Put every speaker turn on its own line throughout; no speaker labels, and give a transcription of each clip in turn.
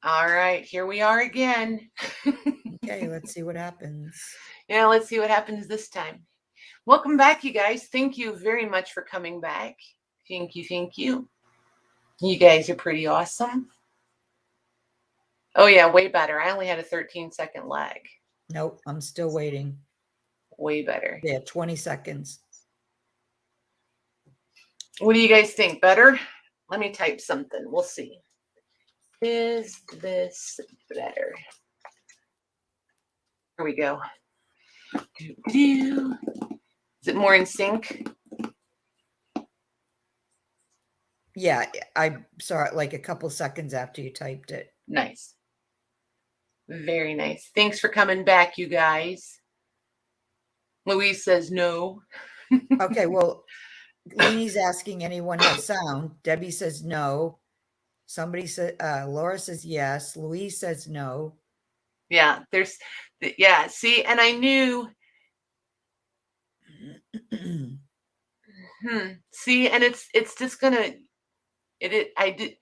All right, here we are again.
Okay, let's see what happens.
Yeah, let's see what happens this time. Welcome back, you guys. Thank you very much for coming back. Thank you, thank you. You guys are pretty awesome. Oh yeah, way better. I only had a 13-second lag.
Nope, I'm still waiting.
Way better.
Yeah, 20 seconds.
What do you guys think? Better? Let me type something. We'll see. Is this better? Here we go. Is it more in sync?
Yeah, I saw it like a couple seconds after you typed it.
Nice. Very nice. Thanks for coming back, you guys. Louise says no.
Okay, well, Leanie's asking anyone have sound. Debbie says no. Somebody said, Laura says yes. Louise says no.
Yeah, yeah, see, and I knew. See, and it's just gonna, I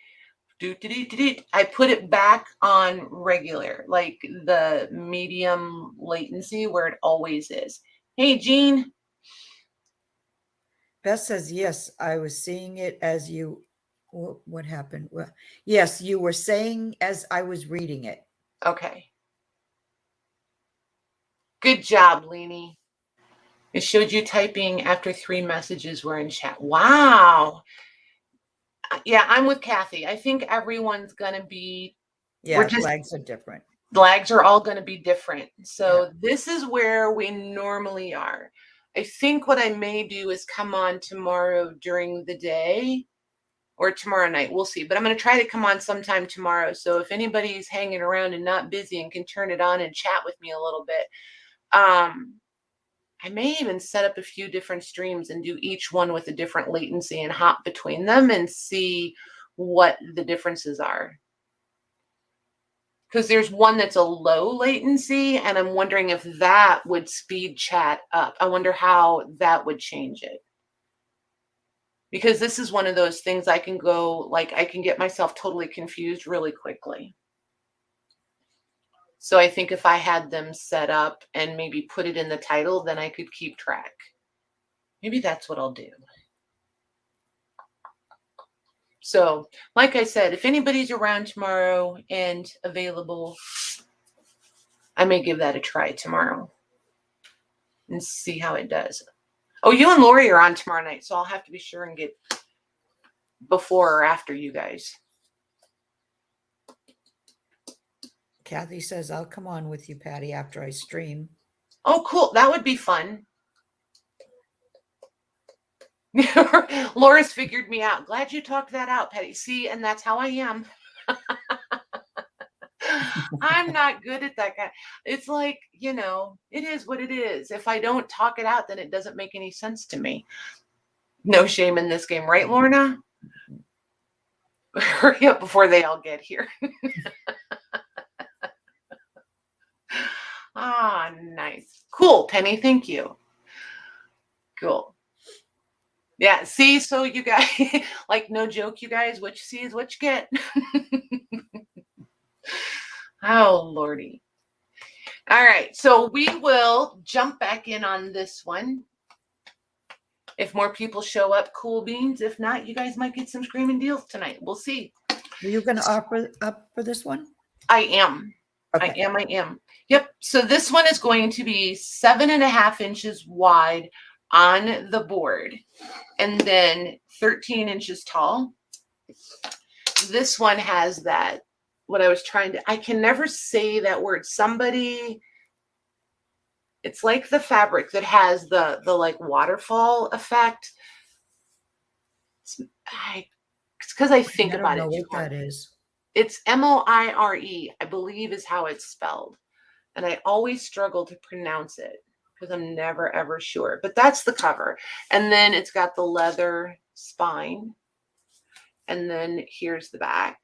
put it back on regular, like the medium latency where it always is. Hey, Jean.
Beth says, yes, I was seeing it as you, what happened? Well, yes, you were saying as I was reading it.
Okay. Good job, Leanie. It showed you typing after 3 messages were in chat. Wow. Yeah, I'm with Kathy. I think everyone's going to be.
Yeah, flags are different.
Flags are all going to be different. So This is where we normally are. I think what I may do is come on tomorrow during the day or tomorrow night. We'll see. But I'm going to try to come on sometime tomorrow. So if anybody's hanging around and not busy and can turn it on and chat with me a little bit, I may even set up a few different streams and do each one with a different latency and hop between them and see what the differences are. Because there's one that's a low latency, and I'm wondering if that would speed chat up. I wonder how that would change it. Because this is one of those things I can go, like, I can get myself totally confused really quickly. So I think if I had them set up and maybe put it in the title, then I could keep track. Maybe that's what I'll do. So, like I said, if anybody's around tomorrow and available, I may give that a try tomorrow and see how it does. Oh, you and Lori are on tomorrow night, so I'll have to be sure and get before or after you guys.
Kathy says, I'll come on with you, Patty, after I stream.
Oh, cool. That would be fun. Laura's figured me out. Glad you talked that out, Patty. See, and that's how I am. I'm not good at that kind. It's like, it is what it is. If I don't talk it out, then it doesn't make any sense to me. No shame in this game, right, Lorna? Hurry up before they all get here. Ah, nice. Cool, Penny. Thank you. Cool. Yeah, see, so you guys, like, no joke, you guys, what you see is what you get. Oh, Lordy. All right, so we will jump back in on this one. If more people show up, cool beans. If not, you guys might get some screaming deals tonight. We'll see.
Are you going to offer up for this one?
I am. Okay. I am. Yep. So this one is going to be 7.5 inches wide on the board and then 13 inches tall. This one has that, what I was trying to, I can never say that word. It's like the fabric that has the like waterfall effect. It's because I think about it. I don't know what that is. It's Moire, I believe is how it's spelled. And I always struggle to pronounce it because I'm never, ever sure. But that's the cover. And then it's got the leather spine. And then here's the back.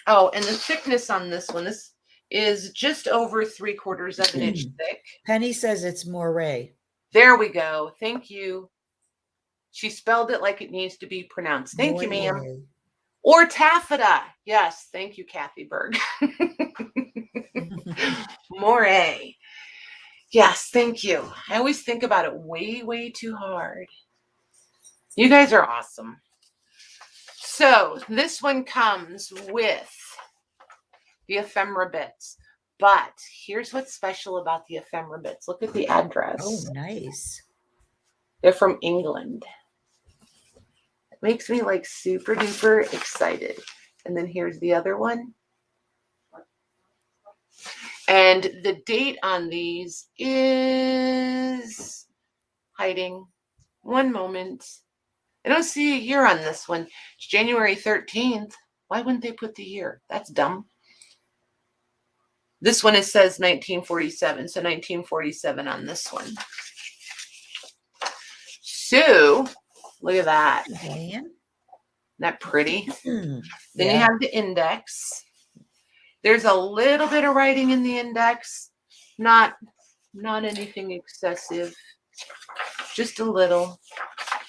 Oh, and the thickness on this one, this is just over 3/4 of an inch thick.
Penny says it's moire.
There we go. Thank you. She spelled it like it needs to be pronounced. Thank you, ma'am. Or taffeta. Yes. Thank you, Kathy Berg. Moray. Yes. Thank you. I always think about it way, way too hard. You guys are awesome. So this one comes with the Ephemera Bits. But here's what's special about the Ephemera Bits. Look at the address.
Oh, nice.
They're from England. It makes me like super duper excited. And then here's the other one. And the date on these is hiding. One moment. I don't see a year on this one. It's January 13th. Why wouldn't they put the year? That's dumb. This one, it says 1947. So 1947 on this one. So, look at that.
Man.
Isn't that pretty?
Then
you have the index. There's a little bit of writing in the index. Not anything excessive. Just a little.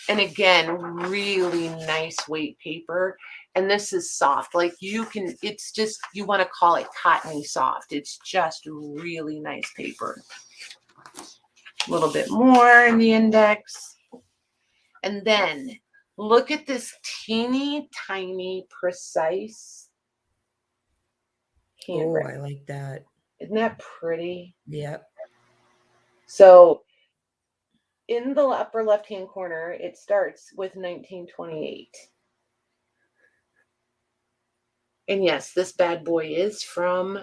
And again, really nice weight paper. And this is soft. Like it's just, you want to call it cottony soft. It's just really nice paper. A little bit more in the index. And then look at this teeny tiny precise handwriting.
Oh, I like that.
Isn't that pretty?
Yep.
So in the upper left-hand corner, it starts with 1928. And yes, this bad boy is from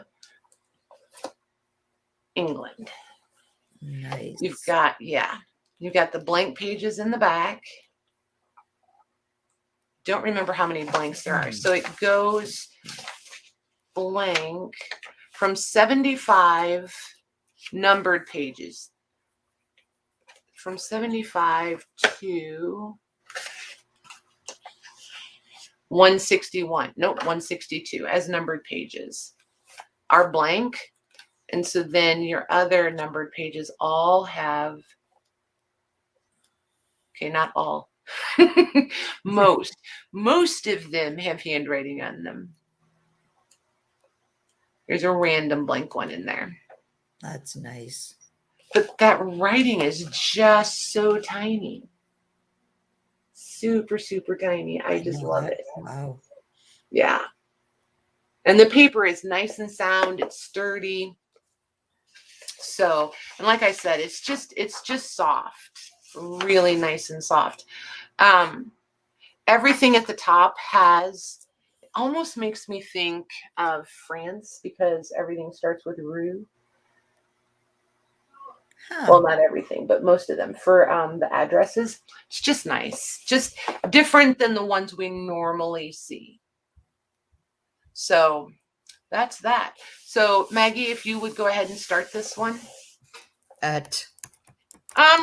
England.
Nice.
You've got the blank pages in the back. Don't remember how many blanks there are. So it goes blank from 75 numbered pages. From 75 to 161. Nope, 162 as numbered pages are blank. And so then your other numbered pages all have, okay, not all. Most of them have handwriting on them. There's a random blank one in there.
That's nice.
But that writing is just so tiny. Super, super tiny. I just love it.
Wow.
Yeah. And the paper is nice and sound. It's sturdy. So, and like I said, it's just soft. Really nice and soft. Everything at the top has, almost makes me think of France because everything starts with Rue.
Huh.
Well, not everything, but most of them. For the addresses, it's just nice. Just different than the ones we normally see. So that's that. So Maggie, if you would go ahead and start this one.
At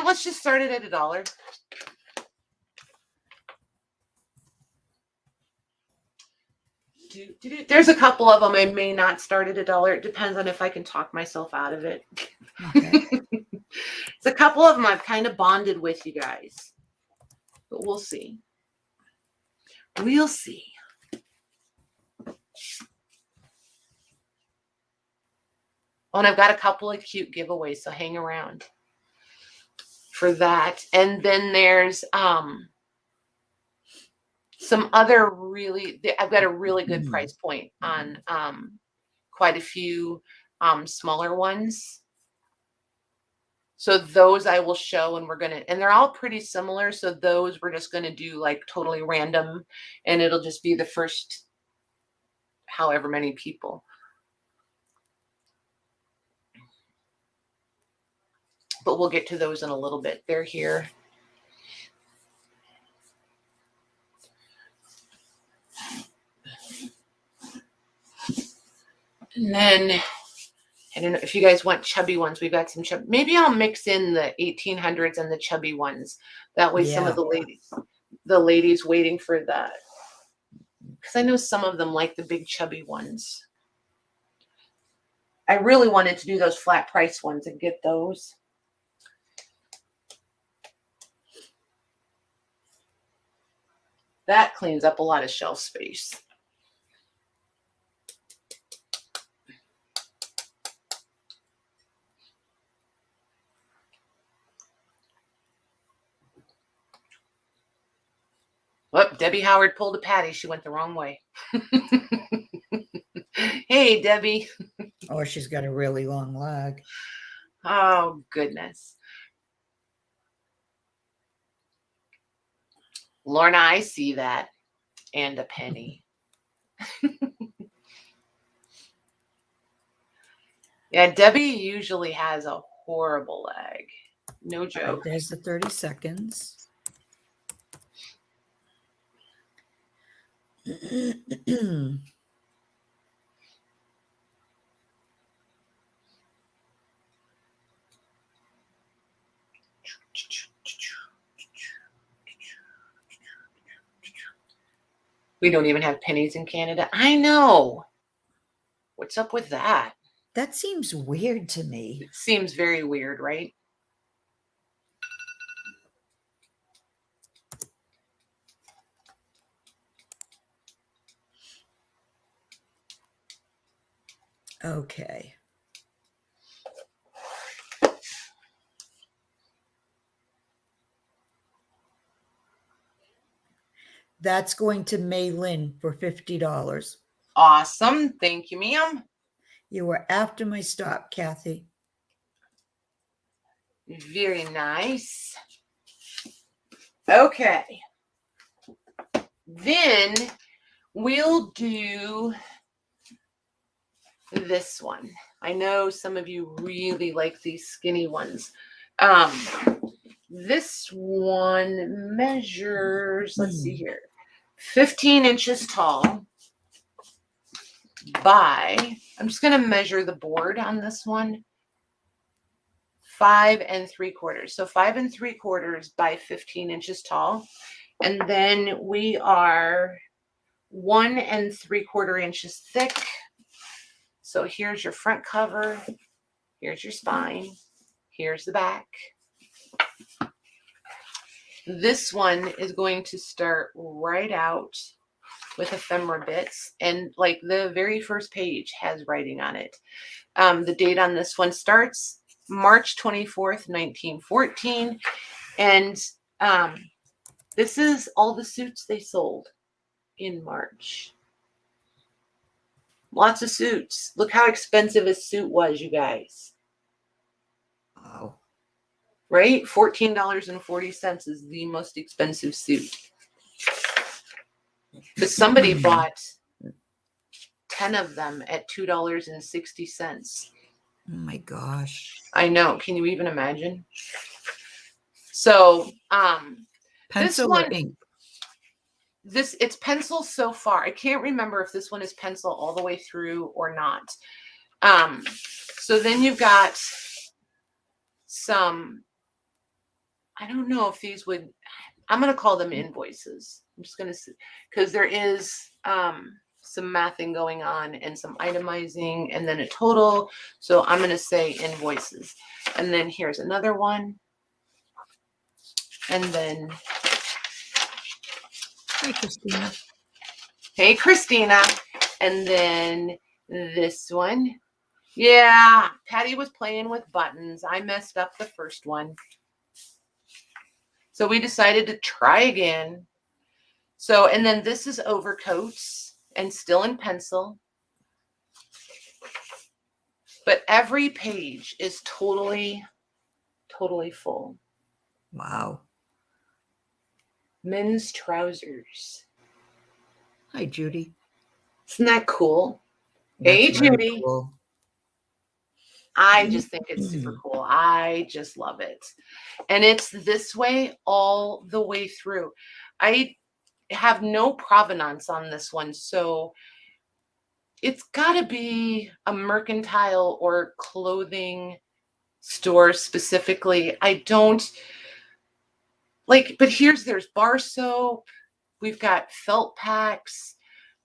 let's just start it at $1. There's a couple of them I may not start at $1. It depends on if I can talk myself out of it.
okay.
It's a couple of them I've kind of bonded with, you guys, but we'll see. We'll see. Oh, and I've got a couple of cute giveaways, so hang around for that. And then there's some other I've got a really good price point on quite a few smaller ones. So those I will show, and and they're all pretty similar. So those we're just going to do like totally random, and it'll just be the first however many people. But we'll get to those in a little bit. They're here. And then, I don't know if you guys want chubby ones. We've got some chubby. Maybe I'll mix in the 1800s and the chubby ones. That way some of the ladies waiting for that. Because I know some of them like the big chubby ones. I really wanted to do those flat price ones and get those. That cleans up a lot of shelf space. Whoop, Debbie Howard pulled a Patty. She went the wrong way. Hey, Debbie.
Or she's got a really long leg.
Oh, goodness. Lorna, I see that. And a penny. Yeah, Debbie usually has a horrible leg. No joke.
Right, there's the 30 seconds.
We don't even have pennies in Canada. I know. What's up with that?
That seems weird to me.
It seems very weird, right?
Okay. That's going to Maylin for $50.
Awesome. Thank you, ma'am.
You were after my stop, Kathy.
Very nice. Okay. Then we'll do this one. I know some of you really like these skinny ones. This one measures, let's see here, 15 inches tall by, I'm just going to measure the board on this one, 5 3/4. So 5 3/4 by 15 inches tall. And then we are 1 3/4 inches thick. So here's your front cover. Here's your spine. Here's the back. This one is going to start right out with Ephemera Bits. And like the very first page has writing on it. The date on this one starts March 24th, 1914. And this is all the suits they sold in March. Lots of suits. Look how expensive a suit was, you guys.
Wow.
Right? $14.40 is the most expensive suit. But somebody bought 10 of them at $2.60.
Oh my gosh.
I know. Can you even imagine? So,
pencil
this one,
or ink?
It's pencil so far. I can't remember if this one is pencil all the way through or not. So then you've got some, I don't know if these would, I'm going to call them invoices. I'm just going to, because there is some mathing going on and some itemizing and then a total. So I'm going to say invoices. And then here's another one. And then,
Hi, Christina.
hey, Christina. And then this one. Yeah, Patty was playing with buttons. I messed up the first one. So we decided to try again. So, and then this is overcoats and still in pencil. But every page is totally full.
Wow.
Men's trousers.
Hi, Judy.
Isn't that cool?
That's
Hey, Judy.
Cool.
I just think it's super cool. I just love it. And it's this way all the way through. I have no provenance on this one. So it's got to be a mercantile or clothing store specifically. I don't like, but there's bar soap. We've got felt packs.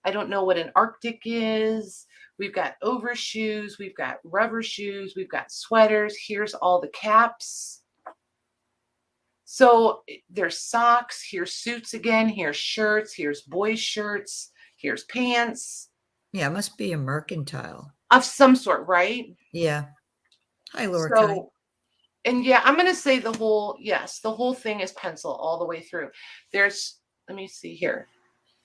I don't know what an Arctic is. We've got overshoes. We've got rubber shoes. We've got sweaters. Here's all the caps. So there's socks, here's suits again, here's shirts, here's boys' shirts, here's pants.
Yeah, it must be a mercantile.
Of some sort, right?
Yeah. Hi, Laura.
So, and yeah, I'm going to say the whole thing is pencil all the way through. There's, let me see here,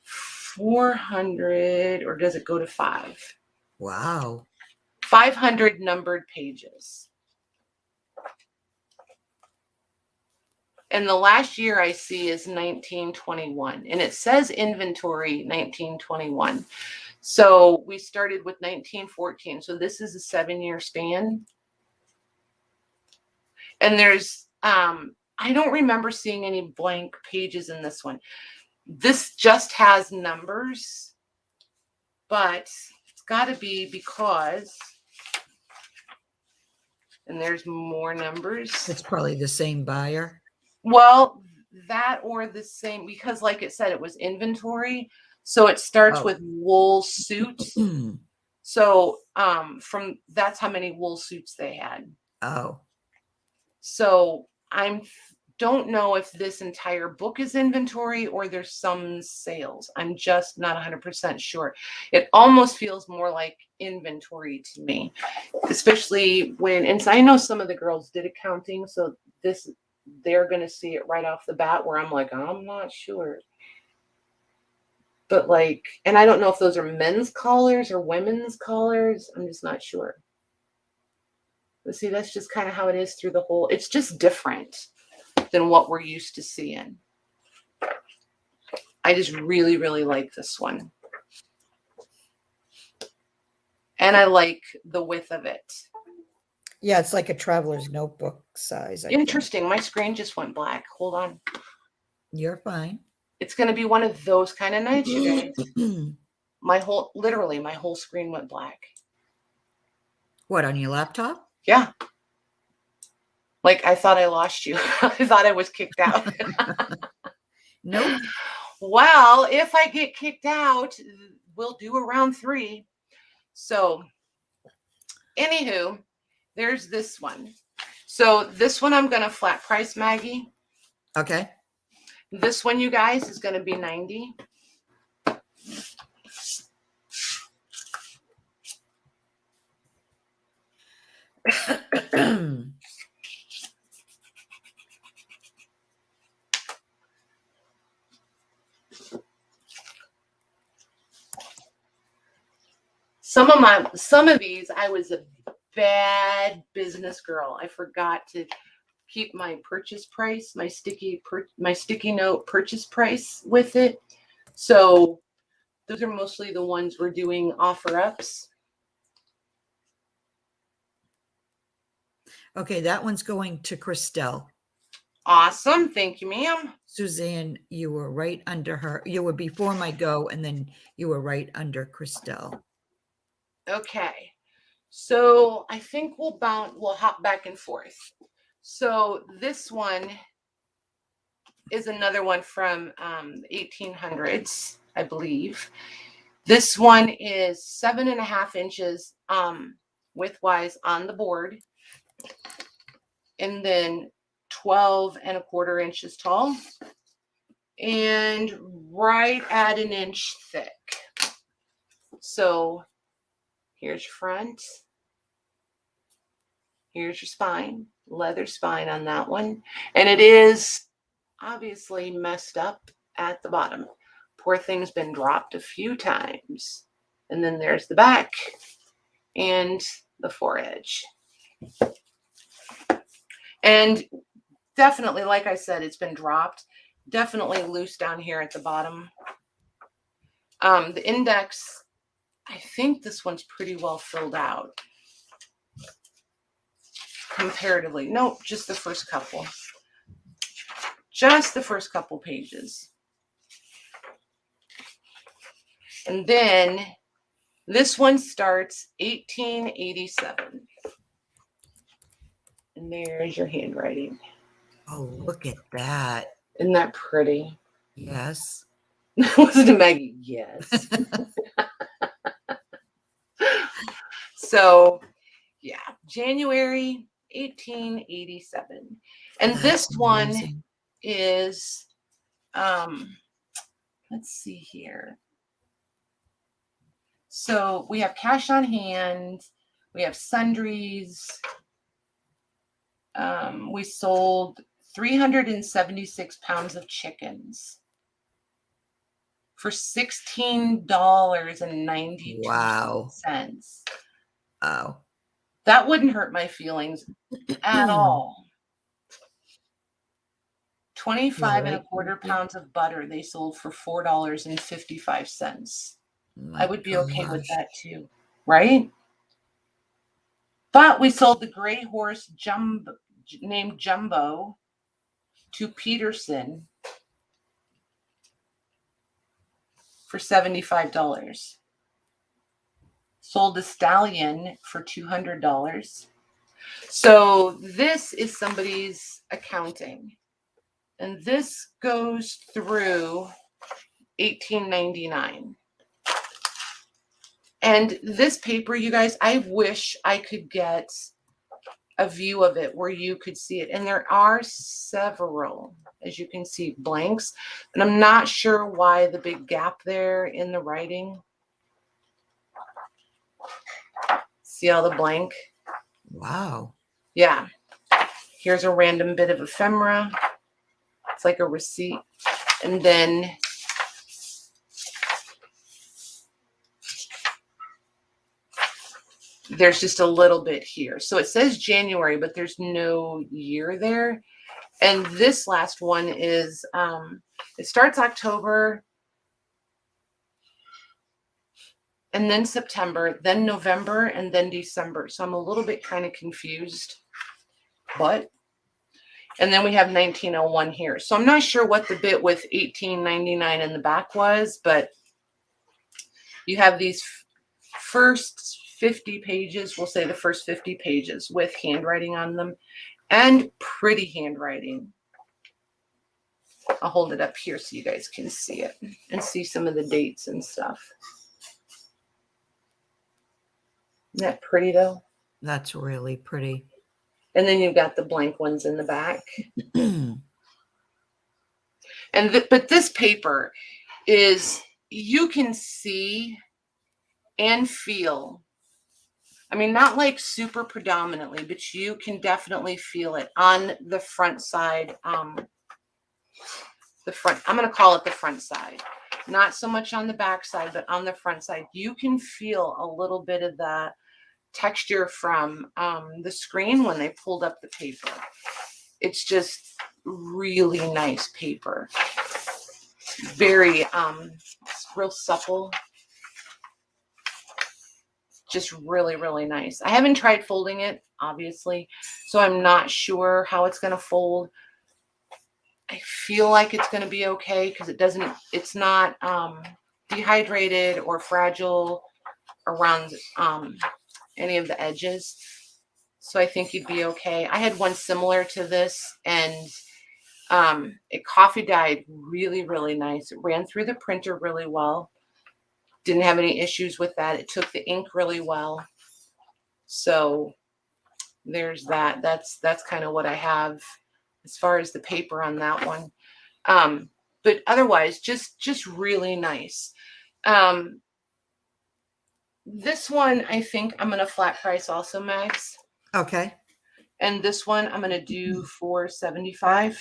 400, or does it go to 5?
Wow.
500 numbered pages. And the last year I see is 1921. And it says inventory 1921. So we started with 1914. So this is a 7-year span. And there's, I don't remember seeing any blank pages in this one. This just has numbers, but it's got to be because, and there's more numbers.
It's probably the same buyer.
Well, that or the same, because like it said, it was inventory. So it starts with wool suit. So from that's how many wool suits they had.
Oh.
So don't know if this entire book is inventory or there's some sales. I'm just not 100% sure. It almost feels more like inventory to me, especially when, and so I know some of the girls did accounting, so they're going to see it right off the bat where I'm like, I'm not sure. But like, and I don't know if those are men's collars or women's collars. I'm just not sure. But see, that's just kind of how it is through the whole, it's just different than what we're used to seeing. I just really, really like this one. And I like the width of it.
Yeah, it's like a traveler's notebook size.
Interesting. My screen just went black. Hold on.
You're fine.
It's going to be one of those kind of nights, you guys. Literally, my whole screen went black.
What, on your laptop?
Yeah. Like, I thought I lost you. I thought I was kicked out.
Nope.
Well, if I get kicked out, we'll do a round 3. So, anywho, there's this one. So, this one I'm going to flat price, Maggie.
Okay.
This one, you guys, is going to be $90. Some of these, I was a bad business girl. I forgot to keep my purchase price, my sticky note purchase price with it. So those are mostly the ones we're doing offer ups.
Okay, that one's going to Christelle.
Awesome. Thank you, ma'am.
Suzanne, you were right under her. You were before my go, and then you were right under Christelle. Okay.
So I think we'll hop back and forth. So this one is another one from 1800's, I believe. This one is 7.5 inches widthwise on the board, and then 12.25 inches tall, and right at 1 inch thick. So here's your front. Here's your spine, leather spine on that one. And it is obviously messed up at the bottom. Poor thing's been dropped a few times. And then there's the back and the foredge. And definitely, like I said, it's been dropped. Definitely loose down here at the bottom. The index, I think this one's pretty well filled out. Comparatively. Nope, just the first couple. Just the first couple pages. And then this one starts 1887. And there's your handwriting.
Oh, look at that.
Isn't that pretty?
Yes.
Listen to Maggie. Yes. So, yeah, January 1887. And this one is, let's see here. So we have cash on hand. We have sundries. We sold 376 pounds of chickens for $16.92.
Wow.
Wow. That wouldn't hurt my feelings at all. 25.25 pounds of butter they sold for $4.55. I would be okay with that too, right? But we sold the gray horse named Jumbo to Peterson for $75. Sold a stallion for $200. So this is somebody's accounting. And this goes through 1899. And this paper, you guys, I wish I could get a view of it where you could see it. And there are several, as you can see, blanks. And I'm not sure why the big gap there in the writing. See all the blank?
Wow.
Yeah. Here's a random bit of ephemera. It's like a receipt. And then there's just a little bit here. So it says January, but there's no year there. And this last one is, it starts October, and then September, then November, and then December. So I'm a little bit kind of confused. But, and then we have 1901 here. So I'm not sure what the bit with 1899 in the back was, but you have these first 50 pages, we'll say the first 50 pages with handwriting on them, and pretty handwriting. I'll hold it up here so you guys can see it and see some of the dates and stuff. Isn't that pretty though?
That's really pretty.
And then you've got the blank ones in the back. But this paper is, you can see and feel, I mean, not like super predominantly, but you can definitely feel it on the front side. The front, I'm going to call it the front side. Not so much on the back side, but on the front side. You can feel a little bit of that texture from the screen when they pulled up the paper. It's just really nice paper. Very, real supple. Just really, really nice. I haven't tried folding it, obviously, so I'm not sure how it's going to fold. I feel like it's going to be okay because it's not dehydrated or fragile around any of the edges. So I think you'd be okay. I had one similar to this, and it coffee dyed really, really nice. It ran through the printer really well. Didn't have any issues with that. It took the ink really well. So there's that. That's kind of what I have as far as the paper on that one. But otherwise, just really nice. This one, I think I'm going to flat price also, Max.
Okay.
And this one I'm going to do for $75.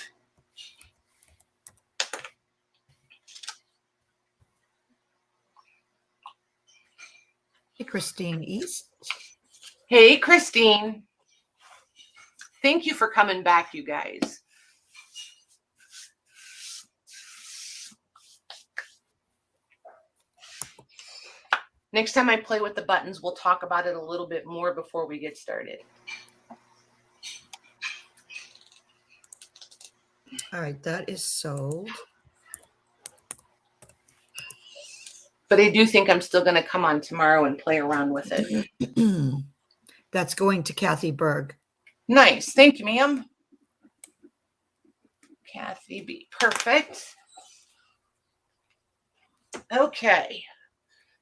Hey, Christine East.
Hey, Christine. Thank you for coming back, you guys. Next time I play with the buttons, we'll talk about it a little bit more before we get started.
All right, that is sold.
But I do think I'm still going to come on tomorrow and play around with it.
That's going to Kathy Berg.
Nice. Thank you, ma'am. Kathy B. Perfect. Okay.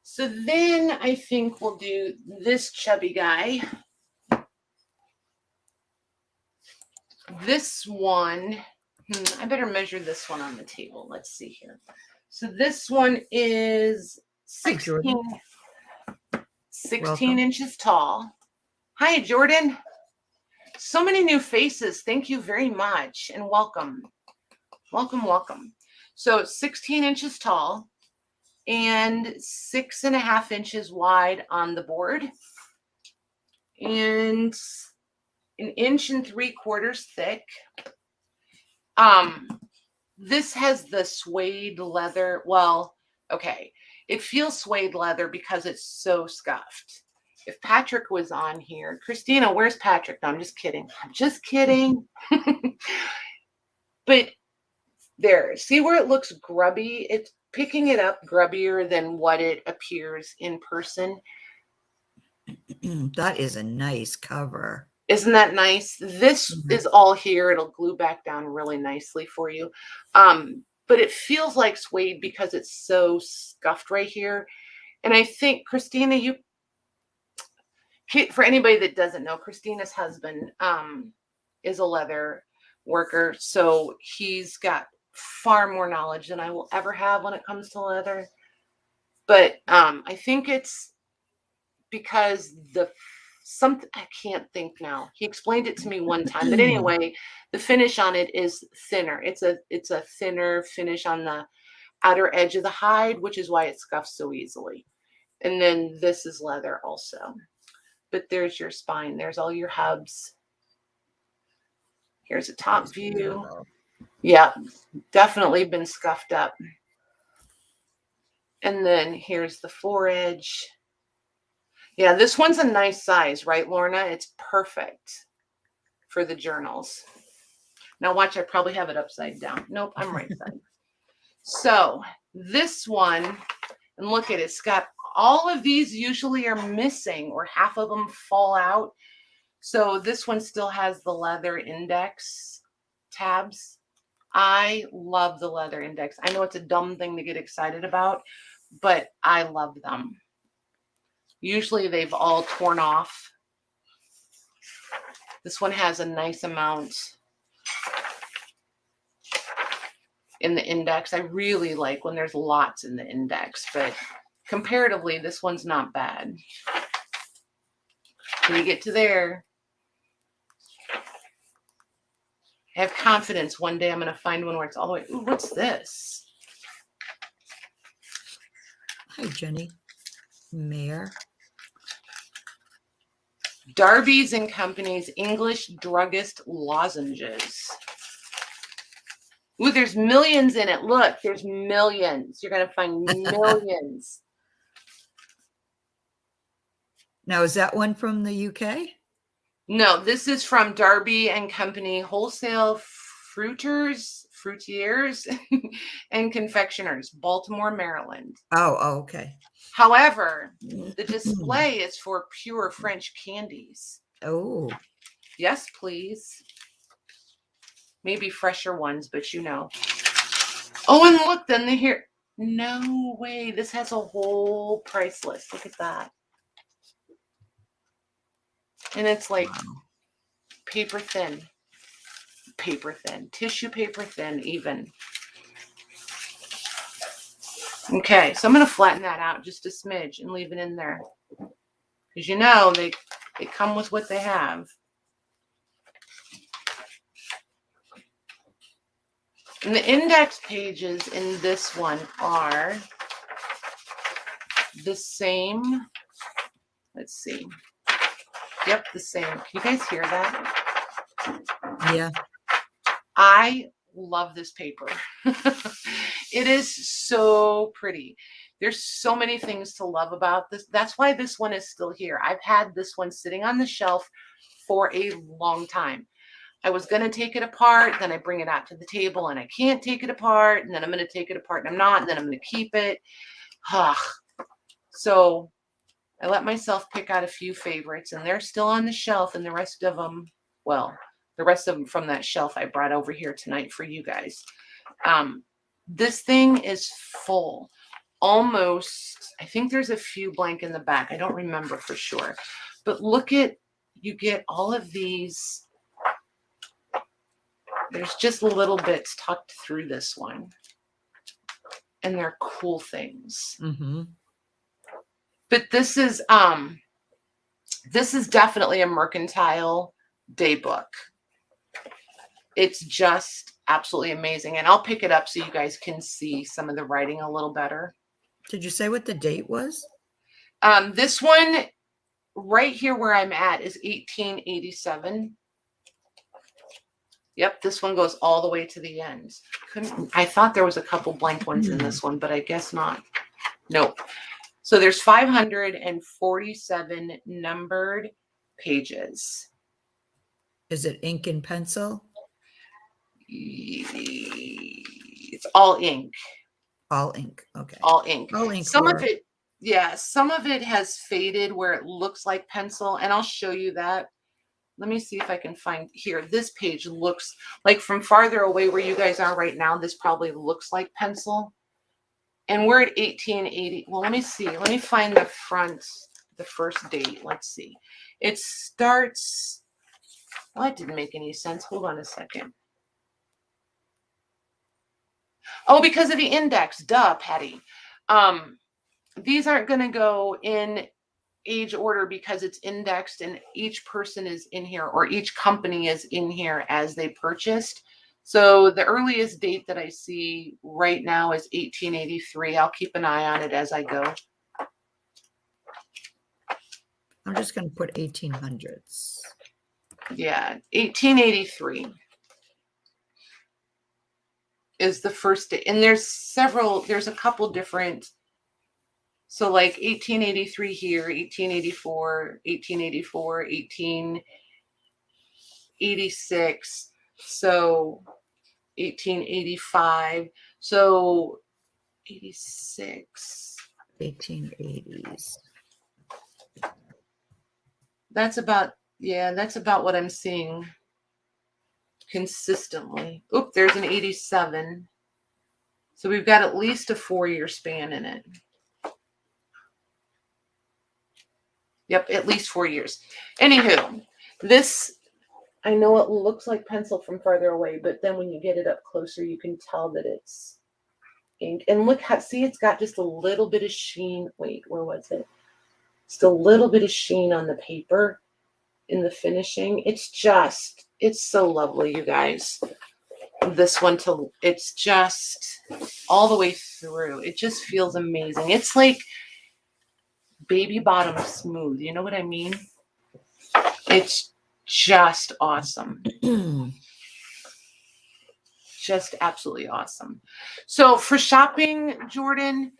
So then I think we'll do this chubby guy. This one I better measure this one on the table. Let's see here. So this one is 16 inches tall. Hi, Jordan. So many new faces. Thank you very much and welcome. Welcome, welcome. So 16 inches tall and 6.5 inches wide on the board and 1 3/4 inches thick. This has the suede leather. Well, okay. It feels suede leather because it's so scuffed. If Patrick was on here, Christina, where's Patrick? No, I'm just kidding. I'm just kidding. But there, see where it looks grubby? It's picking it up grubbier than what it appears in person.
That is a nice cover.
Isn't that nice? This is all here. It'll glue back down really nicely for you. But it feels like suede because it's so scuffed right here. And I think, Christina, for anybody that doesn't know, Christina's husband is a leather worker. So he's got far more knowledge than I will ever have when it comes to leather. But I think it's because I can't think now. He explained it to me one time. But anyway, the finish on it is thinner. It's a thinner finish on the outer edge of the hide, which is why it scuffs so easily. And then this is leather also. But there's your spine. There's all your hubs. Here's a top view. Yeah, definitely been scuffed up. And then here's the foredge. Yeah, this one's a nice size, right, Lorna? It's perfect for the journals. Now watch, I probably have it upside down. Nope, I'm right side. So this one, and look at it, it's got all of these usually are missing or half of them fall out. So this one still has the leather index tabs. I love the leather index. I know it's a dumb thing to get excited about, but I love them. Usually they've all torn off. This one has a nice amount in the index. I really like when there's lots in the index, but comparatively, this one's not bad. When you get to there, I have confidence one day I'm going to find one where it's all the way. Ooh, what's this?
Hi, Jenny. Mayor.
Darby's and Company's English Druggist Lozenges. Ooh, there's millions in it. Look, there's millions. You're going to find millions.
Now, is that one from the UK?
No, this is from Darby and Company Wholesale Fruitiers, and Confectioners, Baltimore, Maryland.
Oh, okay.
However, the display is for pure French candies.
Oh.
Yes, please. Maybe fresher ones, but you know. Oh, and look, then they hear. No way. This has a whole price list. Look at that. And it's like paper thin, tissue paper thin even. Okay, so I'm going to flatten that out just a smidge and leave it in there. Because you know, they come with what they have. And the index pages in this one are the same. Let's see. Yep, the same. Can you guys hear that?
Yeah.
I love this paper. It is so pretty. There's so many things to love about this. That's why this one is still here. I've had this one sitting on the shelf for a long time. I was going to take it apart, then I bring it out to the table and I can't take it apart, and then I'm going to take it apart and I'm not, and then I'm going to keep it. So I let myself pick out a few favorites, and they're still on the shelf, and the rest of them, well, the rest of them from that shelf I brought over here tonight for you guys. This thing is full. Almost, I think there's a few blank in the back. I don't remember for sure. But look at, you get all of these There's just little bits tucked through this one. And they're cool things.
Mm-hmm.
But this is definitely a mercantile day book. It's just absolutely amazing. And I'll pick it up so you guys can see some of the writing a little better.
Did you say what the date was?
This one right here where I'm at is 1887. Yep, this one goes all the way to the end. I thought there was a couple blank ones in this one, but I guess not. Nope. So there's 547 numbered pages.
Is it ink and pencil?
It's all ink.
All ink. Okay.
All ink.
All ink.
Some of it, yeah, some of it has faded where it looks like pencil, and I'll show you that. Let me see if I can find here. This page looks like from farther away where you guys are right now, this probably looks like pencil. And we're at 1880. Well, let me see. Let me find the front, the first date. Let's see. It starts, well, that didn't make any sense. Hold on a second. Oh, because of the index. Duh, Patty. These aren't going to go in age order because it's indexed and each person is in here, or each company is in here as they purchased. So the earliest date that I see right now is 1883. I'll keep an eye on it as I go.
I'm just going to put 1800s.
Yeah, 1883 is the first date. And there's a couple different. So like 1883 here, 1884, 1884, 1886. So 1885. So 86.
1880s.
That's about what I'm seeing consistently. Oop, there's an 87. So we've got at least a 4-year span in it. Yep, at least 4 years. Anywho, this, I know it looks like pencil from farther away, but then when you get it up closer, you can tell that it's ink. And look how, see, it's got just a little bit of sheen. Wait, where was it? Just a little bit of sheen on the paper in the finishing. It's so lovely, you guys. This one, it's just all the way through. It just feels amazing. It's like baby bottom smooth. You know what I mean? It's just awesome. Just absolutely awesome. So for shopping, Jordan,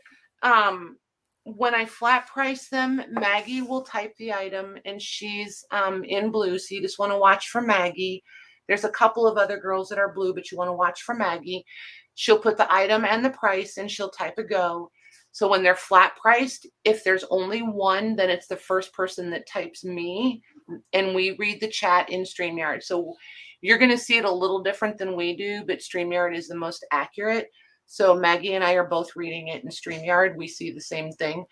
when I flat price them, Maggie will type the item and she's in blue. So you just want to watch for Maggie. There's a couple of other girls that are blue, but you want to watch for Maggie. She'll put the item and the price and she'll type a go. So when they're flat priced, if there's only one, then it's the first person that types me and we read the chat in StreamYard. So you're going to see it a little different than we do, but StreamYard is the most accurate. So Maggie and I are both reading it in StreamYard. We see the same thing.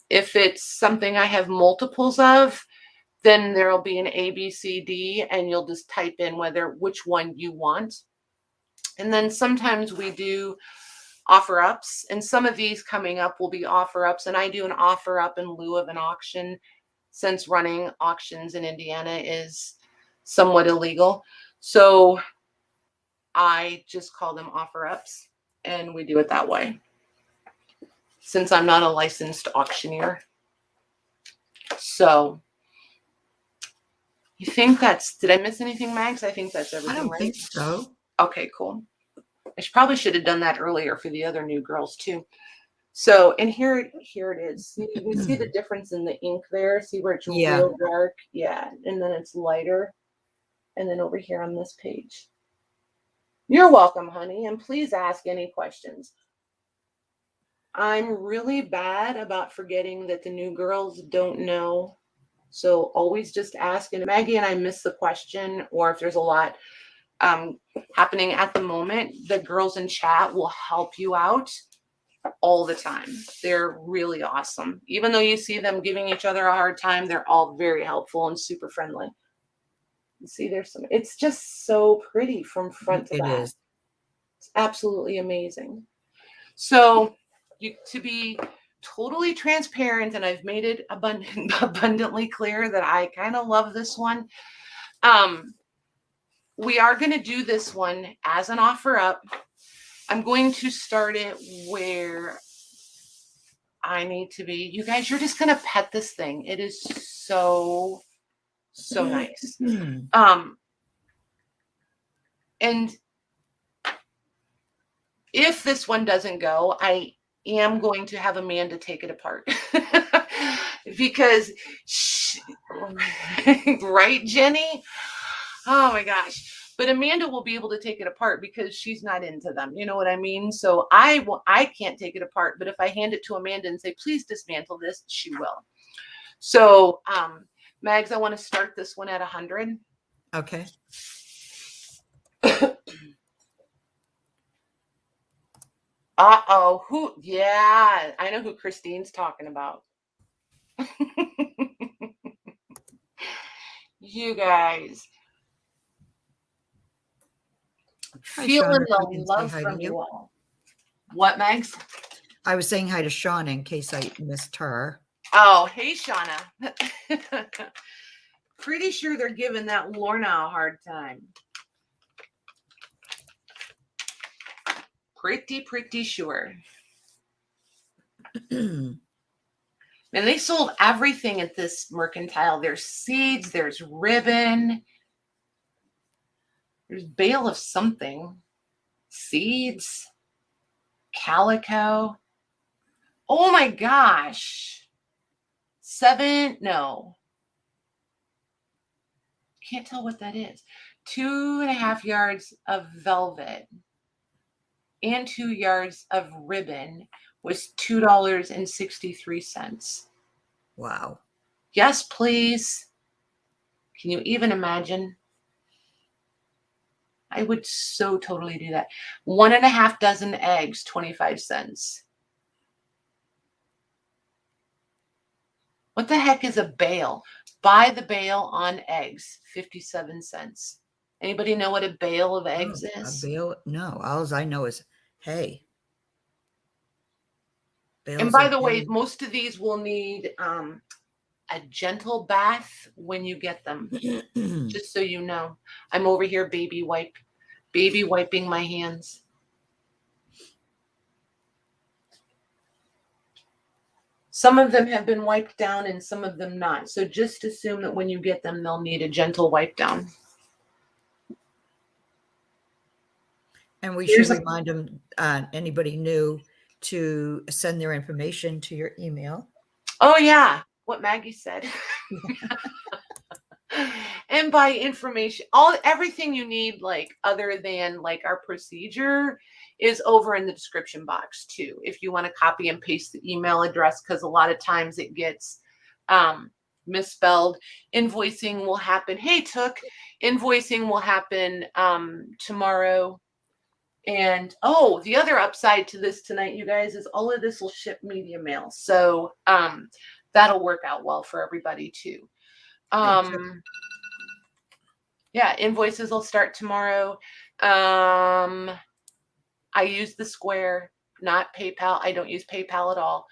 If it's something I have multiples of, then there'll be an A, B, C, D, and you'll just type in which one you want. And then sometimes we do offer ups, and some of these coming up will be offer ups, and I do an offer up in lieu of an auction, since running auctions in Indiana is somewhat illegal. So I just call them offer ups, and we do it that way, since I'm not a licensed auctioneer. So you think did I miss anything, Mags? I think that's everything,
I don't
right?
think so.
Okay, cool. I probably should have done that earlier for the other new girls too. So, and here it is. You see the difference in the ink there? See where it's real dark? Yeah. And then it's lighter. And then over here on this page. You're welcome, honey. And please ask any questions. I'm really bad about forgetting that the new girls don't know. So always just ask. And Maggie and I miss the question, or if there's a lot happening at the moment, the girls in chat will help you out all the time. They're really awesome. Even though you see them giving each other a hard time, they're all very helpful and super friendly. See, there's some, it's just so pretty from front to back.
It is.
It's absolutely amazing. So to be totally transparent, and I've made it abundantly clear that I kind of love this one. We are going to do this one as an offer up. I'm going to start it where I need to be. You guys, you're just going to pet this thing. It is so nice. And if this one doesn't go, I am going to have Amanda take it apart because right, Jenny? Oh my gosh. But Amanda will be able to take it apart because she's not into them. You know what I mean? So I can't take it apart, but if I hand it to Amanda and say, please dismantle this, she will. So, Mags, I want to start this one at 100.
Okay.
Who? Yeah, I know who Christine's talking about. You guys. Feeling the love from you all. What, Megs?
I was saying hi to Shauna in case I missed her.
Oh, hey, Shauna. Pretty sure they're giving that Lorna a hard time. Pretty sure. And they sold everything at this mercantile. There's seeds, there's ribbon, there's bale of something, seeds, calico. Oh my gosh. No. Can't tell what that is. 2.5 yards of velvet and 2 yards of ribbon was $2.63.
Wow.
Yes, please. Can you even imagine? I would so totally do that. 1.5 dozen eggs, 25 cents. What the heck is a bale? Buy the bale on eggs, 57 cents. Anybody know what a bale of eggs is?
A bale? No. All I know is hay. Bales
and by the way, most of these will need a gentle bath when you get them. Just so you know. I'm over here baby wiping my hands. Some of them have been wiped down and some of them not. So just assume that when you get them, they'll need a gentle wipe down.
And we should remind them, anybody new, to send their information to your email.
Oh, yeah. What Maggie said. And by information, everything you need, like other than like our procedure, is over in the description box too. If you want to copy and paste the email address, because a lot of times it gets misspelled. Invoicing will happen. Hey, invoicing will happen tomorrow. And the other upside to this tonight, you guys, is all of this will ship media mail. So that'll work out well for everybody too. Yeah, invoices will start tomorrow. I use the Square, not PayPal. I don't use PayPal at all.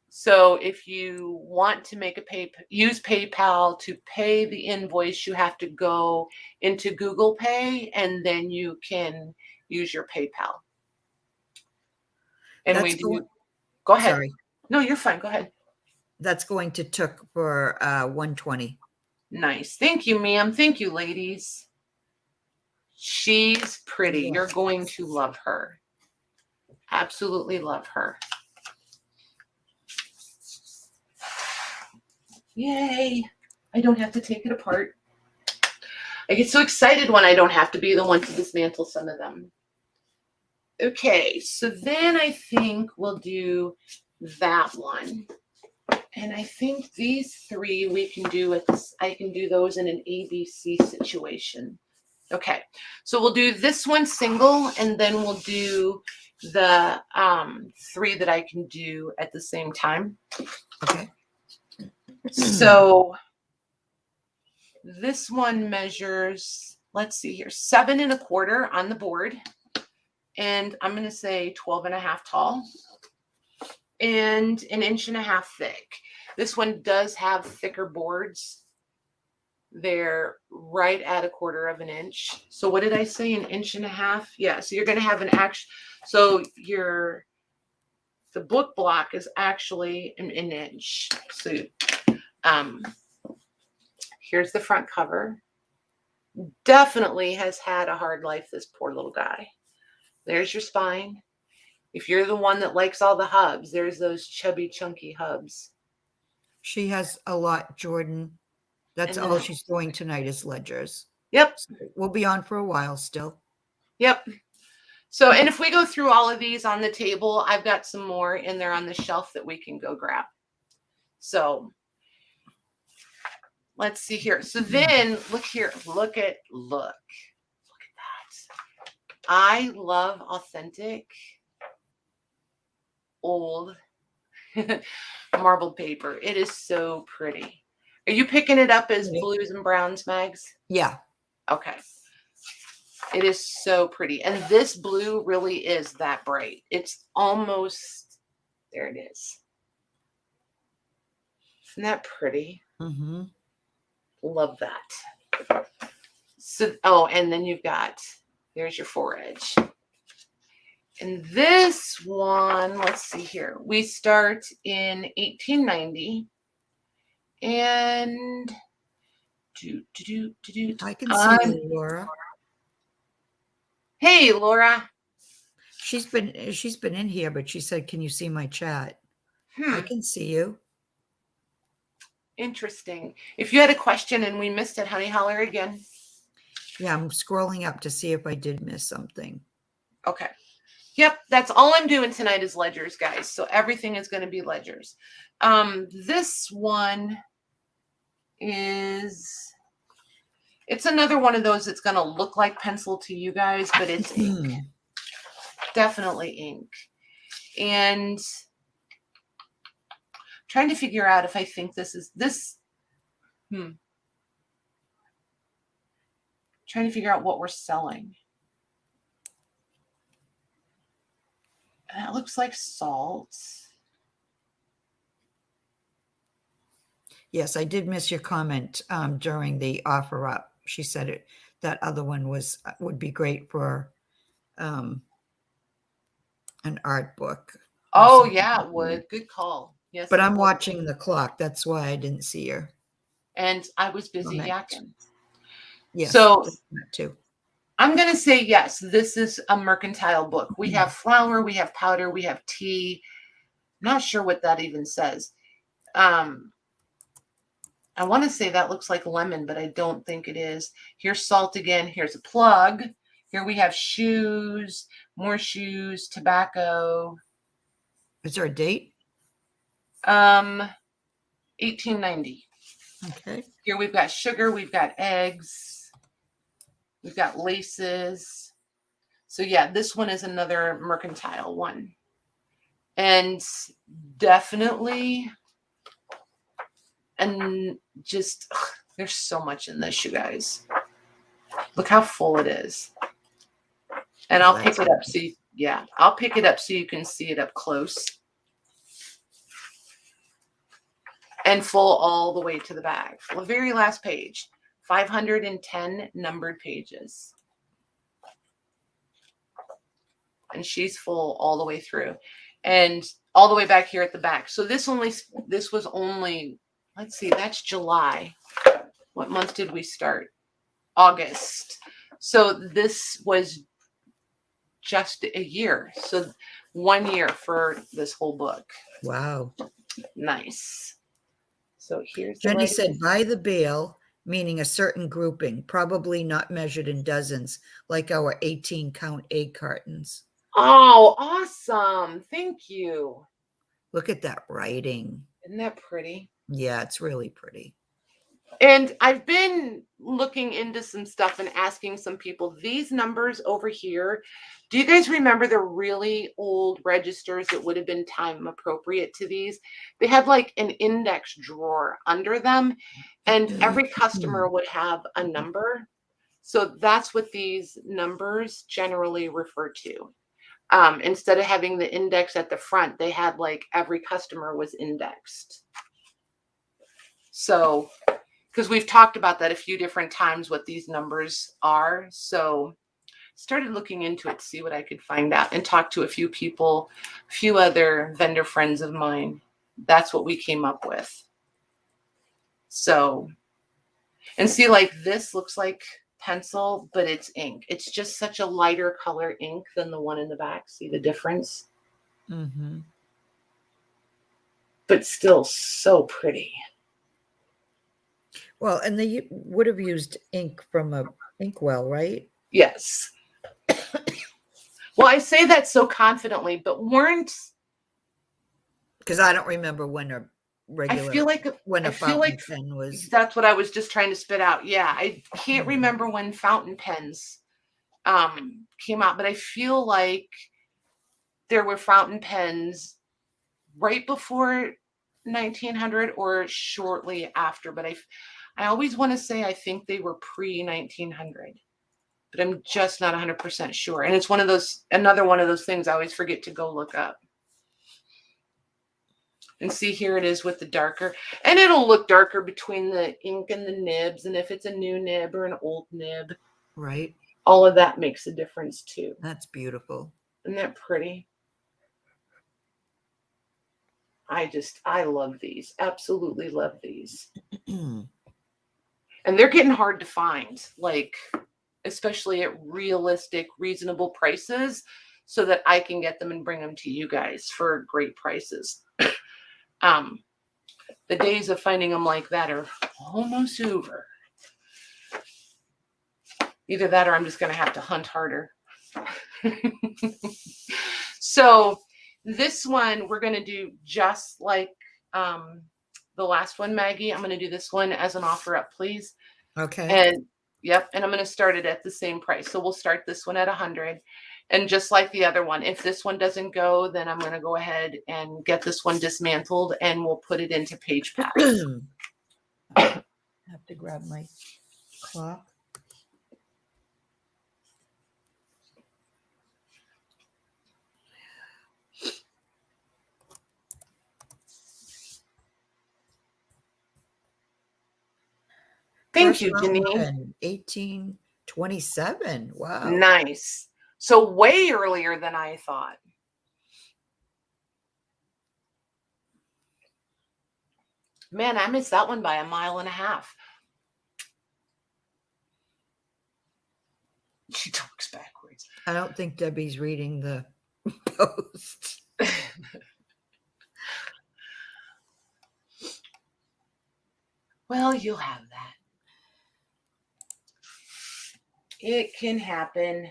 So if you want to use PayPal to pay the invoice, you have to go into Google Pay, and then you can use your PayPal. And go ahead.
Sorry.
No, you're fine. Go ahead.
That's going to took for 120.
Nice. Thank you, ma'am. Thank you, ladies. She's pretty. Yeah. You're going to love her. Absolutely love her. Yay. I don't have to take it apart. I get so excited when I don't have to be the one to dismantle some of them. Okay, so then I think we'll do that one. And I think these three we can do I can do those in an ABC situation. Okay, so we'll do this one single, and then we'll do the three that I can do at the same time.
Okay.
So This one measures, let's see here, 7 1/4 on the board. And I'm going to say 12 1/2 tall and 1 1/2 thick. This one does have thicker boards. They're right at 1/4 inch. So what did I say? 1 1/2 inch? Yeah. So you're going to have an actual, so the book block is actually an inch. So, here's the front cover. Definitely has had a hard life, this poor little guy. There's your spine. If you're the one that likes all the hubs, there's those chubby, chunky hubs.
She has a lot, Jordan. That's all she's doing tonight is ledgers.
Yep.
So we'll be on for a while still.
Yep. So, and if we go through all of these on the table, I've got some more in there on the shelf that we can go grab. So let's see here. So then look here. Look at that. I love authentic old marbled paper. It is so pretty. Are you picking it up as blues and browns, Mags?
Yeah.
Okay. It is so pretty. And this blue really is that bright. It's almost, there it is. Isn't that pretty?
Mm-hmm.
Love that. So, oh, and then you've got, there's your foredge. And this one, let's see here. We start in 1890. And
I can see you, Laura.
Hey, Laura.
She's been in here, but she said, "Can you see my chat?" I can see you.
Interesting. If you had a question and we missed it, honey, holler again.
Yeah, I'm scrolling up to see if I did miss something.
Okay. Yep, that's all I'm doing tonight is ledgers, guys. So everything is going to be ledgers. This one is, it's another one of those that's going to look like pencil to you guys, but it's ink. Definitely ink. And trying to figure out if I think this is this. Trying to figure out what we're selling. That looks like salt.
Yes, I did miss your comment during the offer up. She said that other one would be great for an art book.
Oh yeah, it would. Good call. Yes.
But I'm watching the clock. That's why I didn't see her.
And I was busy yakking.
Yes.
So
that too.
I'm going to say yes. This is a mercantile book. We have flour, we have powder, we have tea. Not sure what that even says. I want to say that looks like lemon, but I don't think it is. Here's salt again. Here's a plug. Here we have shoes, more shoes, tobacco.
Is there a date?
1890.
Okay.
Here we've got sugar, we've got eggs, we've got laces. So yeah, this one is another mercantile one. And definitely, and just, there's so much in this, you guys. Look how full it is. And I'll pick it up. So I'll pick it up so you can see it up close. And full all the way to the back. The very last page, 510 numbered pages. And she's full all the way through. And all the way back here at the back. So this was only, let's see, that's July. What month did we start? August. So this was just a year. So 1 year for this whole book.
Wow.
Nice. So here's
Jenny said, buy the bale, meaning a certain grouping, probably not measured in dozens, like our 18 count egg cartons.
Oh, awesome. Thank you.
Look at that writing.
Isn't that pretty?
Yeah, it's really pretty.
And I've been looking into some stuff and asking some people, these numbers over here, do you guys remember the really old registers that would have been time appropriate to these? They had like an index drawer under them, and every customer would have a number. So that's what these numbers generally refer to. Instead of having the index at the front, they had like every customer was indexed. So, because we've talked about that a few different times, what these numbers are. So started looking into it to see what I could find out and talk to a few people, a few other vendor friends of mine. That's what we came up with. So, and see, like this looks like pencil, but it's ink. It's just such a lighter color ink than the one in the back. See the difference?
Mm-hmm.
But still so pretty.
Well, and they would have used ink from a inkwell, right?
Yes. Well, I say that so confidently, but weren't,
because I don't remember when a regular,
I feel like
when a
I feel
fountain
like
pen was.
that's what I was just trying to spit out. Yeah, I can't remember when fountain pens came out, but I feel like there were fountain pens right before 1900 or shortly after, but I always want to say I think they were pre 1900. But I'm just not 100% sure. And it's one of those, another one of those things I always forget to go look up. And see, here it is with the darker, and it'll look darker between the ink and the nibs. And if it's a new nib or an old nib,
right,
all of that makes a difference too.
That's beautiful.
Isn't that pretty? I love these. Absolutely love these. And they're getting hard to find, like, especially at realistic, reasonable prices, so that I can get them and bring them to you guys for great prices. The days of finding them like that are almost over. Either that or I'm just going to have to hunt harder. So this one, we're going to do just like the last one, Maggie. I'm going to do this one as an offer up, please.
Okay.
And yep, and I'm going to start it at the same price. So we'll start this one at 100. And just like the other one, if this one doesn't go, then I'm going to go ahead and get this one dismantled and we'll put it into page pack.
I have to grab my clock.
Thank you, Janine.
1827. Wow.
Nice. So way earlier than I thought. Man, I missed that one by 1.5 miles. She talks backwards.
I don't think Debbie's reading the post.
Well, you'll have that. It can happen.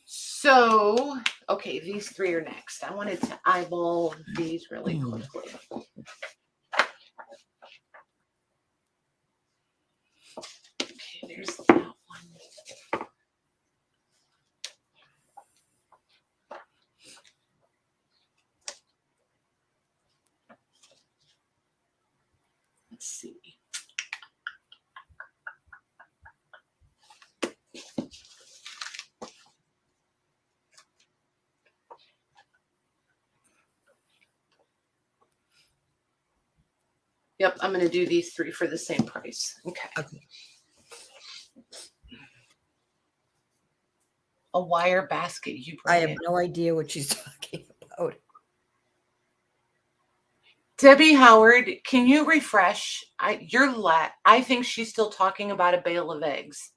So, okay, these three are next. I wanted to eyeball these really quickly. Okay, there's that one. Let's see. Yep, I'm going to do these three for the same price. Okay. A wire basket. You bring
I have
it.
no idea what she's talking about.
Debbie Howard, can you refresh? I think she's still talking about a bale of eggs.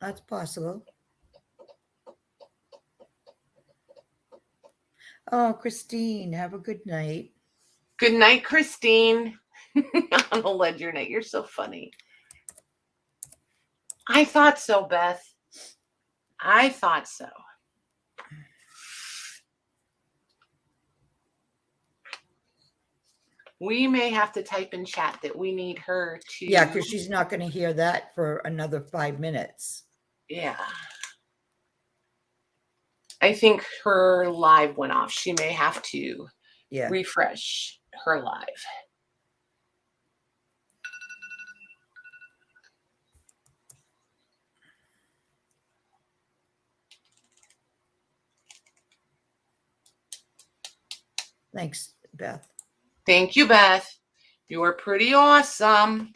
That's possible. Oh, Christine, have a good night.
Good night, Christine. On a ledger night. You're so funny. I thought so, Beth. I thought so. We may have to type in chat that we need her to.
Yeah, because she's not going to hear that for another 5 minutes.
Yeah. I think her live went off. She may have to refresh her live.
Thanks, Beth.
Thank you, Beth. You are pretty awesome.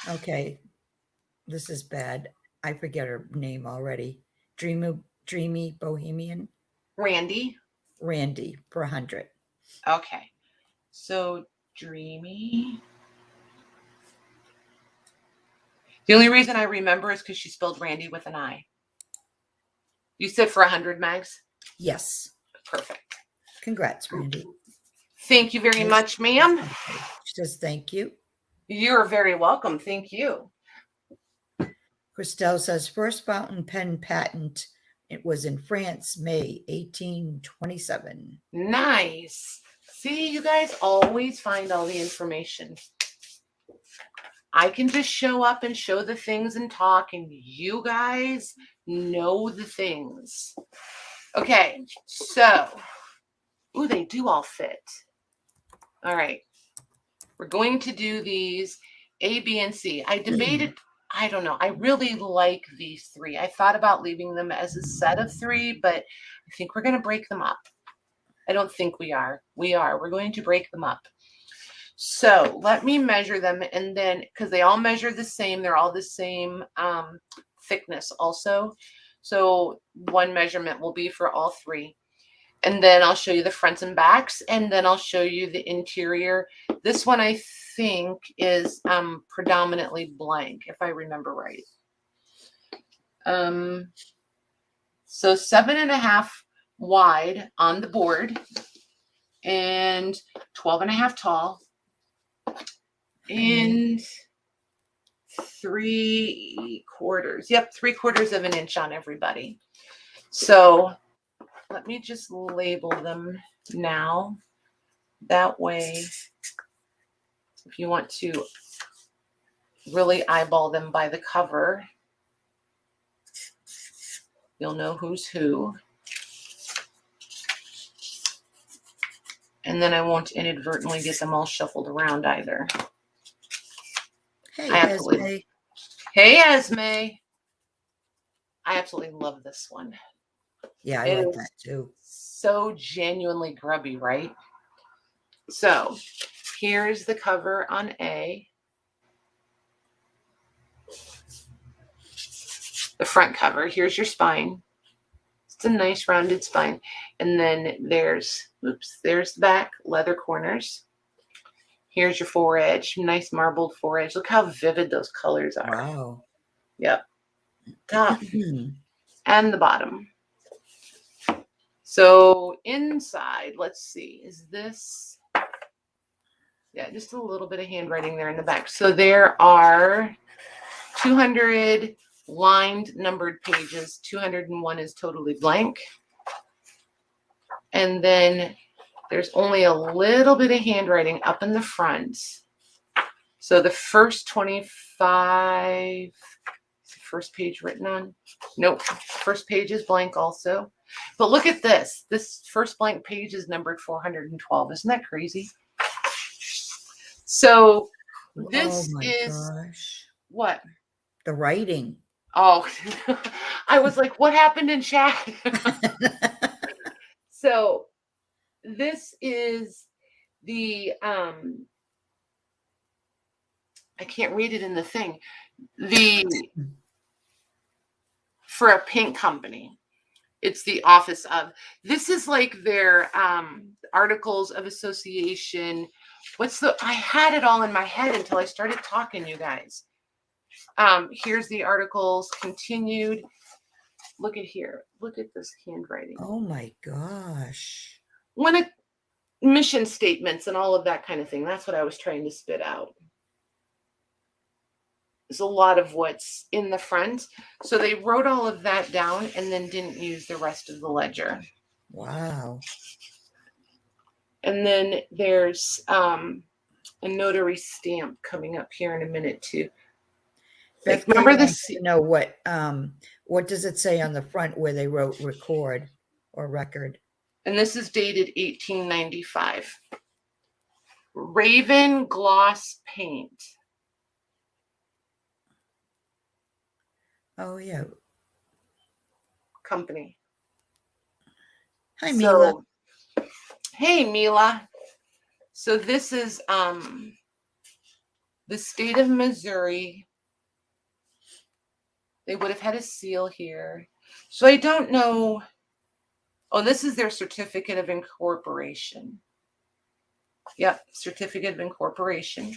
Okay. This is bad. I forget her name already. Dreamy Bohemian.
Randy
per 100.
Okay. So Dreamy. The only reason I remember is because she spelled Randy with an I. You said for 100, Mags?
Yes.
Perfect.
Congrats, Randy.
Thank you very much, ma'am.
She says thank you.
You're very welcome. Thank you.
Christelle says first fountain pen patent. It was in France, May 1827.
Nice. See, you guys always find all the information. I can just show up and show the things and talk, and you guys know the things. Okay, so, ooh, they do all fit. All right, we're going to do these A, B, and C. I debated, I don't know, I really like these three. I thought about leaving them as a set of three, but I think we're going to break them up. I don't think we are. We're going to break them up. So let me measure them, and then, because they all measure the same, they're all the same thickness also. So one measurement will be for all three. And then I'll show you the fronts and backs, and then I'll show you the interior. This one I think is predominantly blank, if I remember right. So 7.5 wide on the board and 12.5 tall. And 3/4. Yep, 3/4 of an inch on everybody. So let me just label them now. That way, if you want to really eyeball them by the cover, you'll know who's who. And then I won't inadvertently get them all shuffled around either.
Hey, Esme.
Hey, Esme. I absolutely love this one.
Yeah, I like that too.
So genuinely grubby, right? So here's the cover on A. The front cover. Here's your spine. It's a nice rounded spine. And then there's the back, leather corners. Here's your foredge, nice marbled foredge. Look how vivid those colors are.
Wow.
Yep. Top and the bottom. So inside, let's see, is this, yeah, just a little bit of handwriting there in the back. So there are 200 lined numbered pages. 201 is totally blank. And then there's only a little bit of handwriting up in the front. So the first 25, is the first page written on? Nope, first page is blank also. But look at this. This first blank page is numbered 412. Isn't that crazy? So this
gosh.
What?
The writing.
Oh, I was like, what happened in chat? So this is the, I can't read it in the thing. For a paint company, it's the office of, this is like their articles of association. I had it all in my head until I started talking, you guys. Here's the articles continued. Look at here. Look at this handwriting.
Oh my gosh.
Mission statements and all of that kind of thing. That's what I was trying to spit out. There's a lot of what's in the front. So they wrote all of that down and then didn't use the rest of the ledger.
Wow.
And then there's a Notary Stamp coming up here in a minute too.
Beth remember this? To know what does it say on the front where they wrote record or record?
And this is dated 1895. Raven Gloss Paint.
Oh yeah.
Company.
Hi, Mila.
Hey, Mila. So this is the state of Missouri. They would have had a seal here. So I don't know. Oh, this is their certificate of incorporation. Yep, certificate of incorporation.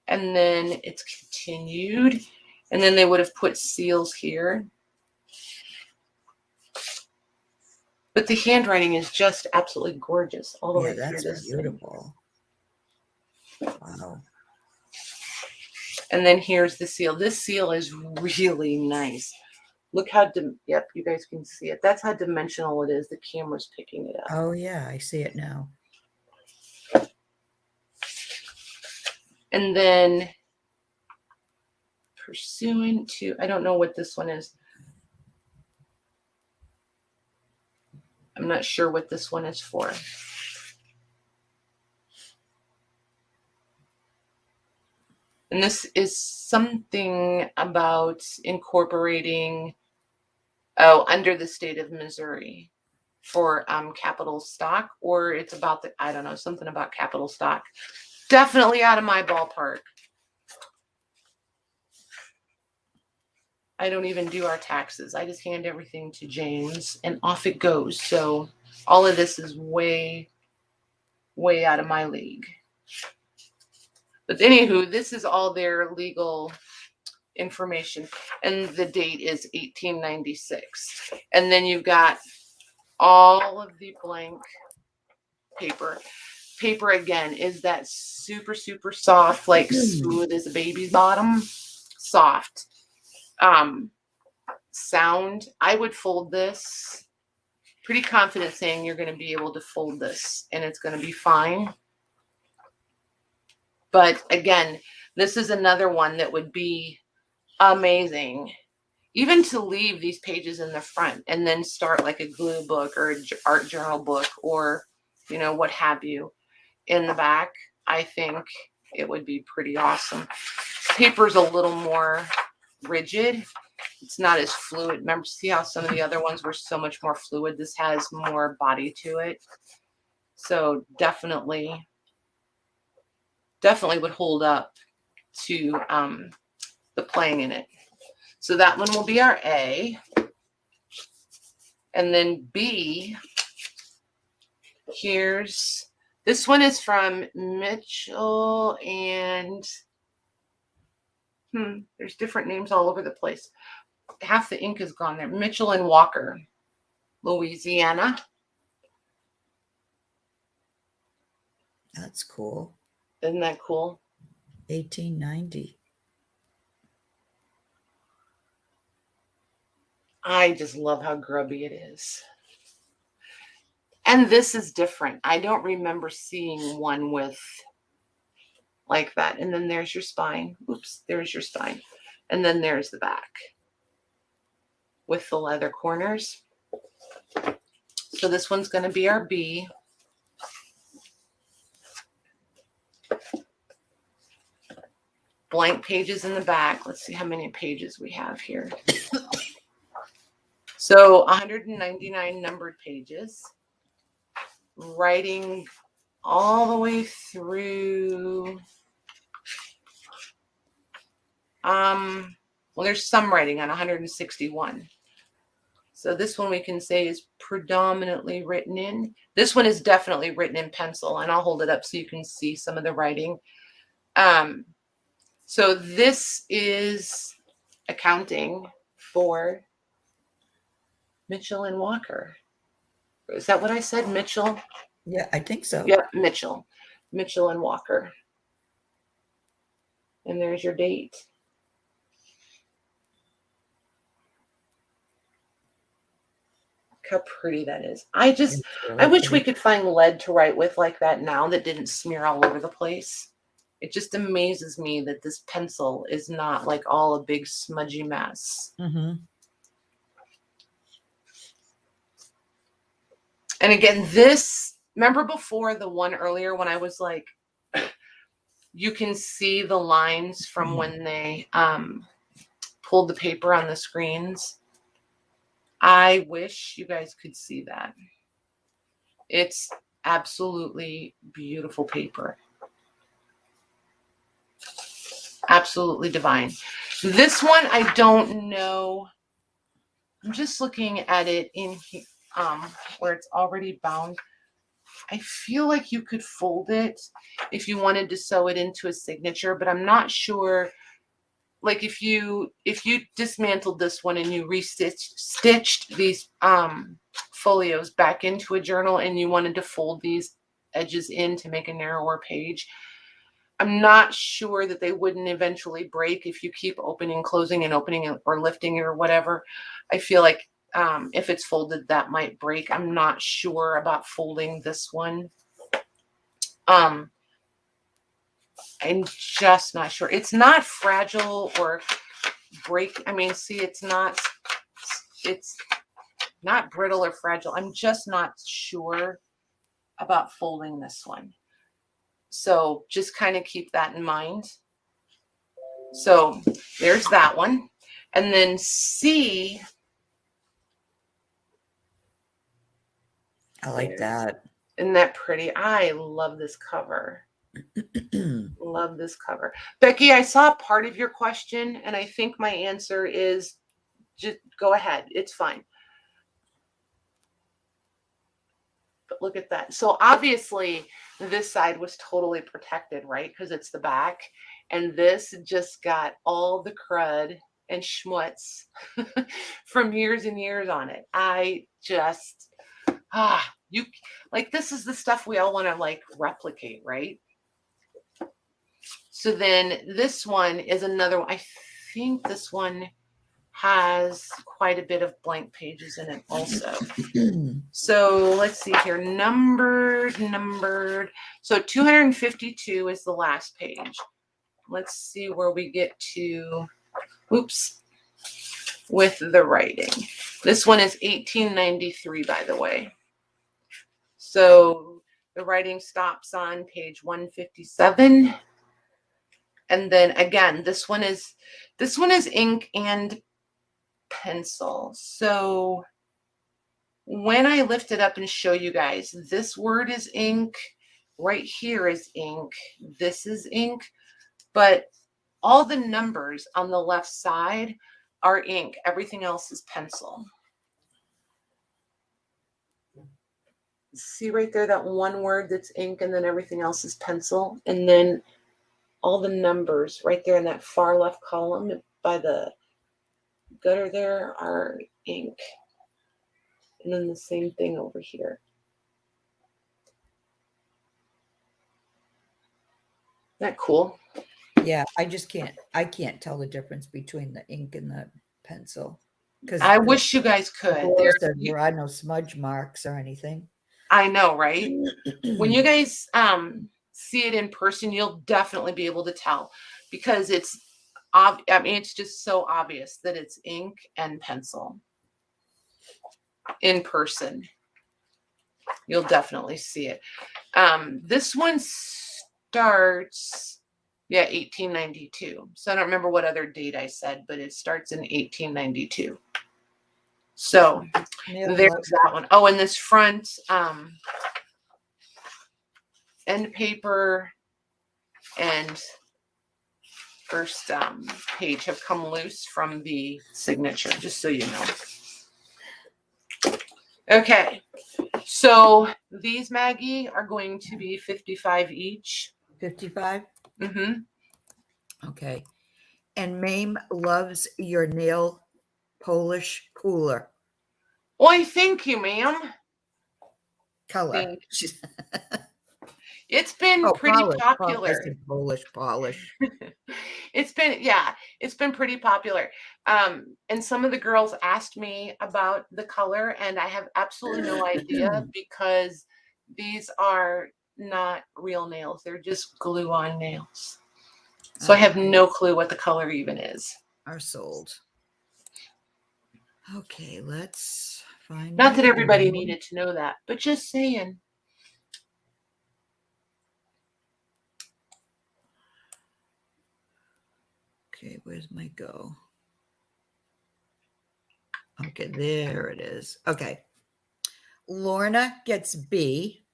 And then it's continued. And then they would have put seals here. But the handwriting is just absolutely gorgeous. All the way through this.
Beautiful. Wow.
And then here's the seal. This seal is really nice. Look how, yep, you guys can see it. That's how dimensional it is. The camera's picking it up.
Oh, yeah, I see it now.
And then pursuant to, I don't know what this one is. I'm not sure what this one is for. And this is something about incorporating, under the state of Missouri for capital stock, or it's about the, I don't know, something about capital stock. Definitely out of my ballpark. I don't even do our taxes. I just hand everything to James and off it goes. So all of this is way, way out of my league. But anywho, this is all their legal information. And the date is 1896. And then you've got all of the blank paper. Paper, again, is that super, super soft, like smooth as a baby's bottom. Soft. Sound. I would fold this. Pretty confident saying you're going to be able to fold this and it's going to be fine. But again, this is another one that would be amazing. Even to leave these pages in the front and then start like a glue book or an art journal book or, you know, what have you in the back. I think it would be pretty awesome. Paper's a little more rigid. It's not as fluid. Remember, see how some of the other ones were so much more fluid? This has more body to it. So definitely would hold up to the playing in it. So that one will be our A. And then B, this one is from Mitchell and, there's different names all over the place. Half the ink is gone there. Mitchell and Walker, Louisiana.
That's cool.
Isn't that cool?
1890.
I just love how grubby it is. And this is different. I don't remember seeing one with like that. And then there's your spine. Oops, there's your spine. And then there's the back with the leather corners. So this one's going to be our B. Blank pages in the back. Let's see how many pages we have here. So 199 numbered pages. Writing all the way through. Well, there's some writing on 161. So this one we can say is predominantly written in. This one is definitely written in pencil, and I'll hold it up so you can see some of the writing. So this is accounting for Mitchell and Walker. Is that what I said? Mitchell?
Yeah, I think so.
Yep, Mitchell. Mitchell and Walker. And there's your date. how pretty that is. I
It's really
I wish we
pretty.
could find lead to write with like that now that didn't smear all over the place. It just amazes me that this pencil is not like all a big smudgy mess.
Mm-hmm.
And again, this, remember before the one earlier when I was like, you can see the lines from when they pulled the paper on the screens. I wish you guys could see that. It's absolutely beautiful paper. Absolutely divine. This one, I don't know. I'm just looking at it in here, where it's already bound. I feel like you could fold it if you wanted to sew it into a signature, but I'm not sure. Like if you dismantled this one and you stitched these folios back into a journal and you wanted to fold these edges in to make a narrower page, I'm not sure that they wouldn't eventually break if you keep opening, closing, and opening or lifting it or whatever. I feel like if it's folded, that might break. I'm not sure about folding this one. I'm just not sure. It's not fragile or break. I mean, see, it's not brittle or fragile. I'm just not sure about folding this one. So just kind of keep that in mind. So there's that one. And then C.
I like that.
Isn't that pretty? I love this cover. Love this cover. Becky, I saw part of your question, and I think my answer is just go ahead. It's fine. But look at that. So obviously this side was totally protected, right? Because it's the back. And this just got all the crud and schmutz from years and years on it. I just, you like, this is the stuff we all want to like replicate, right? So then this one is another one. I think this one has quite a bit of blank pages in it also. So let's see here, numbered. So 252 is the last page. Let's see where we get to, oops, with the writing. This one is 1893, by the way. So the writing stops on page 157. And then again, this one is ink and pencil. So when I lift it up and show you guys, this word is ink, right here is ink, this is ink, but all the numbers on the left side are ink. Everything else is pencil. See right there, that one word that's ink and then everything else is pencil. And then all the numbers right there in that far left column by the gutter there are ink. And then the same thing over here. Isn't that cool?
Yeah, I can't tell the difference between the ink and the pencil. Because
I wish you guys could.
There are no smudge marks or anything.
I know, right? When you guys see it in person, you'll definitely be able to tell because it's it's just so obvious that it's ink and pencil. In person, you'll definitely see it. This one starts, 1892. So I don't remember what other date I said, but it starts in 1892. So there's that one. Oh, and this front end paper and first page have come loose from the signature, just so you know. Okay, so these, Maggie, are going to be 55 each.
55?
Mm-hmm.
Okay. And Mame loves your nail polish cooler.
Why, thank you, ma'am.
Color.
It's been pretty popular.
I said polish.
It's been pretty popular. And some of the girls asked me about the color, and I have absolutely no idea because these are not real nails. They're just glue on nails. So I have no clue what the color even is.
Are sold. Okay, let's find.
Not that everybody needed to know that, but just saying.
Okay, where's my go? Okay, there it is. Okay. Lorna gets B.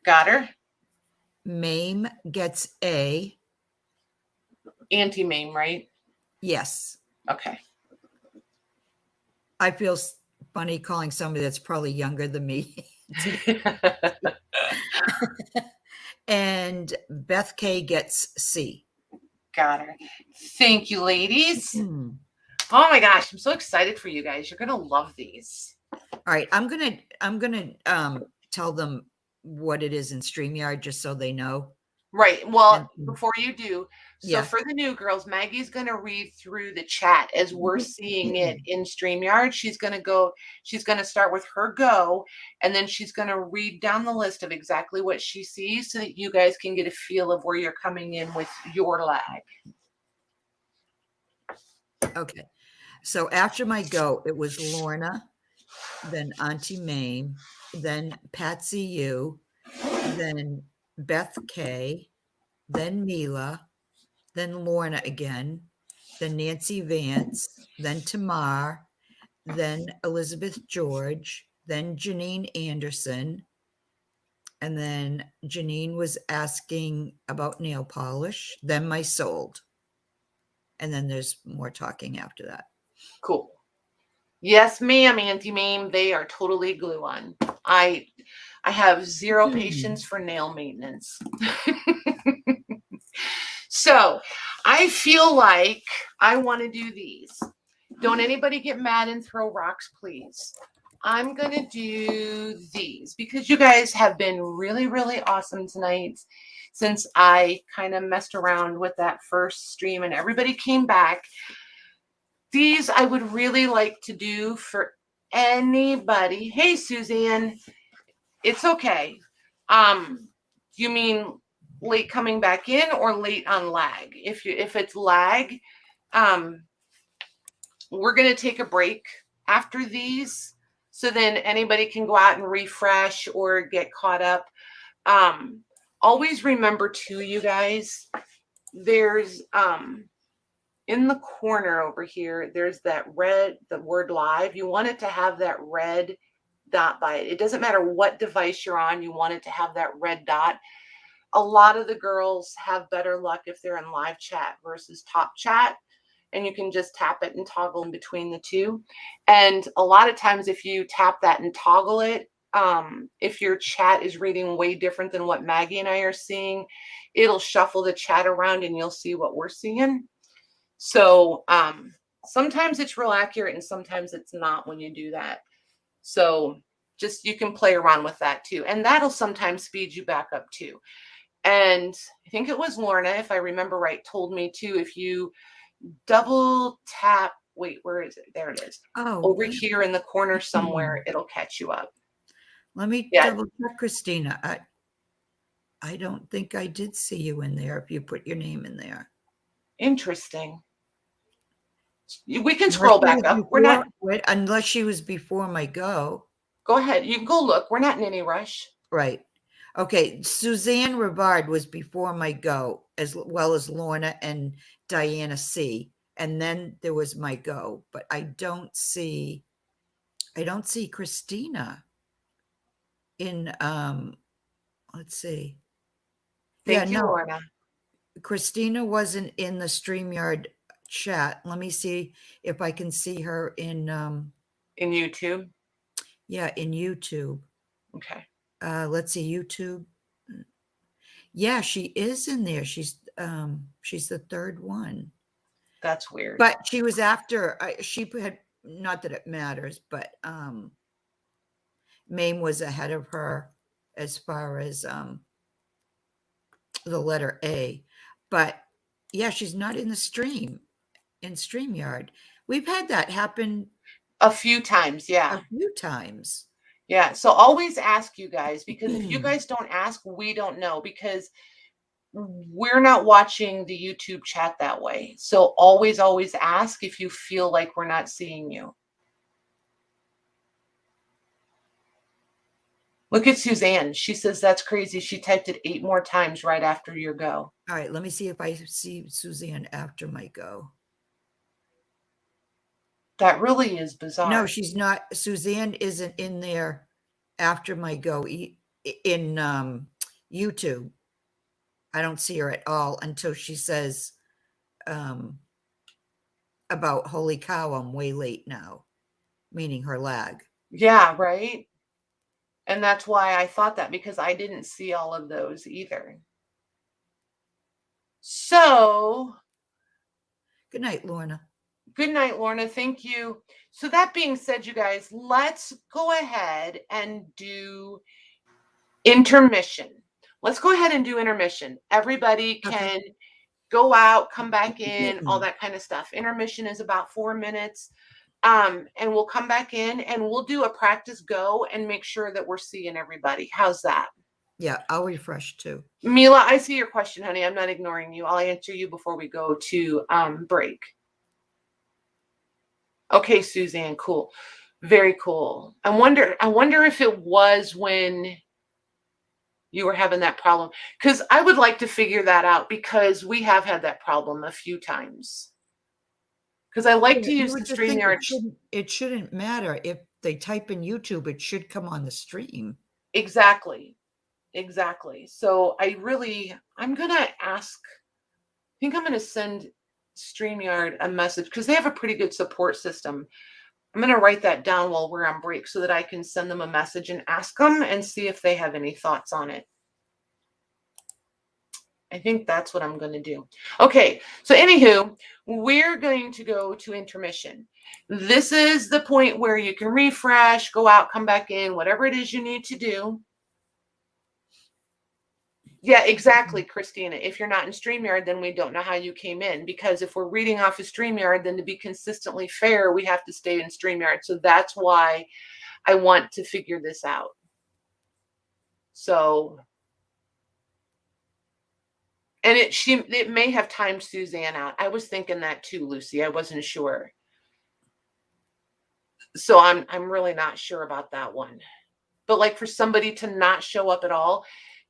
Got her.
Mame gets A.
Anti-Mame, right?
Yes.
Okay.
I feel funny calling somebody that's probably younger than me. And Beth K gets C.
Got her. Thank you, ladies. Oh my gosh, I'm so excited for you guys. You're gonna love these.
All right, I'm gonna tell them what it is in StreamYard just so they know.
Right. Well, before you do, so for the new girls, Maggie's going to read through the chat as we're seeing it in StreamYard. She's going to start with her go, and then she's going to read down the list of exactly what she sees so that you guys can get a feel of where you're coming in with your lag.
Okay. So after my go, it was Lorna, then Auntie Mame, then Patsy U, then Beth K, then Mila, then Lorna again, then Nancy Vance, then Tamar, then Elizabeth George, then Janine Anderson, and then Janine was asking about nail polish, then my sold. And then there's more talking after that.
Cool. Yes, ma'am, Anti-Mame. They are totally glue on. I have zero patience for nail maintenance. So I feel like I want to do these. Don't anybody get mad and throw rocks, please. I'm going to do these because you guys have been really, really awesome tonight since I kind of messed around with that first stream and everybody came back. These I would really like to do for anybody. Hey, Suzanne, it's okay. You mean late coming back in or late on lag? If it's lag, we're going to take a break after these so then anybody can go out and refresh or get caught up. Always remember too, you guys, there's in the corner over here, there's that red, the word live. You want it to have that red dot by it. It doesn't matter what device you're on, you want it to have that red dot. A lot of the girls have better luck if they're in live chat versus top chat, and you can just tap it and toggle in between the two. And a lot of times if you tap that and toggle it, if your chat is reading way different than what Maggie and I are seeing, it'll shuffle the chat around and you'll see what we're seeing. So sometimes it's real accurate and sometimes it's not when you do that. So just you can play around with that too. And that'll sometimes speed you back up too. And I think it was Lorna, if I remember right, told me too, if you double tap, wait, where is it? There it is. Oh, over here in the corner somewhere, it'll catch you up.
Let me double check, Christina. I don't think I did see you in there if you put your name in there.
Interesting. We can scroll back up. We're not,
unless she was before my go.
Go ahead. You can go look. We're not in any rush.
Right. Okay. Suzanne Rivard was before my go, as well as Lorna and Diana C. And then there was my go, but I don't see Christina in, let's see.
Thank you, Lorna.
Christina wasn't in the StreamYard chat. Let me see if I can see her in
YouTube.
Yeah, in YouTube.
Okay.
Let's see, YouTube. Yeah, she is in there. She's the third one.
That's weird.
But she was after she had, not that it matters, but Mame was ahead of her as far as the letter A. But yeah, she's not in the stream in StreamYard. We've had that happen
a few times. Yeah.
A few times.
Yeah. So always ask, you guys, because if you guys don't ask, we don't know, because we're not watching the YouTube chat that way. So always ask if you feel like we're not seeing you. Look at Suzanne. She says, that's crazy. She typed it 8 more times right after your go.
All right, let me see if I see Suzanne after my go.
That really is bizarre.
No, she's not. Suzanne isn't in there after my go in YouTube. I don't see her at all until she says about holy cow, I'm way late now, meaning her lag.
Yeah, right. And that's why I thought that, because I didn't see all of those either. So,
good night, Lorna.
Good night, Lorna. Thank you. So that being said, you guys, let's go ahead and do intermission. Let's go ahead and do intermission. Everybody can go out, come back in, all that kind of stuff. Intermission is about 4 minutes. And we'll come back in and we'll do a practice go and make sure that we're seeing everybody. How's that?
Yeah, I'll refresh too.
Mila, I see your question, honey. I'm not ignoring you. I'll answer you before we go to break. Okay, Suzanne, cool. Very cool. I wonder if it was when you were having that problem, because I would like to figure that out, because we have had that problem a few times. Because I like to use the StreamYard.
It shouldn't matter if they type in YouTube, it should come on the stream.
Exactly. So I'm going to ask, I think I'm going to send StreamYard a message, because they have a pretty good support system. I'm going to write that down while we're on break so that I can send them a message and ask them and see if they have any thoughts on it. I think that's what I'm going to do. Okay, so anywho, we're going to go to intermission. This is the point where you can refresh, go out, come back in, whatever it is you need to do. Yeah, exactly, Christina. If you're not in StreamYard, then we don't know how you came in, because if we're reading off of StreamYard, then to be consistently fair, we have to stay in StreamYard. So that's why I want to figure this out. So, and it may have timed Suzanne out. I was thinking that too, Lucy. I wasn't sure. So I'm really not sure about that one. But like for somebody to not show up at all,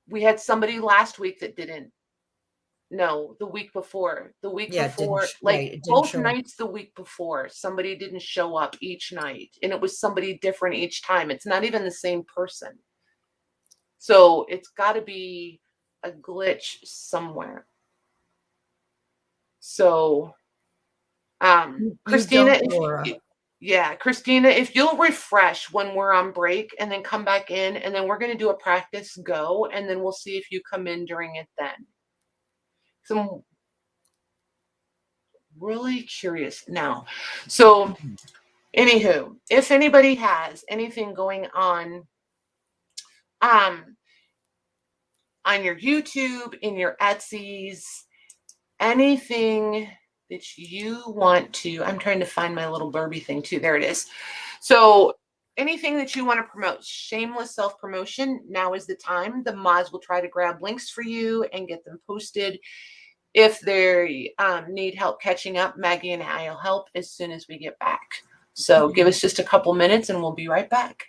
we had somebody last week that didn't. No, the week before. The week before, like both nights the week before, somebody didn't show up each night. And it was somebody different each time. It's not even the same person. So it's got to be a glitch somewhere. So, Christina, Christina, if you'll refresh when we're on break and then come back in, and then we're going to do a practice go, and then we'll see if you come in during it then. So I'm really curious now. So, anywho, if anybody has anything going on your YouTube, in your Etsy's, anything that you want to, I'm trying to find my little blurby thing too. There it is. So anything that you want to promote, shameless self-promotion, now is the time. The mods will try to grab links for you and get them posted. If they need help catching up, Maggie and I will help as soon as we get back. So give us just a couple minutes and we'll be right back.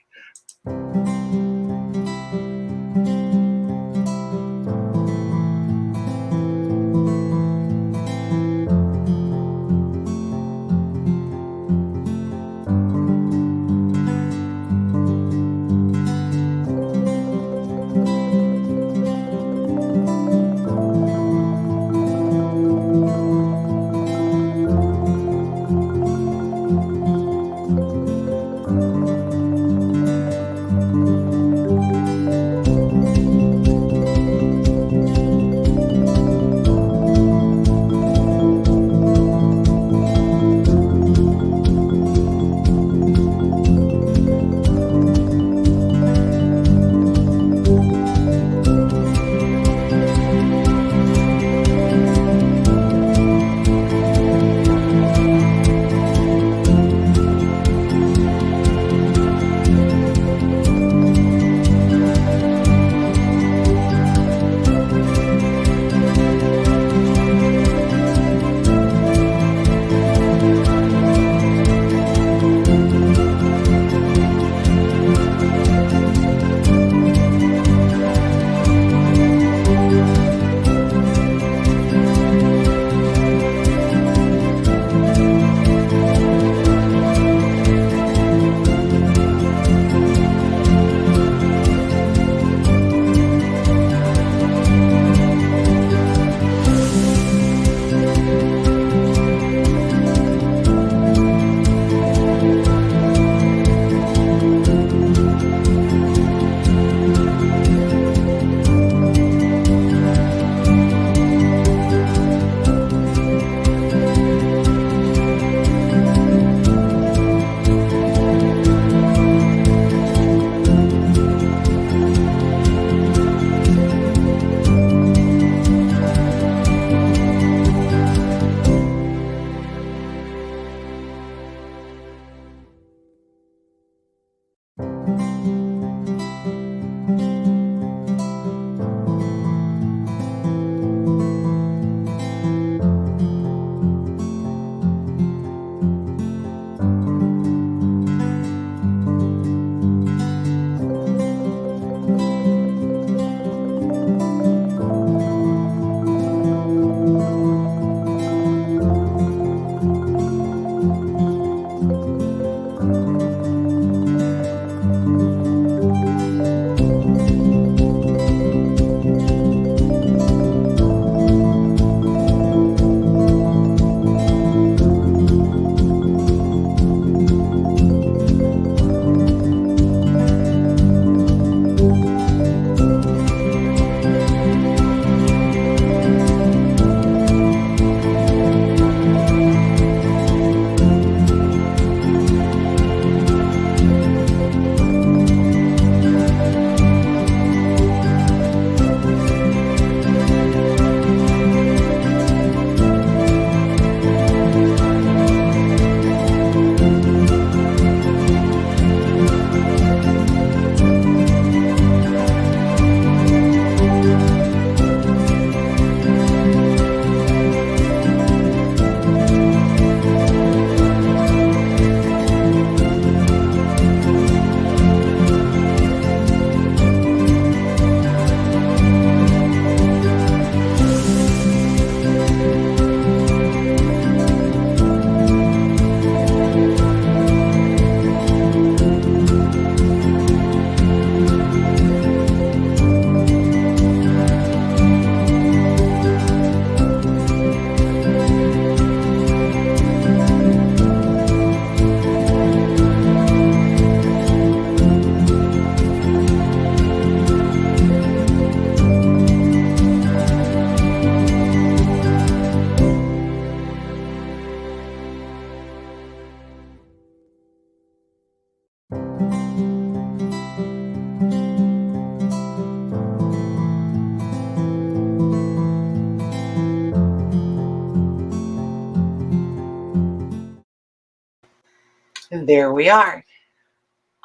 And there we are.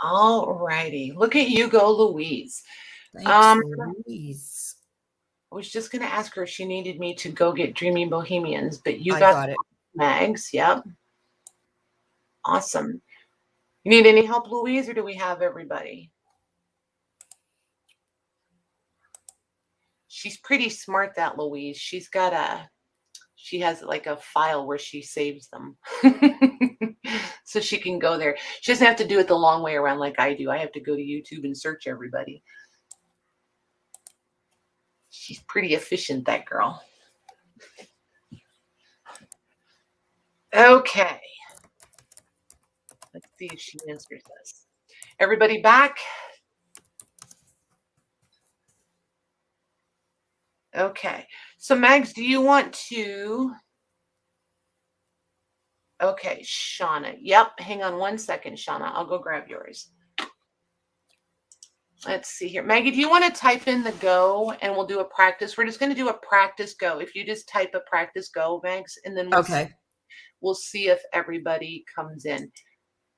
All righty. Look at you go, Louise.
Thanks, Louise.
I was just going to ask her if she needed me to go get Dreaming Bohemians, but you
got it.
Mags. Yep. Awesome. You need any help, Louise, or do we have everybody? She's pretty smart, that Louise. She has like a file where she saves them. So she can go there. She doesn't have to do it the long way around like I do. I have to go to YouTube and search everybody. She's pretty efficient, that girl. Okay. Let's see if she answers us. Everybody back? Okay. So Mags, do you want to... Okay, Shauna. Yep. Hang on one second, Shauna. I'll go grab yours. Let's see here. Maggie, do you want to type in the go and we'll do a practice? We're just going to do a practice go. If you just type a practice go, Mags, and then we'll see if everybody comes in.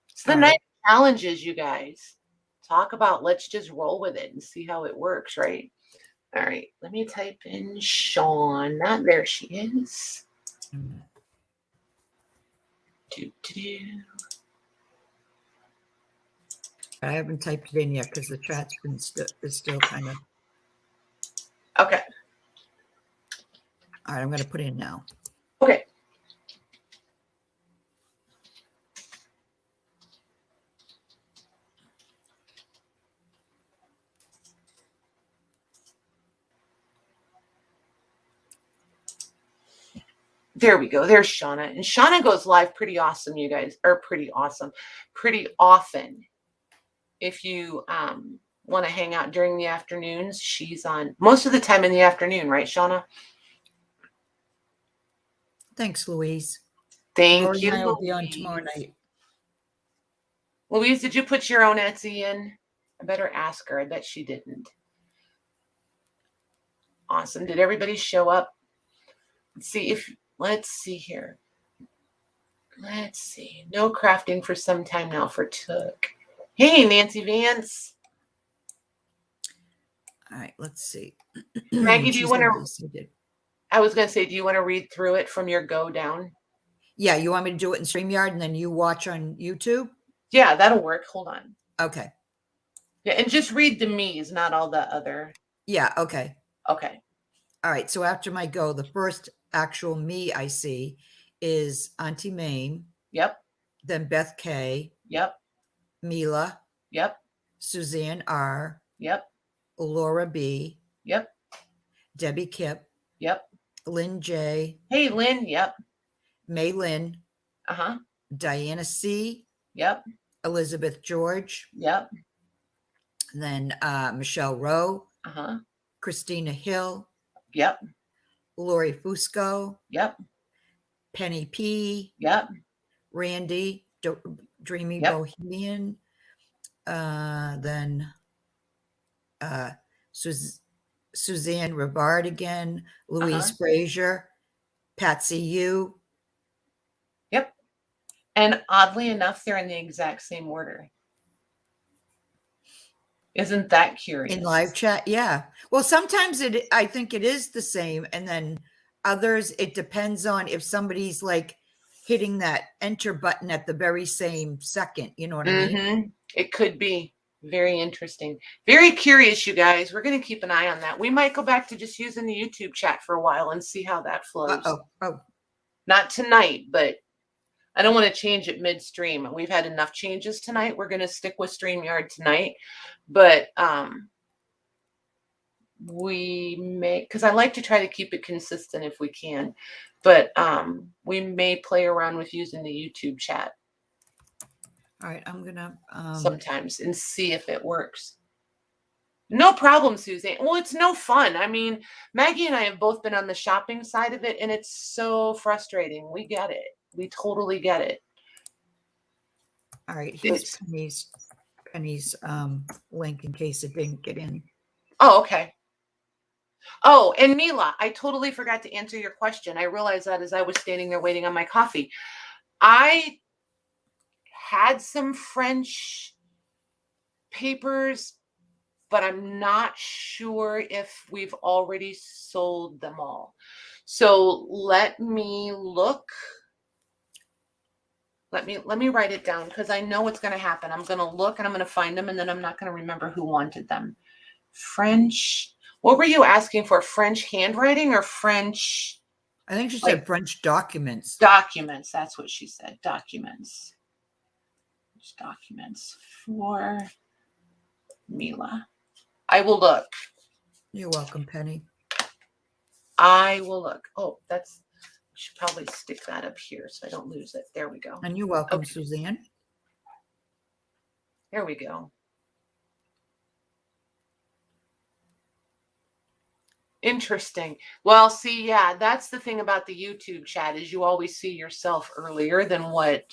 It's the night challenges, you guys. Talk about let's just roll with it and see how it works, right? All right. Let me type in Shauna. There she is.
I haven't typed it in yet because the chat's been is still kind of.
Okay.
All right, I'm going to put it in now.
Okay. There we go. There's Shauna. And Shauna goes live pretty awesome, you guys. Or pretty awesome. Pretty often. If you want to hang out during the afternoons, she's on most of the time in the afternoon, right, Shauna?
Thanks, Louise.
Thank you.
I will be on tomorrow night.
Louise, did you put your own Etsy in? I better ask her. I bet she didn't. Awesome. Did everybody show up? Let's see here. Let's see. No crafting for some time now for Took. Hey, Nancy Vance.
All right, let's see.
Maggie, do you want to? I was going to say, do you want to read through it from your go down?
Yeah, you want me to do it in StreamYard and then you watch on YouTube?
Yeah, that'll work. Hold on.
Okay.
Yeah, and just read the me's, not all the other.
Yeah, okay.
Okay.
All right, so after my go, the first actual me I see is Auntie Mame.
Yep.
Then Beth K.
Yep.
Mila.
Yep.
Suzanne R.
Yep.
Laura B.
Yep.
Debbie Kip.
Yep.
Lynn J.
Hey, Lynn. Yep.
May Lynn.
Uh-huh.
Diana C.
Yep.
Elizabeth George.
Yep.
Then Michelle Rowe.
Uh-huh.
Christina Hill.
Yep.
Lori Fusco.
Yep.
Penny P.
Yep.
Randy, Dreamy Bohemian. Then Suzanne Rivard again. Louise Frazier. Patsy U.
Yep. And oddly enough, they're in the exact same order. Isn't that curious?
In live chat, yeah. Well, sometimes I think it is the same, and then others, it depends on if somebody's like hitting that enter button at the very same second. You know what I mean?
It could be very interesting. Very curious, you guys. We're going to keep an eye on that. We might go back to just using the YouTube chat for a while and see how that flows.
Oh.
Not tonight, but I don't want to change it midstream. We've had enough changes tonight. We're going to stick with StreamYard tonight. But we may, because I like to try to keep it consistent if we can. But we may play around with using the YouTube chat.
All right, I'm going to...
sometimes and see if it works. No problem, Suzanne. Well, it's no fun. I mean, Maggie and I have both been on the shopping side of it, and it's so frustrating. We get it. We totally get it.
All right, here's Penny's link in case it didn't get in.
Oh, okay. Oh, and Mila, I totally forgot to answer your question. I realized that as I was standing there waiting on my coffee. I had some French papers, but I'm not sure if we've already sold them all. So let me look. Let me write it down because I know what's going to happen. I'm going to look and I'm going to find them, and then I'm not going to remember who wanted them. French. What were you asking for? French handwriting or French?
I think she said French documents.
Documents. That's what she said. Documents. Documents for Mila. I will look.
You're welcome, Penny.
I will look. Oh, that's. Should probably stick that up here so I don't lose it. There we go.
And you're welcome, okay. Suzanne.
There we go. Interesting. Well, see, yeah, that's the thing about the YouTube chat is you always see yourself earlier than what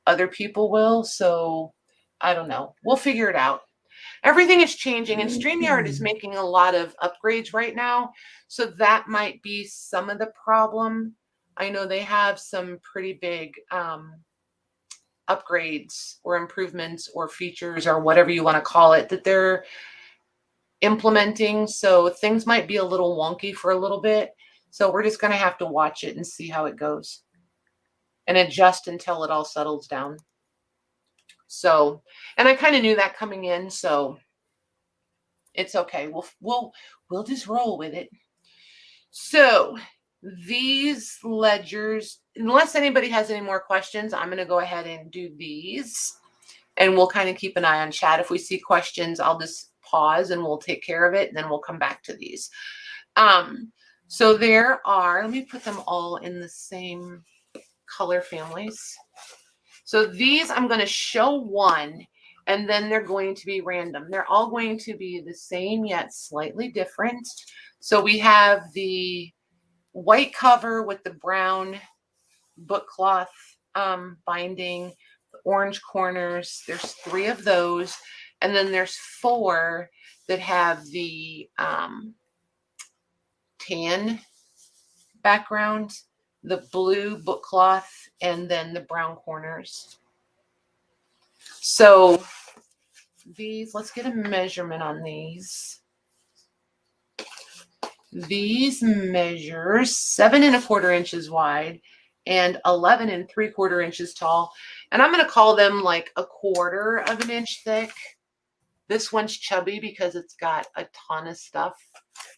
other people will. So I don't know. We'll figure it out. Everything is changing, and Streamyard is making a lot of upgrades right now. So that might be some of the problem. I know they have some pretty big upgrades or improvements or features or whatever you want to call it that they're implementing. So things might be a little wonky for a little bit. So we're just going to have to watch it and see how it goes and adjust until it all settles down. So, and I kind of knew that coming in, so it's okay. We'll just roll with it. So these ledgers, unless anybody has any more questions, I'm going to go ahead and do these, and we'll kind of keep an eye on chat. If we see questions, I'll just pause and we'll take care of it, and then we'll come back to these. So there are, let me put them all in the same color families. So these, I'm going to show one, and then they're going to be random. They're all going to be the same yet slightly different. So we have the white cover with the brown book cloth binding, the orange corners. There's 3 of those. And then there's 4 that have the tan background, the blue book cloth, and then the brown corners. So these, let's get a measurement on these. These measure 7 1/4 inches wide and 11 3/4 inches tall. And I'm going to call them like 1/4 of an inch thick. This one's chubby because it's got a ton of stuff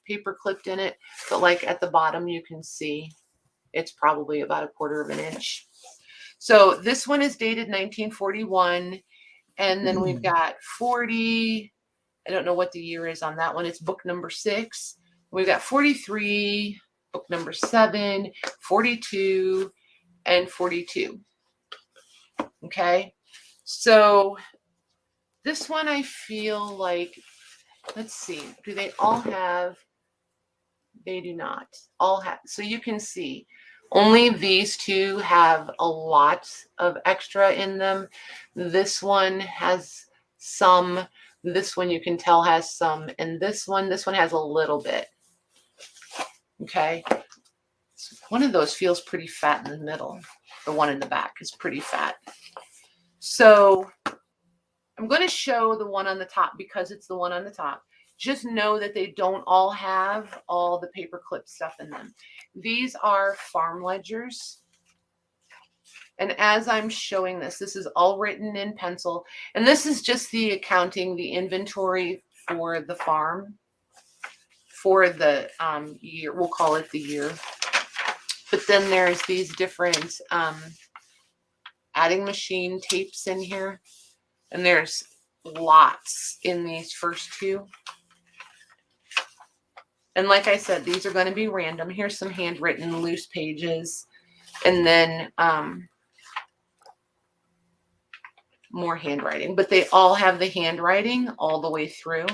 paper clipped in it. But like at the bottom, you can see it's probably about 1/4 of an inch. So this one is dated 1941. And then we've got 40. I don't know what the year is on that one. It's book number 6. We've got 43, book number 7, 42, and 42. Okay. So this one, I feel like, let's see, do they all have, they do not all have, so you can see only these 2 have a lot of extra in them. This one has some, this one you can tell has some, and this one has a little bit. Okay. So one of those feels pretty fat in the middle. The one in the back is pretty fat. So I'm going to show the one on the top because it's the one on the top. Just know that they don't all have all the paper clip stuff in them. These are farm ledgers. And as I'm showing this, this is all written in pencil. And this is just the accounting, the inventory for the farm, for the year. We'll call it the year. But then there's these different adding machine tapes in here. And there's lots in these first 2. And like I said, these are going to be random. Here's some handwritten loose pages. And then more handwriting. But they all have the handwriting all the way through.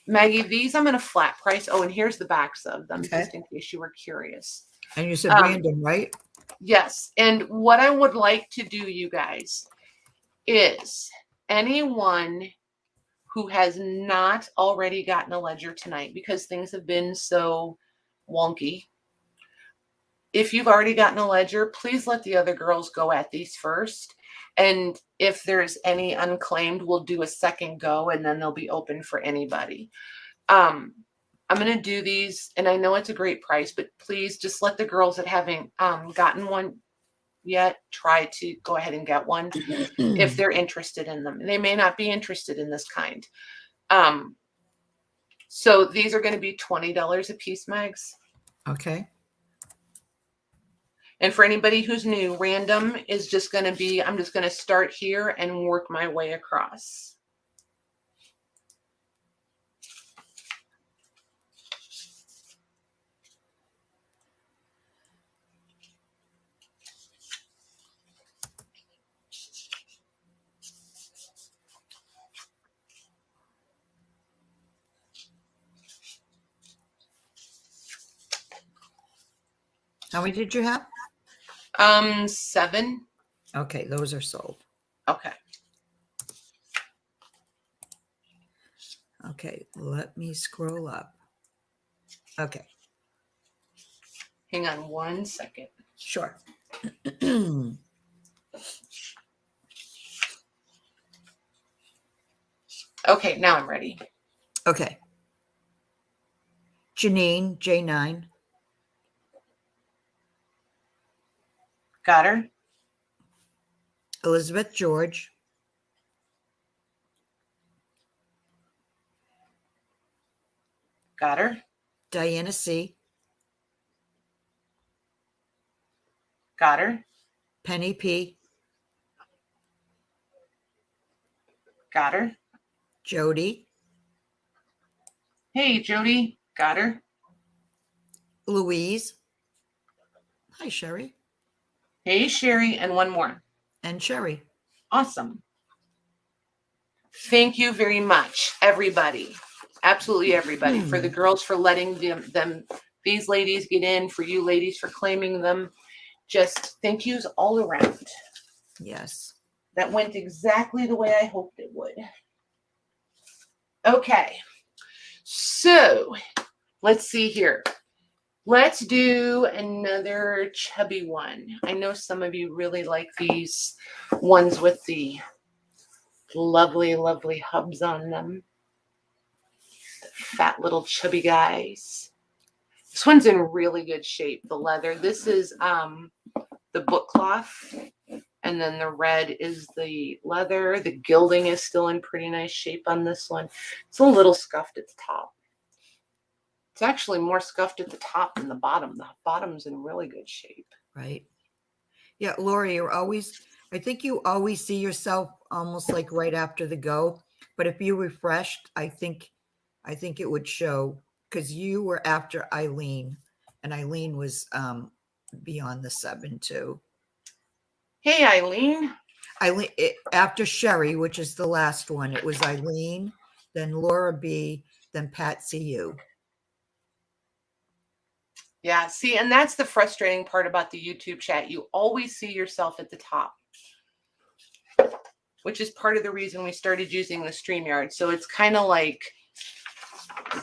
Maggie, these I'm going to flat price. Oh, and here's the backs of them, just in case you were curious.
And you said random, right?
Yes. And what I would like to do, you guys, is anyone who has not already gotten a ledger tonight, because things have been so wonky, if you've already gotten a ledger, please let the other girls go at these first. And if there's any unclaimed, we'll do a second go and then they'll be open for anybody. I'm going to do these, and I know it's a great price, but please just let the girls that haven't gotten one yet try to go ahead and get one if they're interested in them. They may not be interested in this kind. So these are going to be $20 a piece, Megs.
Okay.
And for anybody who's new, random is just going to be, I'm just going to start here and work my way across.
How many did you have?
7.
Okay, those are sold.
Okay.
Okay, let me scroll up. Okay.
Hang on 1 second.
Sure.
Okay, now I'm ready.
Okay. Janine, J9.
Got her.
Elizabeth George.
Got her.
Diana C.
Got her.
Penny P.
Got her.
Jody.
Hey, Jody. Got her.
Louise. Hi, Sherry.
Hey, Sherry. And one more.
And Sherry.
Awesome. Thank you very much, everybody. Absolutely everybody. For the girls for letting these ladies get in, for you ladies for claiming them. Just thank yous all around.
Yes.
That went exactly the way I hoped it would. Okay. So let's see here. Let's do another chubby one. I know some of you really like these ones with the lovely, lovely hubs on them. The fat little chubby guys. This one's in really good shape, the leather. This is the book cloth, and then the red is the leather. The gilding is still in pretty nice shape on this one. It's a little scuffed at the top. It's actually more scuffed at the top than the bottom. The bottom's in really good shape.
Right. Yeah, Lori, I think you always see yourself almost like right after the go. But if you refreshed, I think it would show, because you were after Eileen, and Eileen was beyond the 7 too.
Hey, Eileen.
After Sherry, which is the last one, it was Eileen, then Laura B, then Patsy U.
Yeah, see, and that's the frustrating part about the YouTube chat. You always see yourself at the top, which is part of the reason we started using the Streamyard. So it's kind of like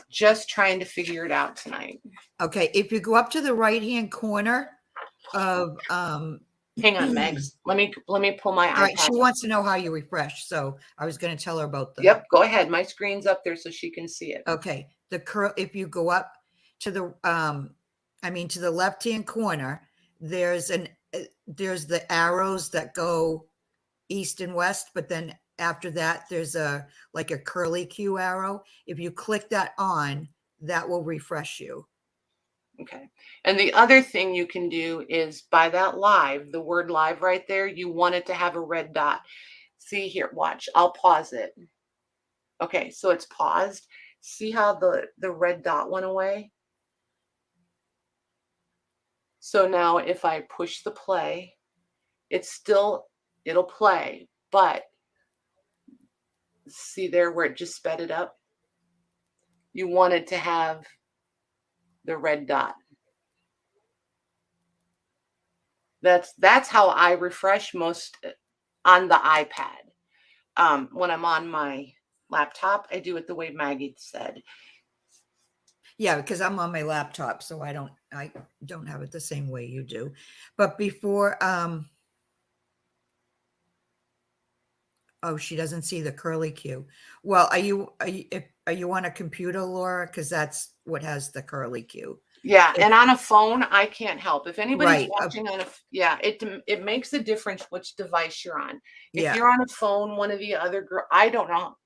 just trying to figure it out tonight.
Okay, if you go up to the right-hand corner of
hang on, Megs. Let me pull my iPad.
All right, she wants to know how you refresh, so I was going to tell her about the.
Yep, go ahead. My screen's up there so she can see it.
Okay, the curl. If you go up to the to the left-hand corner, there's the arrows that go east and west, but then after that, there's a curly Q arrow. If you click that on, that will refresh you.
Okay. And the other thing you can do is by that live, the word live right there, you want it to have a red dot. See here, watch. I'll pause it. Okay, so it's paused. See how the red dot went away? So now if I push the play, it'll play, but see there where it just sped it up? You want it to have the red dot. That's how I refresh most on the iPad. When I'm on my laptop, I do it the way Maggie said.
Yeah, because I'm on my laptop, so I don't have it the same way you do. But before, oh, she doesn't see the curly Q. Well, are you on a computer, Laura? Because that's what has the curly Q.
Yeah, and on a phone, I can't help. If anybody's
Right.
watching on it makes a difference which device you're on. If
Yeah.
you're on a phone, one of the other I don't know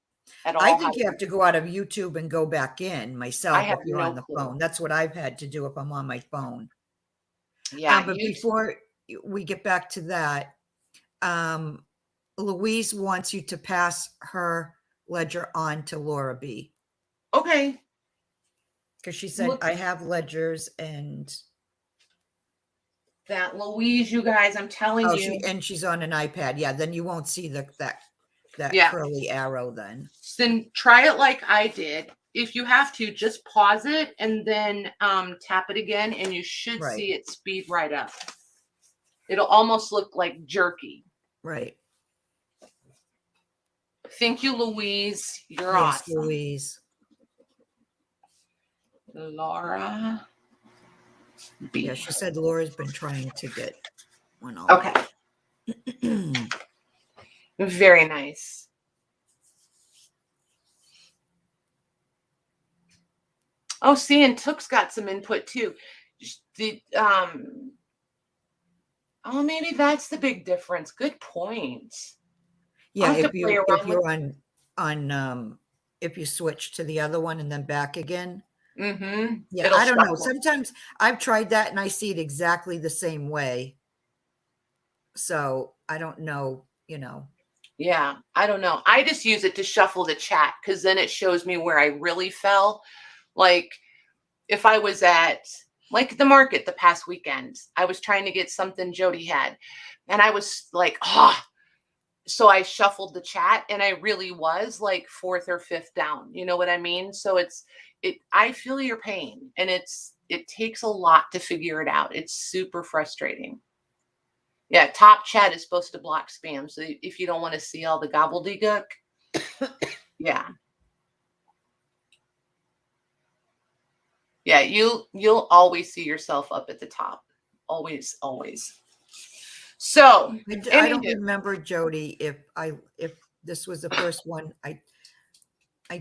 at all.
I think you have to go out of YouTube and go back in
I
myself
have
if you're
no
on the
clue.
phone. That's what I've had to do if I'm on my phone.
Yeah,
But before we get back to that, Louise wants you to pass her ledger on to Laura B.
Okay.
Because she said, I have ledgers and
that Louise, you guys, I'm telling you.
and she's on an iPad. Yeah, then you won't see that curly arrow then.
Then try it like I did. If you have to, just pause it and then tap it again, and you should see it speed right up. It'll almost look like jerky.
Right.
Thank you, Louise. You're awesome.
Louise.
Laura B.
Yeah, she said Laura's been trying to get one on.
Okay. Very nice. Oh, see, and Took's got some input too. Oh, maybe that's the big difference. Good point.
Yeah, if you're on if you switch to the other one and then back again.
Mm-hmm.
Yeah, I don't know. Sometimes I've tried that and I see it exactly the same way. So I don't know,
Yeah, I don't know. I just use it to shuffle the chat because then it shows me where I really fell. Like if I was at like the market the past weekend, I was trying to get something Jody had and I was like, so I shuffled the chat and I really was like 4th or 5th down. You know what I mean? So I feel your pain and it takes a lot to figure it out. It's super frustrating. Yeah, top chat is supposed to block spam. So if you don't want to see all the gobbledygook, yeah. Yeah, you'll always see yourself up at the top. Always, always. So
I don't remember, Jody, if this was the first one. I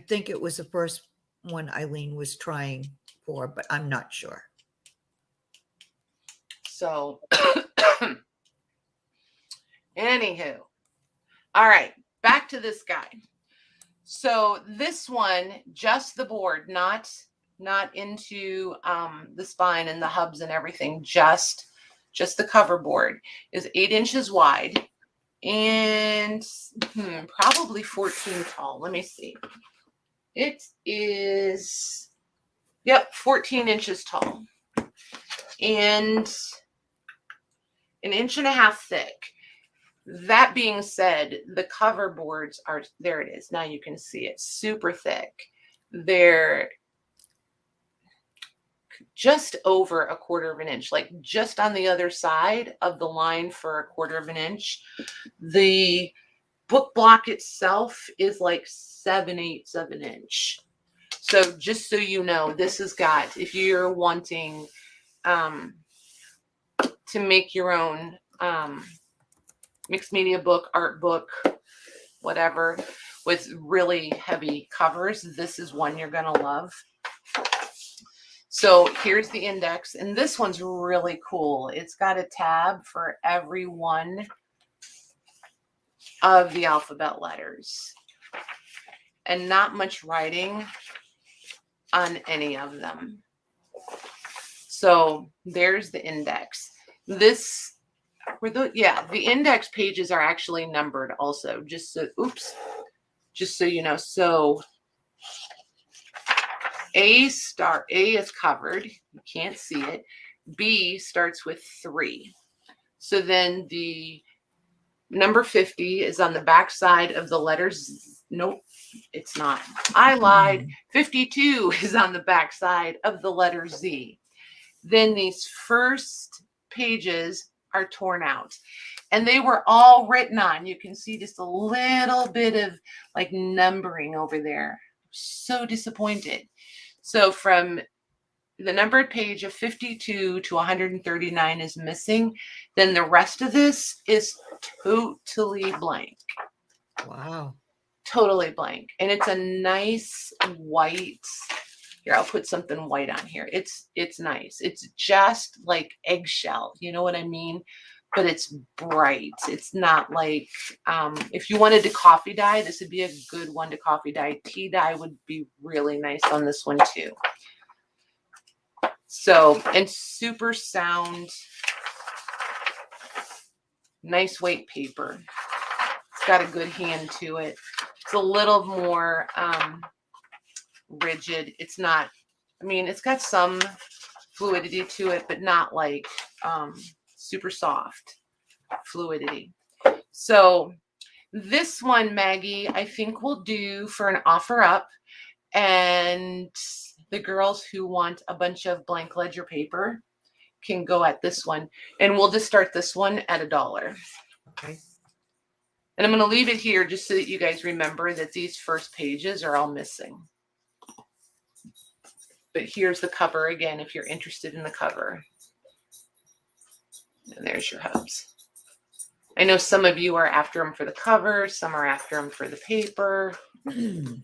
think it was the first one Eileen was trying for, but I'm not sure.
So anywho, all right, back to this guy. So this one, just the board, not into the spine and the hubs and everything, just the cover board is 8 inches wide and probably 14 tall. Let me see. It is, 14 inches tall and 1.5 inches thick. That being said, the cover boards are, there it is. Now you can see it, super thick. They're just over 1/4 inch, like just on the other side of the line for 1/4 inch. The book block itself is like 7/8 of an inch. So just so you know, this has got, if you're wanting to make your own mixed media book, art book, whatever, with really heavy covers, this is one you're going to love. So here's the index, and this one's really cool. It's got a tab for every one of the alphabet letters and not much writing on any of them. So there's the index. The index pages are actually numbered also, just so you know. So A is covered. You can't see it. B starts with 3. So then the number 50 is on the back side of the letters. Nope, it's not. I lied. 52 is on the back side of the letter Z. Then these first pages are torn out. And they were all written on. You can see just a little bit of like numbering over there. So disappointed. So from the numbered page of 52 to 139 is missing, then the rest of this is totally blank.
Wow.
Totally blank. And it's a nice white. Here, I'll put something white on here. It's nice. It's just like eggshell. You know what I mean? But it's bright. It's not like, if you wanted to coffee dye, this would be a good one to coffee dye. Tea dye would be really nice on this one too. So, and super sound, nice weight paper. It's got a good hand to it. It's a little more rigid. It's not, I mean, it's got some fluidity to it, but not like super soft fluidity. So this one, Maggie, I think we'll do for an offer up, and the girls who want a bunch of blank ledger paper can go at this one, and we'll just start this one at $1.
Okay.
And I'm going to leave it here just so that you guys remember that these first pages are all missing. But here's the cover again, if you're interested in the cover. And there's your hubs. I know some of you are after them for the cover. Some are after them for the paper.
I'm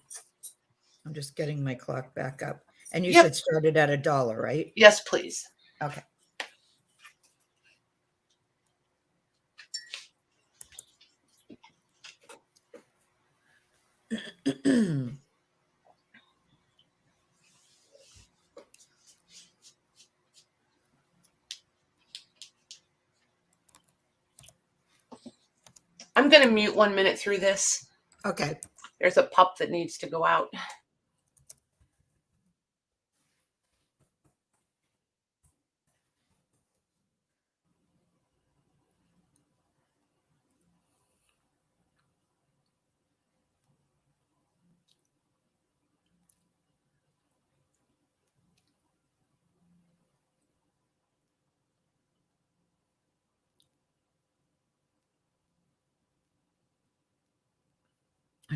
just getting my clock back up. And you said started at $1, right?
Yes, please.
Okay.
I'm going to mute 1 minute through this.
Okay.
There's a pup that needs to go out.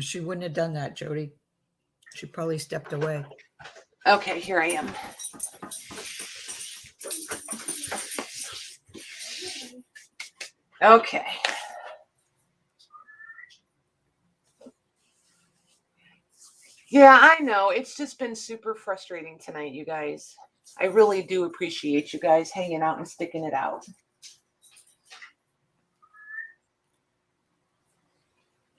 She wouldn't have done that, Jody. She probably stepped away.
Okay, here I am. Okay. Yeah, I know. It's just been super frustrating tonight, you guys. I really do appreciate you guys hanging out and sticking it out.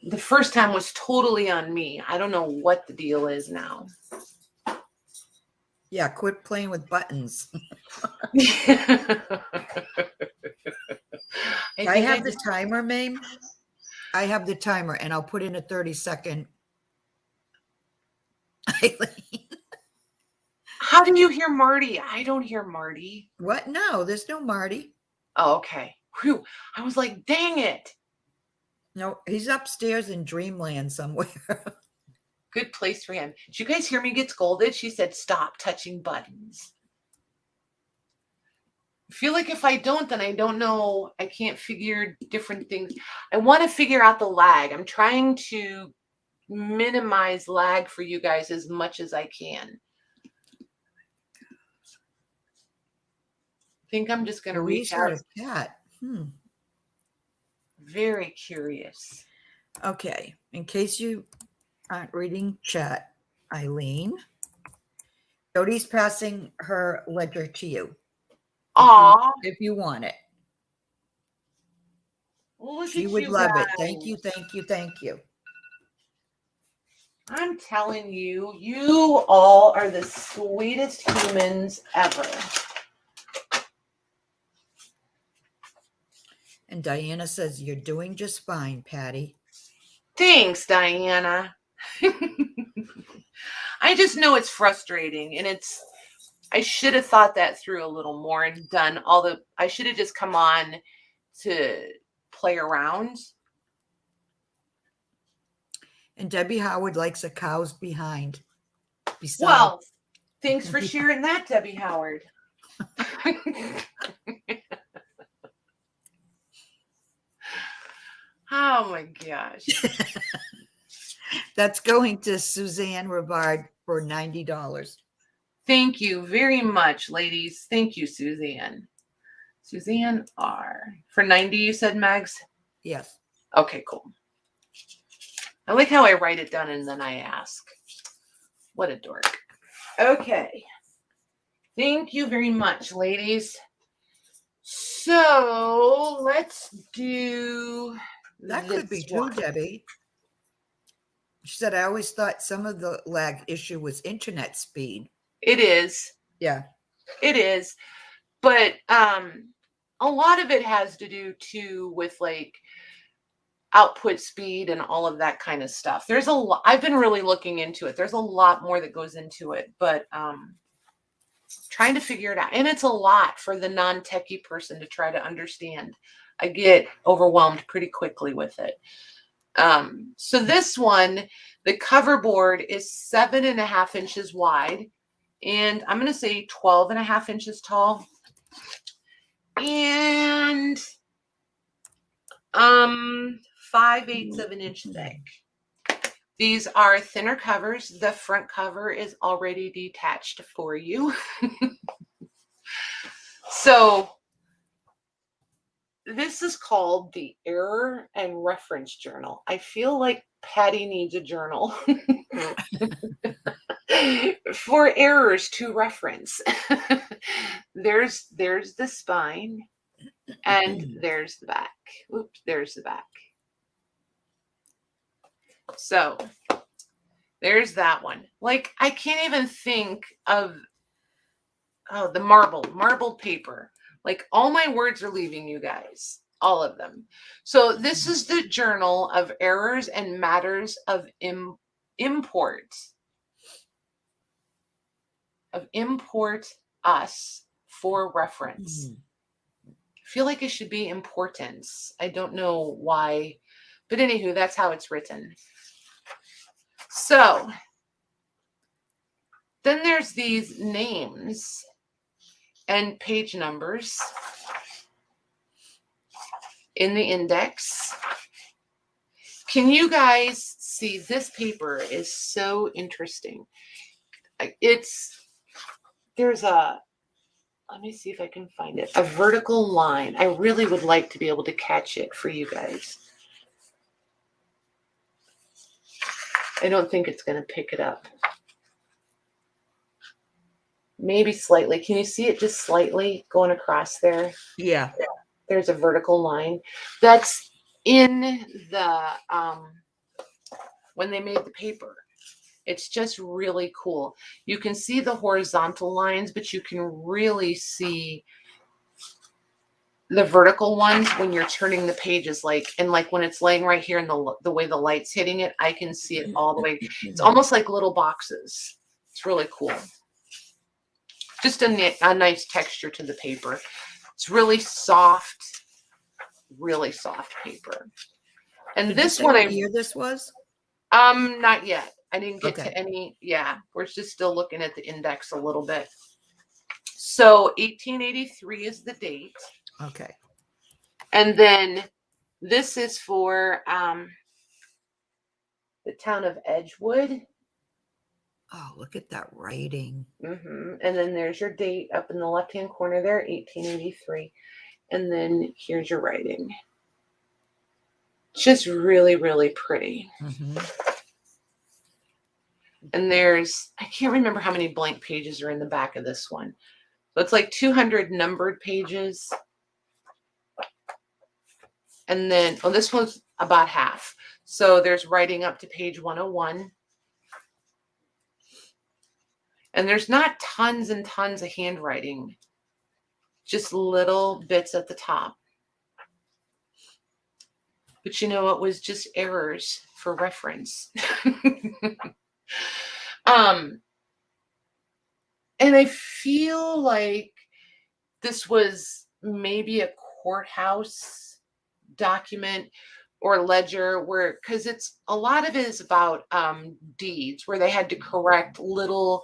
The first time was totally on me. I don't know what the deal is now.
Yeah, quit playing with buttons. I have the timer, Mame. I have the timer, and I'll put in a 30-second.
How do you hear Marty? I don't hear Marty.
What? No, there's no Marty.
Oh, okay. Whew. I was like, dang it.
No, he's upstairs in dreamland somewhere.
Good place for him. Did you guys hear me get scolded? She said, stop touching buttons. I feel like if I don't, then I don't know. I can't figure different things. I want to figure out the lag. I'm trying to minimize lag for you guys as much as I can. I think I'm just going to reach out.
A cat.
Very curious.
Okay. In case you aren't reading chat, Eileen, Jody's passing her ledger to you.
Aw.
If you want it.
Look
she
at
would
you
love
guys.
it. Thank you, thank you, thank you.
I'm telling you, you all are the sweetest humans ever.
And Diana says, you're doing just fine, Patty.
Thanks, Diana. I just know it's frustrating, and I should have thought that through a little more and done I should have just come on to play around.
And Debbie Howard likes a cow's behind. Besides,
well, thanks for sharing that, Debbie Howard. Oh my gosh.
That's going to Suzanne Rivard for $90.
Thank you very much, ladies. Thank you, Suzanne. Suzanne R. For 90, you said, Mags?
Yes.
Okay, cool. I like how I write it down and then I ask. What a dork. Okay. Thank you very much, ladies. So let's do
that. Could be true, Debbie. She said, I always thought some of the lag issue was internet speed.
It is.
Yeah.
It is. But a lot of it has to do too with like output speed and all of that kind of stuff. There's a lot. I've been really looking into it. There's a lot more that goes into it, but trying to figure it out. And it's a lot for the non-techie person to try to understand. I get overwhelmed pretty quickly with it. So this one, the cover board is 7.5 inches wide, and I'm going to say 12.5 inches tall, and 5/8 of an inch thick. These are thinner covers. The front cover is already detached for you. So this is called the Error and Reference Journal. I feel like Patty needs a journal for errors to reference. There's the spine, and there's the back. Oops, there's the back. So there's that one. Like, I can't even think of, the marbled paper. Like, all my words are leaving you guys, all of them. So this is the Journal of Errors and Matters of Import us for reference. I feel like it should be importance. I don't know why, but anywho, that's how it's written. So then there's these names and page numbers in the index. Can you guys see? This paper is so interesting. There's a, let me see if I can find it, a vertical line. I really would like to be able to catch it for you guys. I don't think it's going to pick it up. Maybe slightly. Can you see it just slightly going across there?
Yeah.
There's a vertical line. That's in the, when they made the paper. It's just really cool. You can see the horizontal lines, but you can really see the vertical ones when you're turning the pages, like when it's laying right here and the way the light's hitting it, I can see it all the way. It's almost like little boxes. It's really cool. Just a nice texture to the paper. It's really soft paper. And this one,
what year this was?
Not yet. I didn't get to any. Yeah, we're just still looking at the index a little bit. So 1883 is the date.
Okay.
And then this is for the town of Edgewood.
Oh, look at that writing.
And then there's your date up in the left-hand corner there, 1883. And then here's your writing. Just really, really pretty. And there's, I can't remember how many blank pages are in the back of this one. So it's like 200 numbered pages. And then, this one's about half. So there's writing up to page 101. And there's not tons and tons of handwriting, just little bits at the top. But you know, it was just errors for reference. And I feel like this was maybe a courthouse document or ledger, where, because it's a lot of it is about deeds where they had to correct little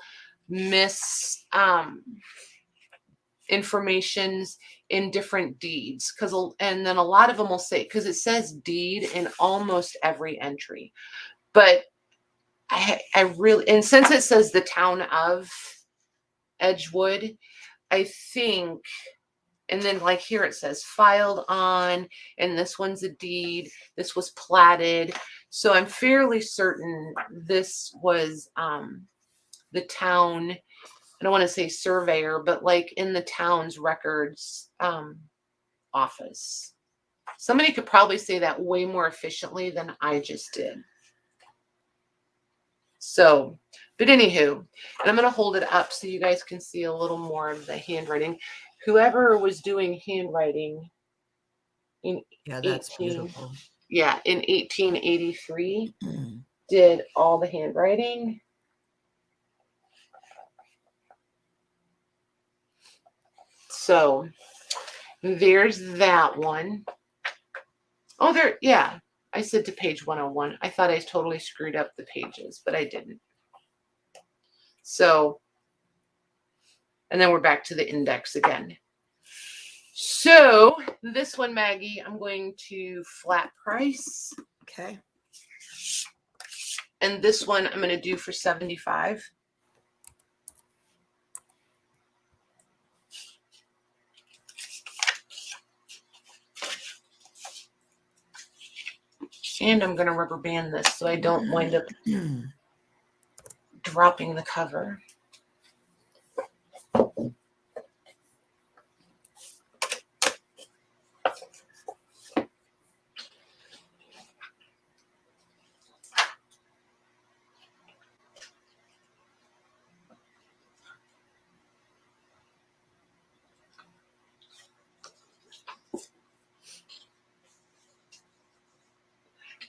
informations in different deeds, and then a lot of them will say, because it says deed in almost every entry, but I really, and since it says the town of, Edgewood, I think. And then like here it says filed on, and this one's a deed. This was platted. So I'm fairly certain this was the town, I don't want to say surveyor, but like in the town's records office. Somebody could probably say that way more efficiently than I just did. So, but anywho, and I'm going to hold it up so you guys can see a little more of the handwriting. Whoever was doing handwriting in
that's beautiful.
Yeah, in 1883 did all the handwriting. So there's that one. Oh, there, yeah. I said to page 101. I thought I totally screwed up the pages, but I didn't. So, and then we're back to the index again. So this one, Maggie, I'm going to flat price.
Okay.
And this one I'm going to do for $75. And I'm going to rubber band this so I don't wind up dropping the cover.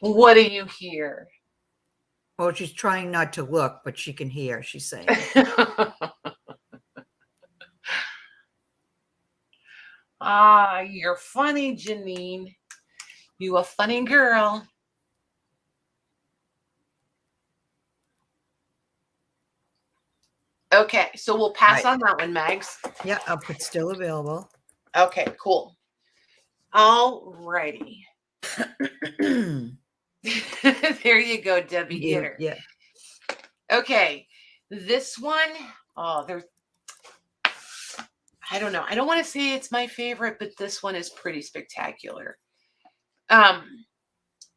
What do you hear?
Well, she's trying not to look, but she can hear, she's saying.
Ah, you're funny, Janine. You a funny girl. Okay, so we'll pass on that one, Mags.
Yeah, I'll put still available.
Okay, cool. All righty. There you go, Debbie. Get her.
Yeah.
Okay, this one, there's, I don't know. I don't want to say it's my favorite, but this one is pretty spectacular.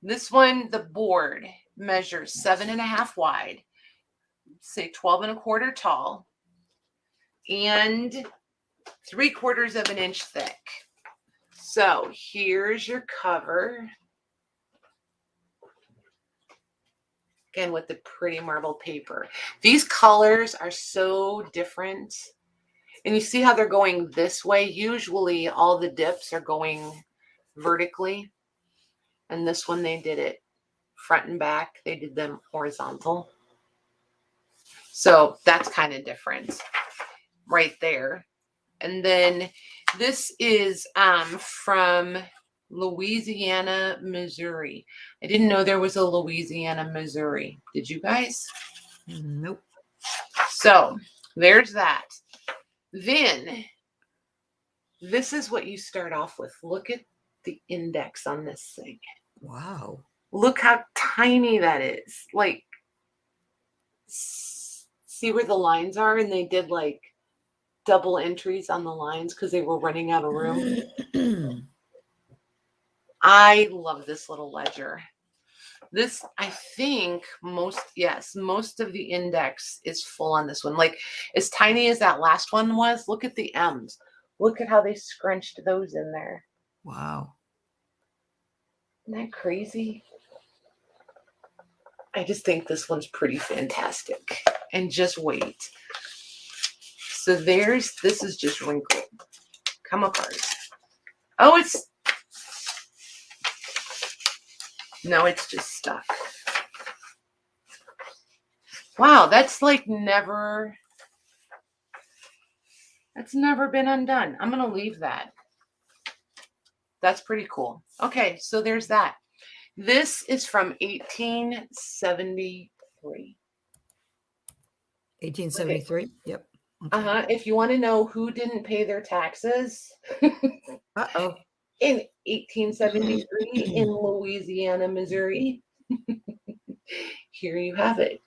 This one, the board measures 7.5 wide, say 12 1/4 tall, and 3/4 of an inch thick. So here's your cover. Again, with the pretty marble paper. These colors are so different. And you see how they're going this way? Usually all the dips are going vertically. And this one, they did it front and back. They did them horizontal. So that's kind of different right there. And then this is from Louisiana, Missouri. I didn't know there was a Louisiana, Missouri. Did you guys?
Nope.
So there's that. Then this is what you start off with. Look at the index on this thing.
Wow.
Look how tiny that is. Like, see where the lines are? And they did like double entries on the lines because they were running out of room. I love this little ledger. This, I think most of the index is full on this one. Like as tiny as that last one was, look at the M's. Look at how they scrunched those in there.
Wow.
Isn't that crazy? I just think this one's pretty fantastic. And just wait. So this is just wrinkled. Come apart. Oh, it's just stuck. Wow, that's like never been undone. I'm going to leave that. That's pretty cool. Okay, so there's that. This is from 1873.
1873? Okay. Yep.
Okay. If you want to know who didn't pay their taxes.
Uh-oh.
In 1873 in Louisiana, Missouri. Here you have it.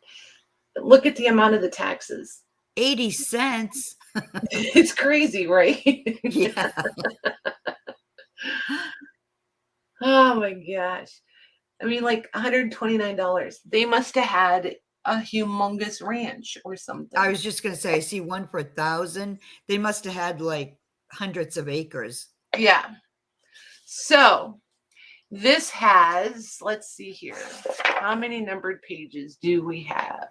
Look at the amount of the taxes.
80 cents.
It's crazy, right?
Yeah.
Oh my gosh. I mean, like $129. They must have had a humongous ranch or something.
I was just going to say, I see one for 1,000. They must have had like hundreds of acres.
Yeah. So this has, let's see here. How many numbered pages do we have?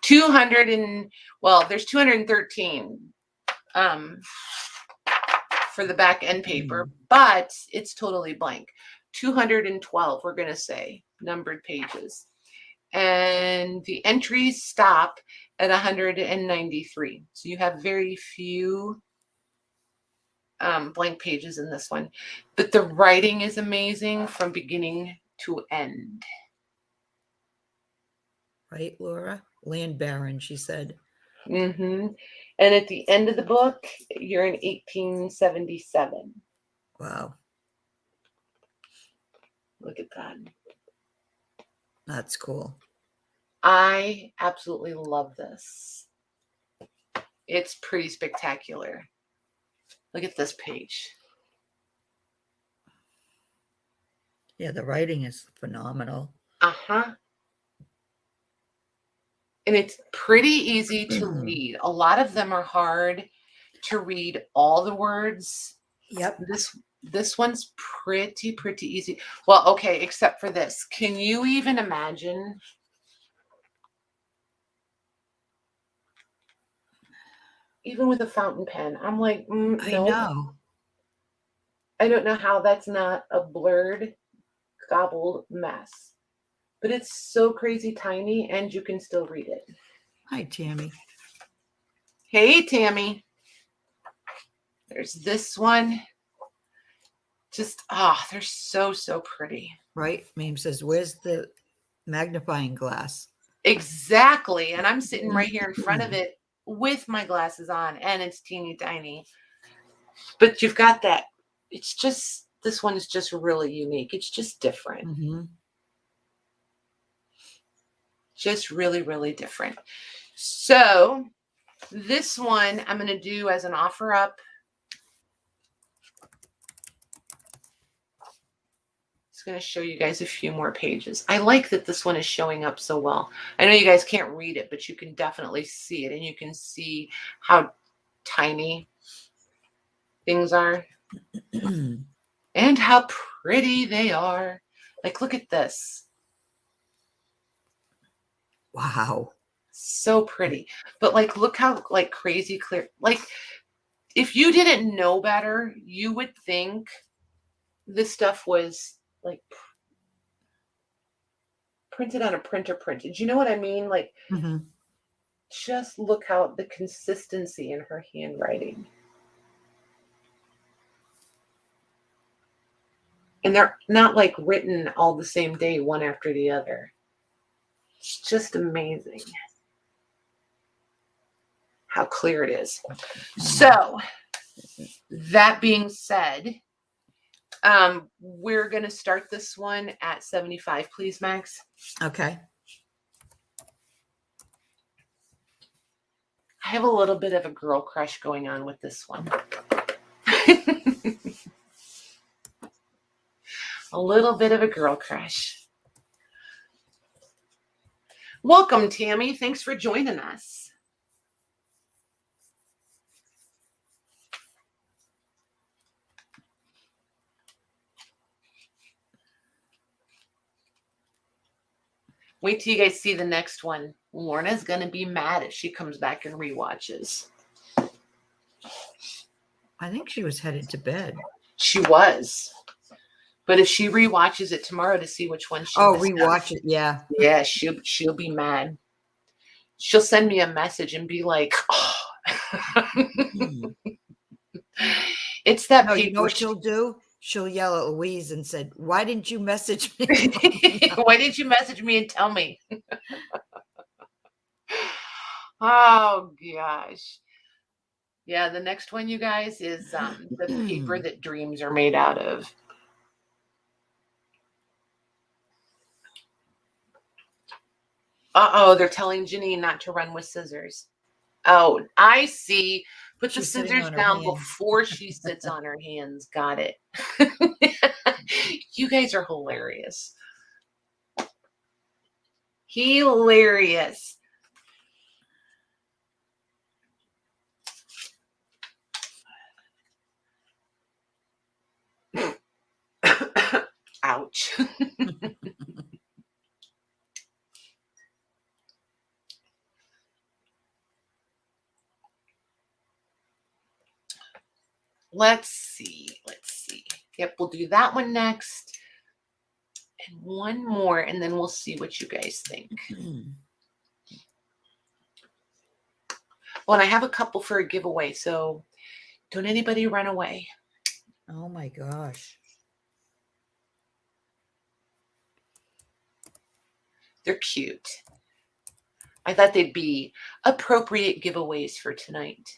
200 and, well, there's 213 for the back end paper, but it's totally blank. 212, we're going to say, numbered pages. And the entries stop at 193. So you have very few blank pages in this one. But the writing is amazing from beginning to end.
Right, Laura? Land baron, she said.
Mm-hmm. And at the end of the book, you're in 1877.
Wow.
Look at that.
That's cool.
I absolutely love this. It's pretty spectacular. Look at this page.
Yeah, the writing is phenomenal.
Uh-huh. And it's pretty easy to read. A lot of them are hard to read all the words.
Yep.
This one's pretty easy. Well, okay, except for this. Can you even imagine? Even with a fountain pen, I'm like, no.
I know.
I don't know how that's not a blurred, gobbled mess. But it's so crazy tiny, and you can still read it.
Hi, Tammy.
Hey, Tammy. There's this one. Just, they're so pretty.
Right? Mame says, where's the magnifying glass?
Exactly. And I'm sitting right here in front of it with my glasses on, and it's teeny tiny. But you've got that. It's just, this one is just really unique. It's just different.
Mm-hmm.
Just really different. So this one I'm going to do as an offer up. It's going to show you guys a few more pages. I like that this one is showing up so well. I know you guys can't read it, but you can definitely see it, and you can see how tiny things are and how pretty they are. Like, look at this.
Wow.
So pretty. But like, look how like crazy clear. Like, if you didn't know better, you would think this stuff was like printed on a printer printed. You know what I mean? Like, just look how the consistency in her handwriting. And they're not like written all the same day, one after the other. It's just amazing how clear it is. So that being said, we're going to start this one at 75, please, Max.
Okay.
I have a little bit of a girl crush going on with this one. A little bit of a girl crush. Welcome, Tammy. Thanks for joining us. Wait till you guys see the next one. Lorna's going to be mad if she comes back and rewatches.
I think she was headed to bed.
She was. But if she rewatches it tomorrow to see which one she
rewatch it, yeah.
Yeah, she'll be mad. She'll send me a message and be like, oh. It's that
paper. You know what she'll do? She'll yell at Louise and said, why didn't you message me?
Why didn't you message me and tell me? Oh, gosh. Yeah, the next one, you guys, is the paper that dreams are made out of. Uh-oh, they're telling Janine not to run with scissors. Oh, I see. Put
She's
the scissors down before she sits on her hands. Got it. You guys are hilarious. Hilarious. Ouch. Let's see. Yep, we'll do that one next. And one more, and then we'll see what you guys think. Well, and I have a couple for a giveaway, so don't anybody run away.
Oh my gosh.
They're cute. I thought they'd be appropriate giveaways for tonight.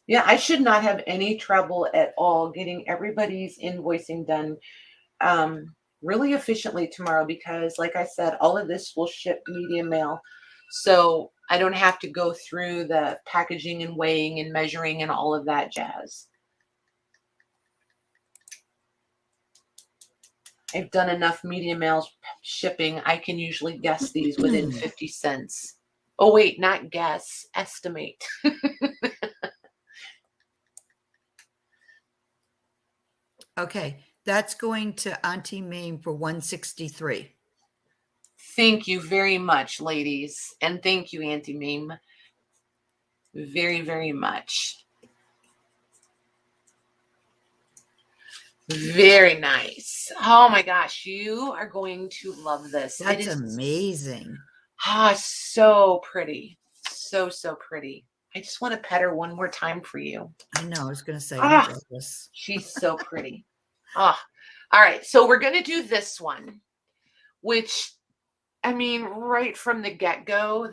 Yeah, I should not have any trouble at all getting everybody's invoicing done really efficiently tomorrow because, like I said, all of this will ship medium mail. So I don't have to go through the packaging and weighing and measuring and all of that jazz. I've done enough medium mail shipping. I can usually guess these within 50 cents. Oh, wait, not guess, estimate.
Okay, that's going to Auntie Mame for 163.
Thank you very much, ladies. And thank you, Auntie Mame. Very, very much. Very nice. Oh my gosh, you are going to love this.
That's amazing.
So pretty. So pretty. I just want to pet her one more time for you.
I know. I was going to say, I'm jealous.
She's so pretty. All right. So we're going to do this one, which, I mean, right from the get-go,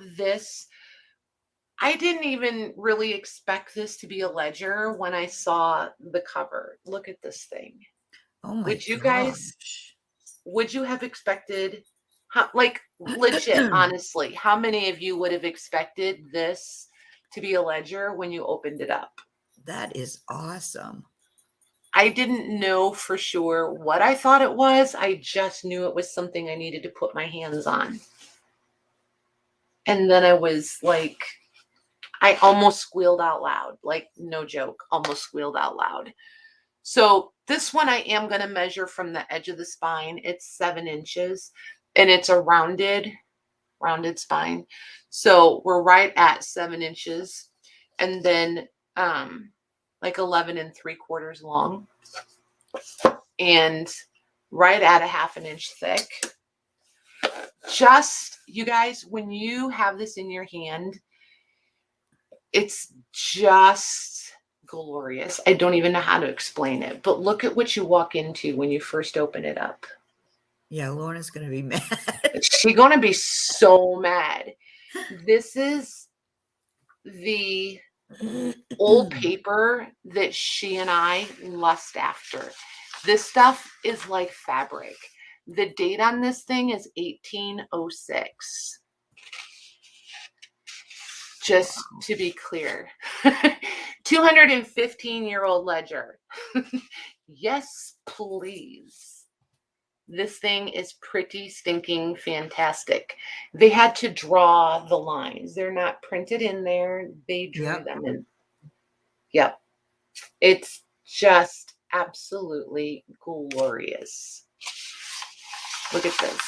I didn't even really expect this to be a ledger when I saw the cover. Look at this thing.
Oh my
Would you guys, would you have expected, legit, honestly, how many of you would have expected this to be a ledger when you opened it up?
That is awesome.
I didn't know for sure what I thought it was. I just knew it was something I needed to put my hands on. And then I was like, I almost squealed out loud. Like, no joke, almost squealed out loud. So this one I am going to measure from the edge of the spine. It's 7 inches and it's a rounded spine. So we're right at 7 inches and then like 11 3/4 long and right at a 1/2 inch thick. Just, you guys, when you have this in your hand, it's just glorious. I don't even know how to explain it, but look at what you walk into when you first open it up.
Yeah, Lorna's going to be mad.
She's going to be so mad. This is the old paper that she and I lust after. This stuff is like fabric. The date on this thing is 1806. Just to be clear, 215-year-old ledger. Yes, please. This thing is pretty stinking fantastic. They had to draw the lines. They're not printed in there. They drew them in. Yep. It's just absolutely glorious. Look at this.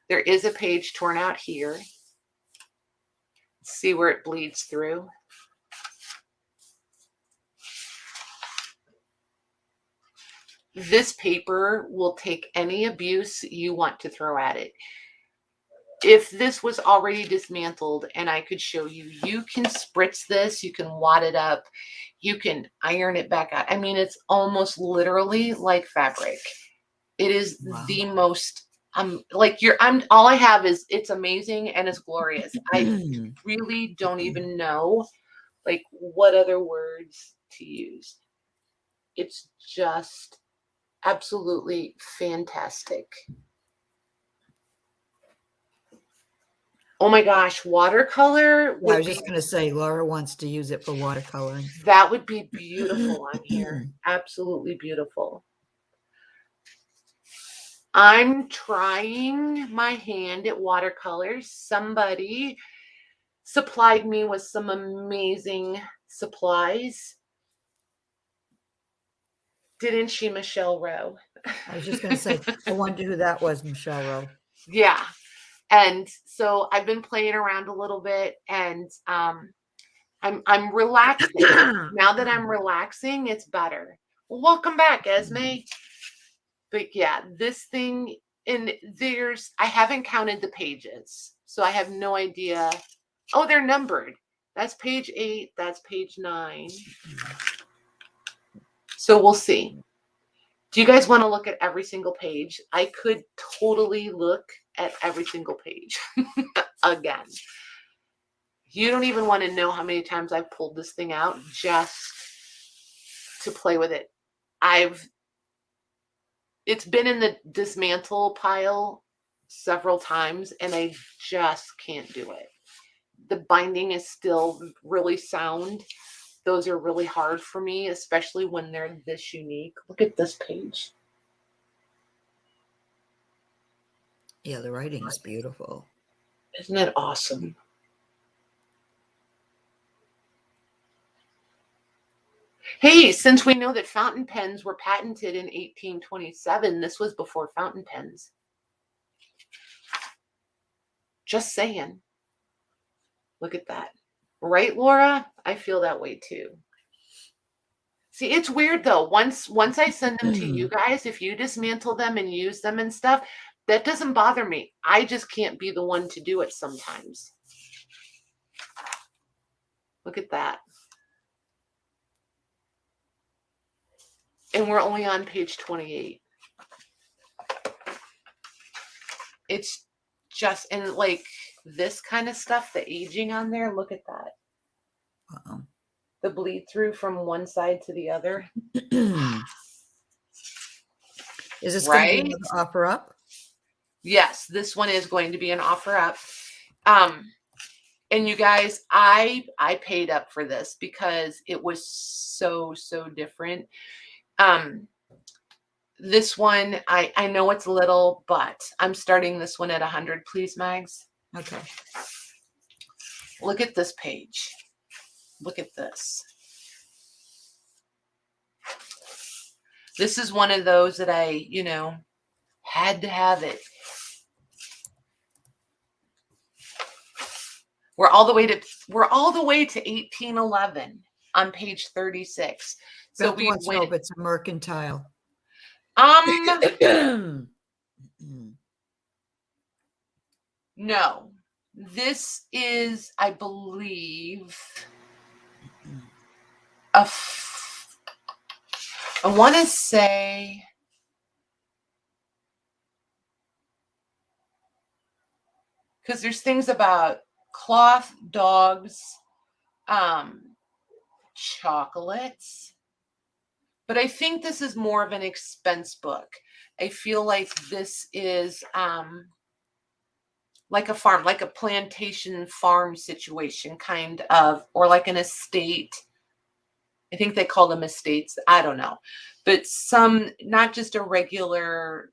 There is a page torn out here. See where it bleeds through. This paper will take any abuse you want to throw at it. If this was already dismantled and I could show you, you can spritz this, you can wad it up, you can iron it back out. I mean, it's almost literally like fabric. It is the most all I have is it's amazing and it's glorious. I really don't even know like what other words to use. It's just absolutely fantastic. Oh my gosh, watercolor.
Yeah, I was just going to say, Laura wants to use it for watercoloring.
That would be beautiful on here. Absolutely beautiful. I'm trying my hand at watercolors. Somebody supplied me with some amazing supplies. Didn't she, Michelle Rowe?
I was just going to say, I wonder who that was, Michelle Rowe.
Yeah. And so I've been playing around a little bit, and I'm relaxing. Now that I'm relaxing, it's better. Well, welcome back, Esme. But yeah, this thing, and I haven't counted the pages, so I have no idea. Oh, they're numbered. That's page 8. That's page 9. So we'll see. Do you guys want to look at every single page? I could totally look at every single page again. You don't even want to know how many times I've pulled this thing out just to play with it. It's been in the dismantle pile several times, and I just can't do it. The binding is still really sound. Those are really hard for me, especially when they're this unique. Look at this page.
Yeah, the writing is beautiful.
Isn't it awesome? Hey, since we know that fountain pens were patented in 1827, this was before fountain pens. Just saying. Look at that. Right, Laura? I feel that way too. See, it's weird though. Once I send them to you guys, if you dismantle them and use them and stuff, that doesn't bother me. I just can't be the one to do it sometimes. Look at that. And we're only on page 28. It's just, and like this kind of stuff, the aging on there, look at that.
Uh-oh.
The bleed through from one side to the other.
Is this going to be an offer up?
Yes, this one is going to be an offer up. And you guys, I paid up for this because it was so different. This one, I know it's little, but I'm starting this one at 100, please, Mags.
Okay.
Look at this page. Look at this. This is one of those that I, had to have it. We're all the way to 1811 on page 36. So
Beth wants to know if it's a mercantile.
No. This is, I believe, I want to say because there's things about cloth, dogs, chocolates, but I think this is more of an expense book. I feel like this is like a farm, like a plantation farm situation kind of, or like an estate. I think they call them estates. I don't know, but not just a regular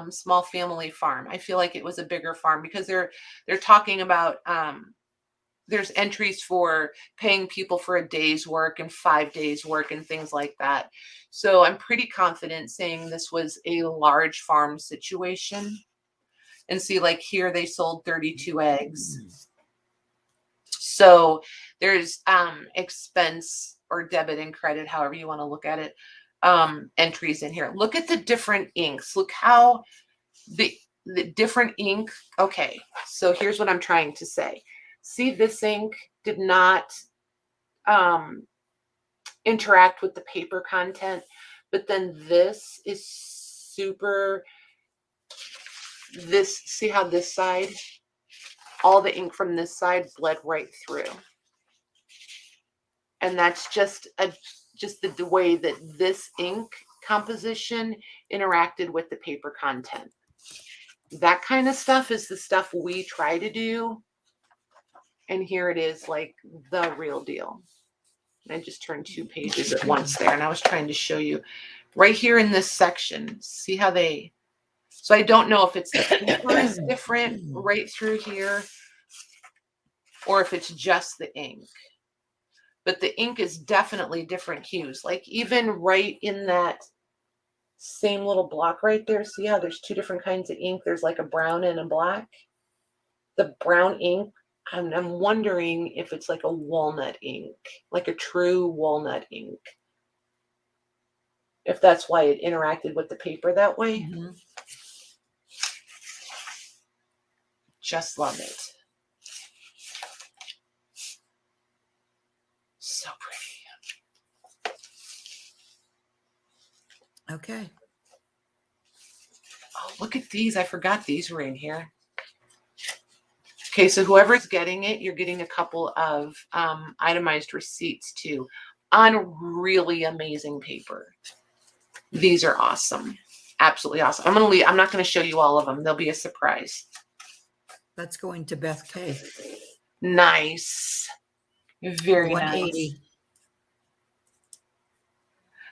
small family farm. I feel like it was a bigger farm because they're talking about there's entries for paying people for a day's work and 5 days work and things like that. So I'm pretty confident saying this was a large farm situation. And see, like here they sold 32 eggs. So there's expense or debit and credit, however you want to look at it, entries in here. Look at the different inks. Look how the different ink. Okay, so here's what I'm trying to say. See, this ink did not interact with the paper content, but then this is super. See how this side, all the ink from this side bled right through. And that's just just the way that this ink composition interacted with the paper content. That kind of stuff is the stuff we try to do. And here it is, like the real deal. I just turned 2 pages at once there, and I was trying to show you right here in this section. See how they, so I don't know if it's the paper is different right through here or if it's just the ink. But the ink is definitely different hues. Like even right in that same little block right there, see how there's 2 different kinds of ink? There's like a brown and a black. The brown ink, I'm wondering if it's like a walnut ink, like a true walnut ink. If that's why it interacted with the paper that way.
Mm-hmm.
Just love it. So pretty.
Okay.
Oh, look at these. I forgot these were in here. Okay, so whoever's getting it, you're getting a couple of itemized receipts too on really amazing paper. These are awesome. Absolutely awesome. I'm not going to show you all of them. They'll be a surprise.
That's going to Beth K.
Nice. Very
180.
nice.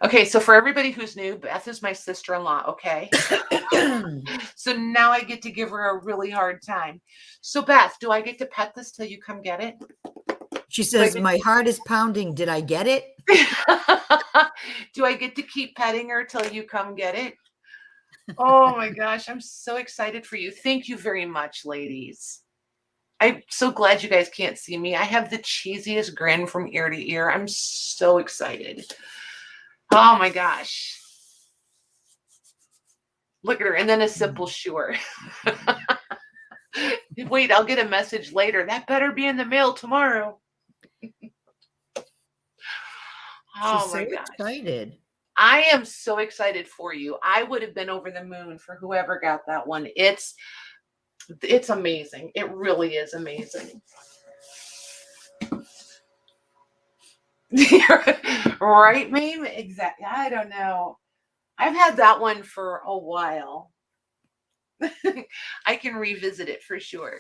Okay, so for everybody who's new, Beth is my sister-in-law, okay? So now I get to give her a really hard time. So Beth, do I get to pet this till you come get it?
She says, my heart is pounding. Did I get it?
Do I get to keep petting her till you come get it? Oh my gosh, I'm so excited for you. Thank you very much, ladies. I'm so glad you guys can't see me. I have the cheesiest grin from ear to ear. I'm so excited. Oh my gosh. Look at her. And then a simple sure. Wait, I'll get a message later. That better be in the mail tomorrow. Oh
She's
my
so
gosh.
excited.
I am so excited for you. I would have been over the moon for whoever got that one. It's amazing. It really is amazing. Right, Mame? Exactly. I don't know. I've had that one for a while. I can revisit it for sure.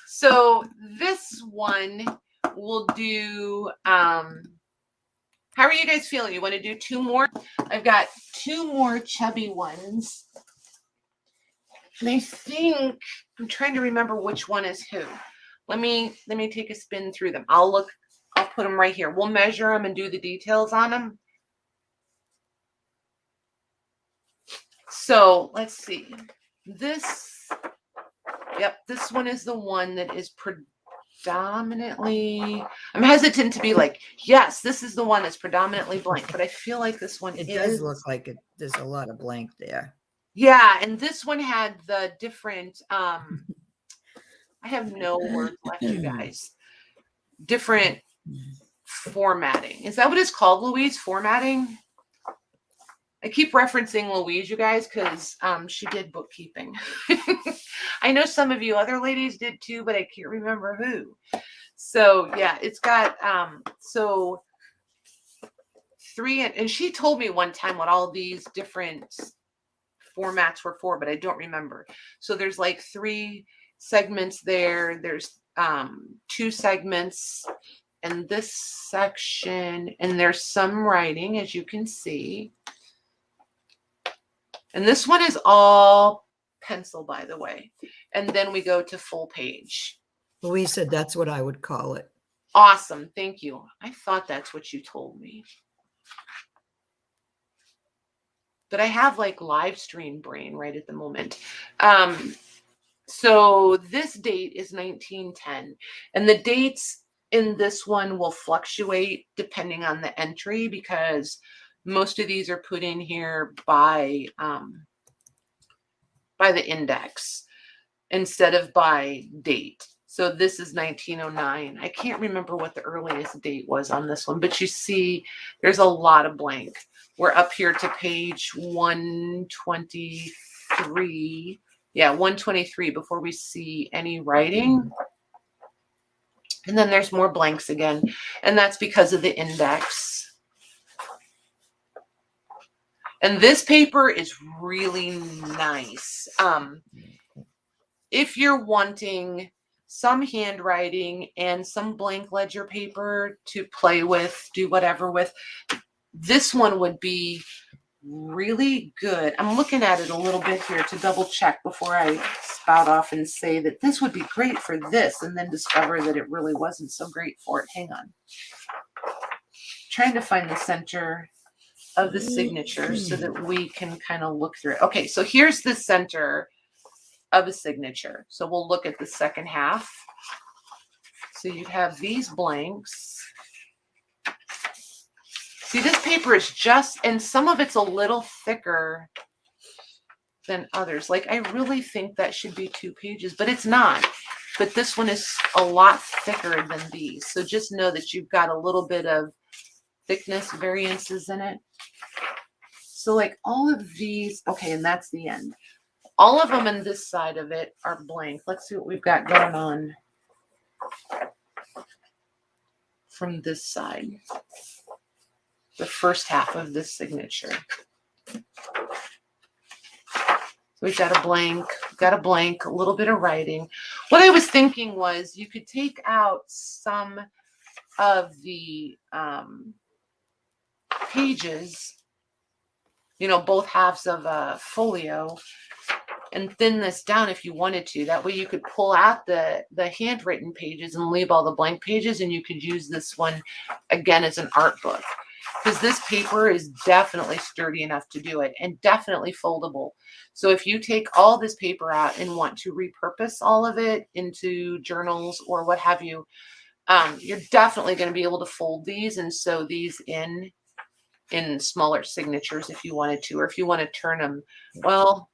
So this one will do, how are you guys feeling? You want to do 2 more? I've got 2 more chubby ones. And I think, I'm trying to remember which one is who. Let me take a spin through them. I'll put them right here. We'll measure them and do the details on them. So let's see. This one is the one that is predominantly, I'm hesitant to be like, yes, this is the one that's predominantly blank, but I feel like this one
does look like it. There's a lot of blank there.
Yeah, and this one had the different, I have no words left, you guys. Different formatting. Is that what it's called, Louise? Formatting? I keep referencing Louise, you guys, because she did bookkeeping. I know some of you other ladies did too, but I can't remember who. So yeah, it's got so 3, and she told me one time what all these different formats were for, but I don't remember. So there's like 3 segments there. There's 2 segments in this section, and there's some writing, as you can see. And this one is all pencil, by the way. And then we go to full page.
Louise said that's what I would call it.
Awesome. Thank you. I thought that's what you told me. But I have like live stream brain right at the moment. So this date is 1910. And the dates in this one will fluctuate depending on the entry, because most of these are put in here by the index instead of by date. So this is 1909. I can't remember what the earliest date was on this one, but you see there's a lot of blank. We're up here to page 123. Yeah, 123 before we see any writing. And then there's more blanks again. And that's because of the index. And this paper is really nice. If you're wanting some handwriting and some blank ledger paper to play with, do whatever with, this one would be really good. I'm looking at it a little bit here to double check before I spout off and say that this would be great for this and then discover that it really wasn't so great for it. Hang on. Trying to find the center of the signature so that we can kind of look through it. Okay, so here's the center of a signature. So we'll look at the second half. So you'd have these blanks. See, this paper is just, and some of it's a little thicker than others. Like, I really think that should be 2 pages, but it's not. But this one is a lot thicker than these. So just know that you've got a little bit of thickness variances in it. So like all of these, okay, and that's the end. All of them on this side of it are blank. Let's see what we've got going on from this side. The first half of this signature. So we've got a blank, a little bit of writing. What I was thinking was you could take out some of the pages, you know, both halves of a folio, and thin this down if you wanted to. That way you could pull out the handwritten pages and leave all the blank pages, and you could use this one again as an art book. Because this paper is definitely sturdy enough to do it and definitely foldable. So if you take all this paper out and want to repurpose all of it into journals or what have you, you're definitely going to be able to fold these and sew these in smaller signatures if you wanted to, or if you want to turn them. Well,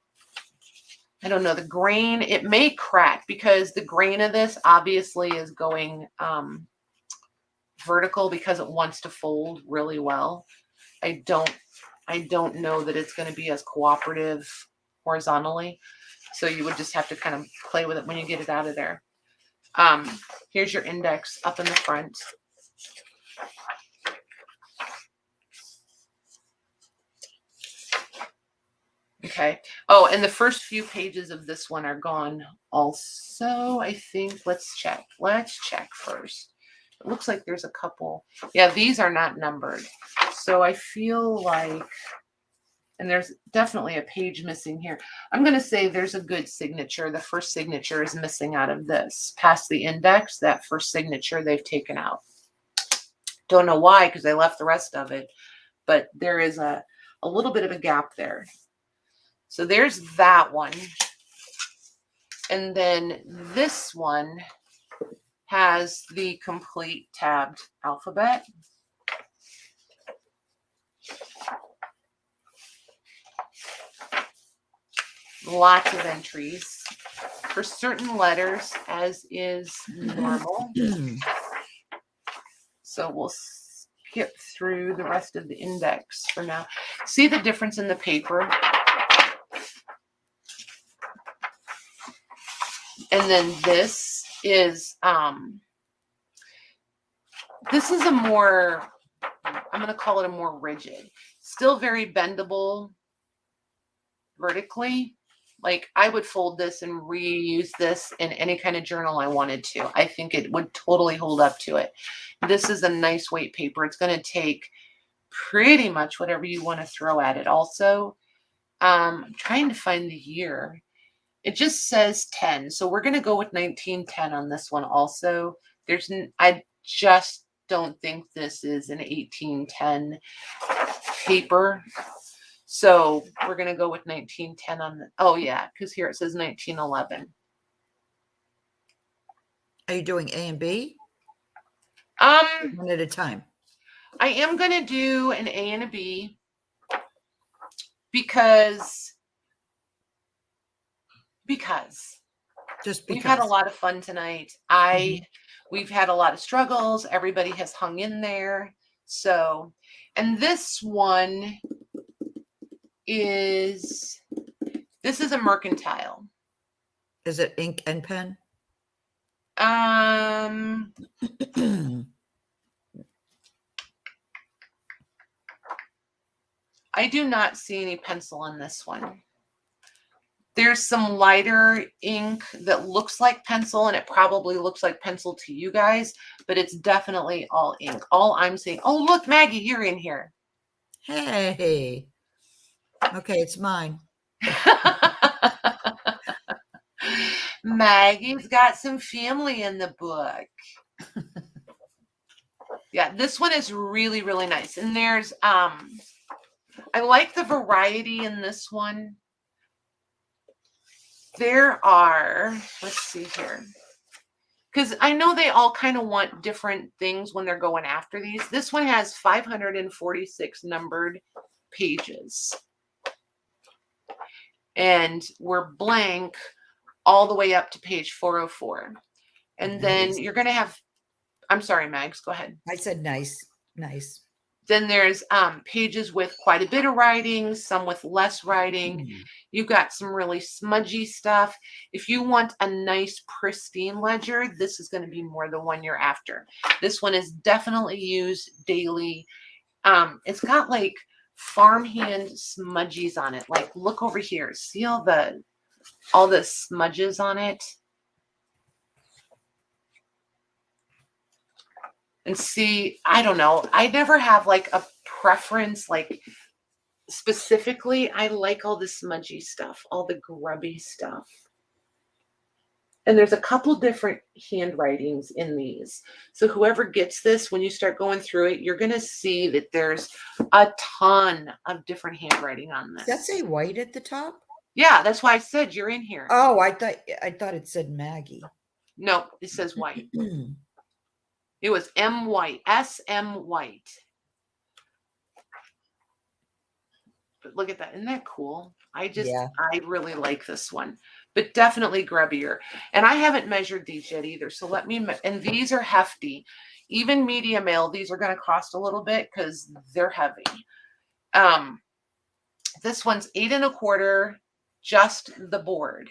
I don't know, the grain, it may crack because the grain of this obviously is going vertical because it wants to fold really well. I don't know that it's going to be as cooperative horizontally. So you would just have to kind of play with it when you get it out of there. Here's your index up in the front. Okay. Oh, and the first few pages of this one are gone also, I think. Let's check. Let's check first. It looks like there's a couple. Yeah, these are not numbered. So I feel like, and there's definitely a page missing here. I'm going to say there's a good signature. The first signature is missing out of this. Past the index, that first signature they've taken out. Don't know why, because they left the rest of it. But there is a little bit of a gap there. So there's that one. And then this one has the complete tabbed alphabet. Lots of entries for certain letters, as is normal. So we'll skip through the rest of the index for now. See the difference in the paper? And then this is a more, I'm going to call it a more rigid, still very bendable vertically. Like I would fold this and reuse this in any kind of journal I wanted to. I think it would totally hold up to it. This is a nice weight paper. It's going to take pretty much whatever you want to throw at it. Also, I'm trying to find the year. It just says 10. So we're going to go with 1910 on this one also. I just don't think this is an 1810 paper. So we're going to go with 1910 on the, oh yeah, because here it says 1911.
Are you doing A and B? One at a time.
I am going to do an A and a B because we've had a lot of fun tonight. We've had a lot of struggles. Everybody has hung in there. So, and this one is a mercantile.
Is it ink and pen?
I do not see any pencil on this one. There's some lighter ink that looks like pencil, and it probably looks like pencil to you guys, but it's definitely all ink. All I'm seeing. Oh, look, Maggie, you're in here.
Hey. Okay, it's mine.
Maggie's got some family in the book. Yeah, this one is really, really nice. And there's, I like the variety in this one. There are, let's see here, because I know they all kind of want different things when they're going after these. This one has 546 numbered pages. And we're blank all the way up to page 404. And then you're going to have, I'm sorry, Mags, go ahead.
I said nice, nice.
Then there's pages with quite a bit of writing, some with less writing. You've got some really smudgy stuff. If you want a nice pristine ledger, this is going to be more the one you're after. This one is definitely used daily. It's got like farmhand smudgies on it. Like, look over here. See all the smudges on it? And see, I don't know. I never have like a preference, like specifically. I like all the smudgy stuff, all the grubby stuff. And there's a couple different handwritings in these. So whoever gets this, when you start going through it, you're going to see that there's a ton of different handwriting on this.
Does that say white at the top?
Yeah, that's why I said you're in here.
Oh, I thought it said Maggie.
No, it says white. It was M White, SM White. But look at that. Isn't that cool? I really like this one, but definitely grubbier. And I haven't measured these yet either. So let me, and these are hefty. Even media mail, these are going to cost a little bit because they're heavy. This one's 8 1/4, just the board.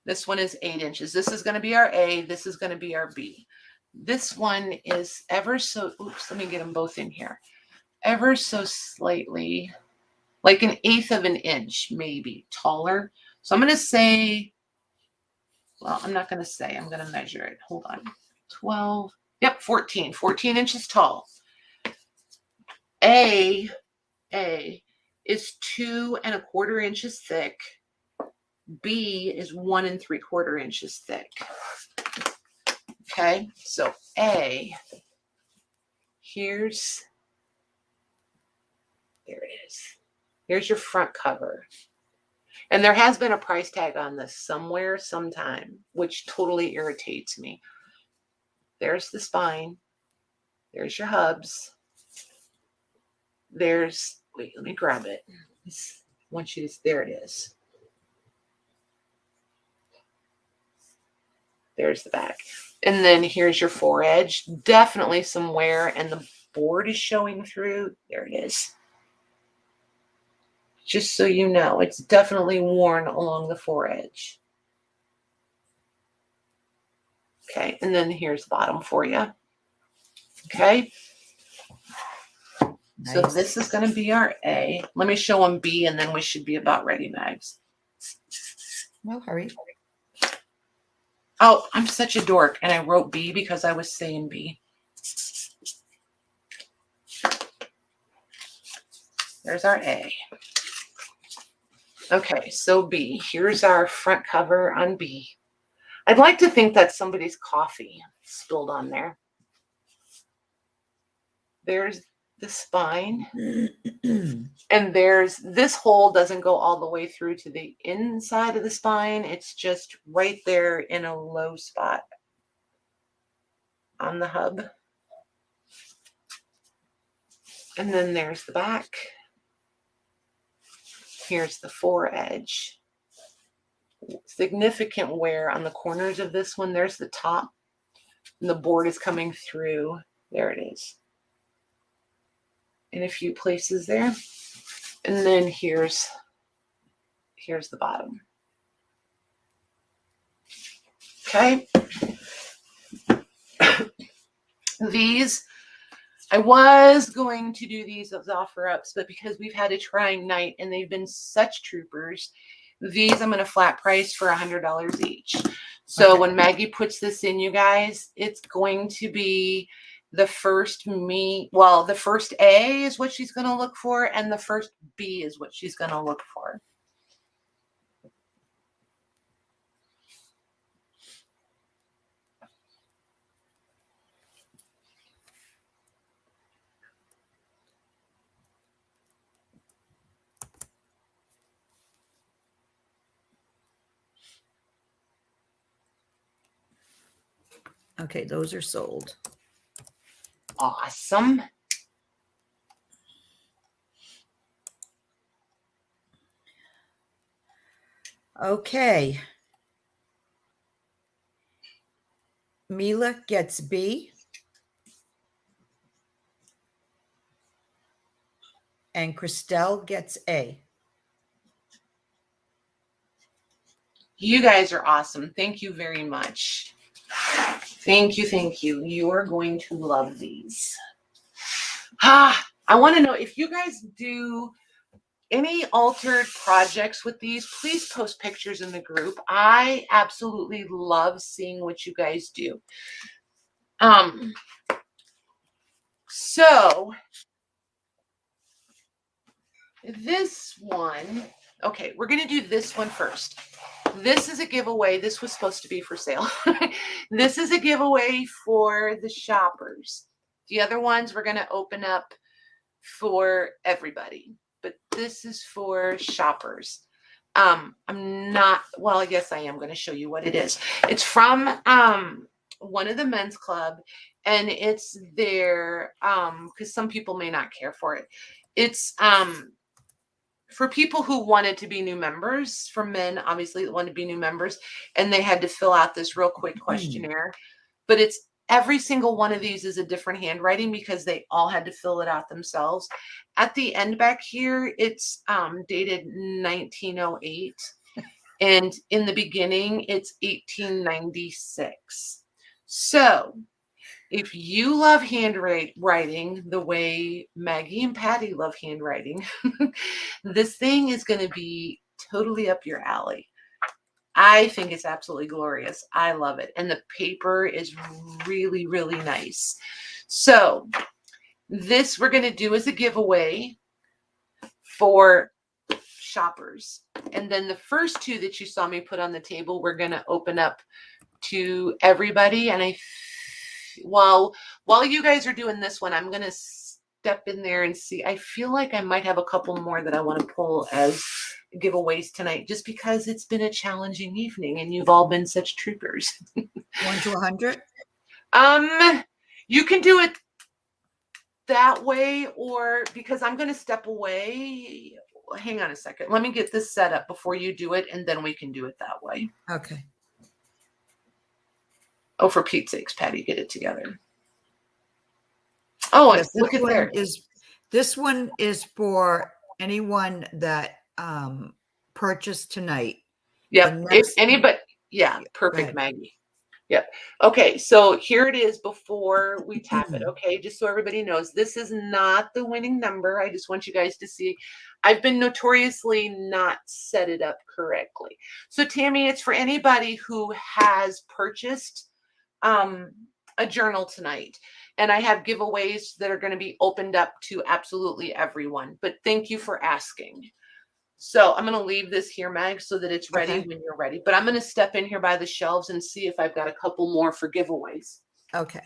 This one is 8 inches. This is going to be our A. This is going to be our B. This one is ever so, oops, let me get them both in here. Ever so slightly, like 1/8 of an inch, maybe taller. So I'm going to say, well, I'm not going to say, I'm going to measure it. Hold on. 12, yep, 14 inches tall. A is 2 1/4 inches thick. B is 1 3/4 inches thick. Okay, so A, there it is. Here's your front cover. And there has been a price tag on this somewhere, sometime, which totally irritates me. There's the spine. There's your hubs. There's, wait, let me grab it. There it is. There's the back. And then here's your foredge. Definitely some wear, and the board is showing through. There it is. Just so you know, it's definitely worn along the foredge. Okay, and then here's the bottom for you. Okay. Nice. So this is going to be our A. Let me show them B, and then we should be about ready, Mags.
No hurry.
Oh, I'm such a dork, and I wrote B because I was saying B. There's our A. Okay, so B. Here's our front cover on B. I'd like to think that's somebody's coffee spilled on there. There's the spine. And there's, this hole doesn't go all the way through to the inside of the spine. It's just right there in a low spot on the hub. And then there's the back. Here's the foredge. Significant wear on the corners of this one. There's the top. And the board is coming through. There it is. In a few places there. And then here's the bottom. Okay. These I was going to do these as offer ups, but because we've had a trying night and they've been such troopers, these I'm going to flat price for $100 each. So
Okay.
when Maggie puts this in, you guys, it's going to be the first the first A is what she's going to look for, and the first B is what she's going to look for.
Okay, those are sold.
Awesome.
Okay. Mila gets B. And Christelle gets A.
You guys are awesome. Thank you very much. Thank you. Thank you. You are going to love these. I want to know if you guys do any altered projects with these, please post pictures in the group. I absolutely love seeing what you guys do. So this one, okay, we're going to do this one first. This is a giveaway. This was supposed to be for sale. This is a giveaway for the shoppers. The other ones we're going to open up for everybody, but this is for shoppers. I'm not, well, yes, I am going to show you what it is. It's from one of the men's club, and it's their, because some people may not care for it. It's for people who wanted to be new members, for men, obviously, that wanted to be new members, and they had to fill out this real quick questionnaire. But it's every single one of these is a different handwriting because they all had to fill it out themselves. At the end back here, it's dated 1908. And in the beginning, it's 1896. So if you love handwriting the way Maggie and Patty love handwriting, this thing is going to be totally up your alley. I think it's absolutely glorious. I love it. And the paper is really, really nice. So this we're going to do as a giveaway for shoppers. And then the first two that you saw me put on the table, we're going to open up to everybody. And while you guys are doing this one, I'm going to step in there and see. I feel like I might have a couple more that I want to pull as giveaways tonight, just because it's been a challenging evening and you've all been such troopers.
1 to 100?
You can do it that way, or because I'm going to step away. Hang on a second. Let me get this set up before you do it, and then we can do it that way.
Okay.
Oh, for Pete's sakes, Patty, get it together. Oh, yes, look at there.
This one is for anyone that purchased tonight.
Yep. If anybody, yeah, perfect, Maggie. Yep. Okay, so here it is before we tap it. Okay, just so everybody knows, this is not the winning number. I just want you guys to see. I've been notoriously not set it up correctly. So Tammy, it's for anybody who has purchased a journal tonight. And I have giveaways that are going to be opened up to absolutely everyone. But thank you for asking. So I'm going to leave this here, Mag, so that it's ready when you're ready. But I'm going to step in here by the shelves and see if I've got a couple more for giveaways.
Okay.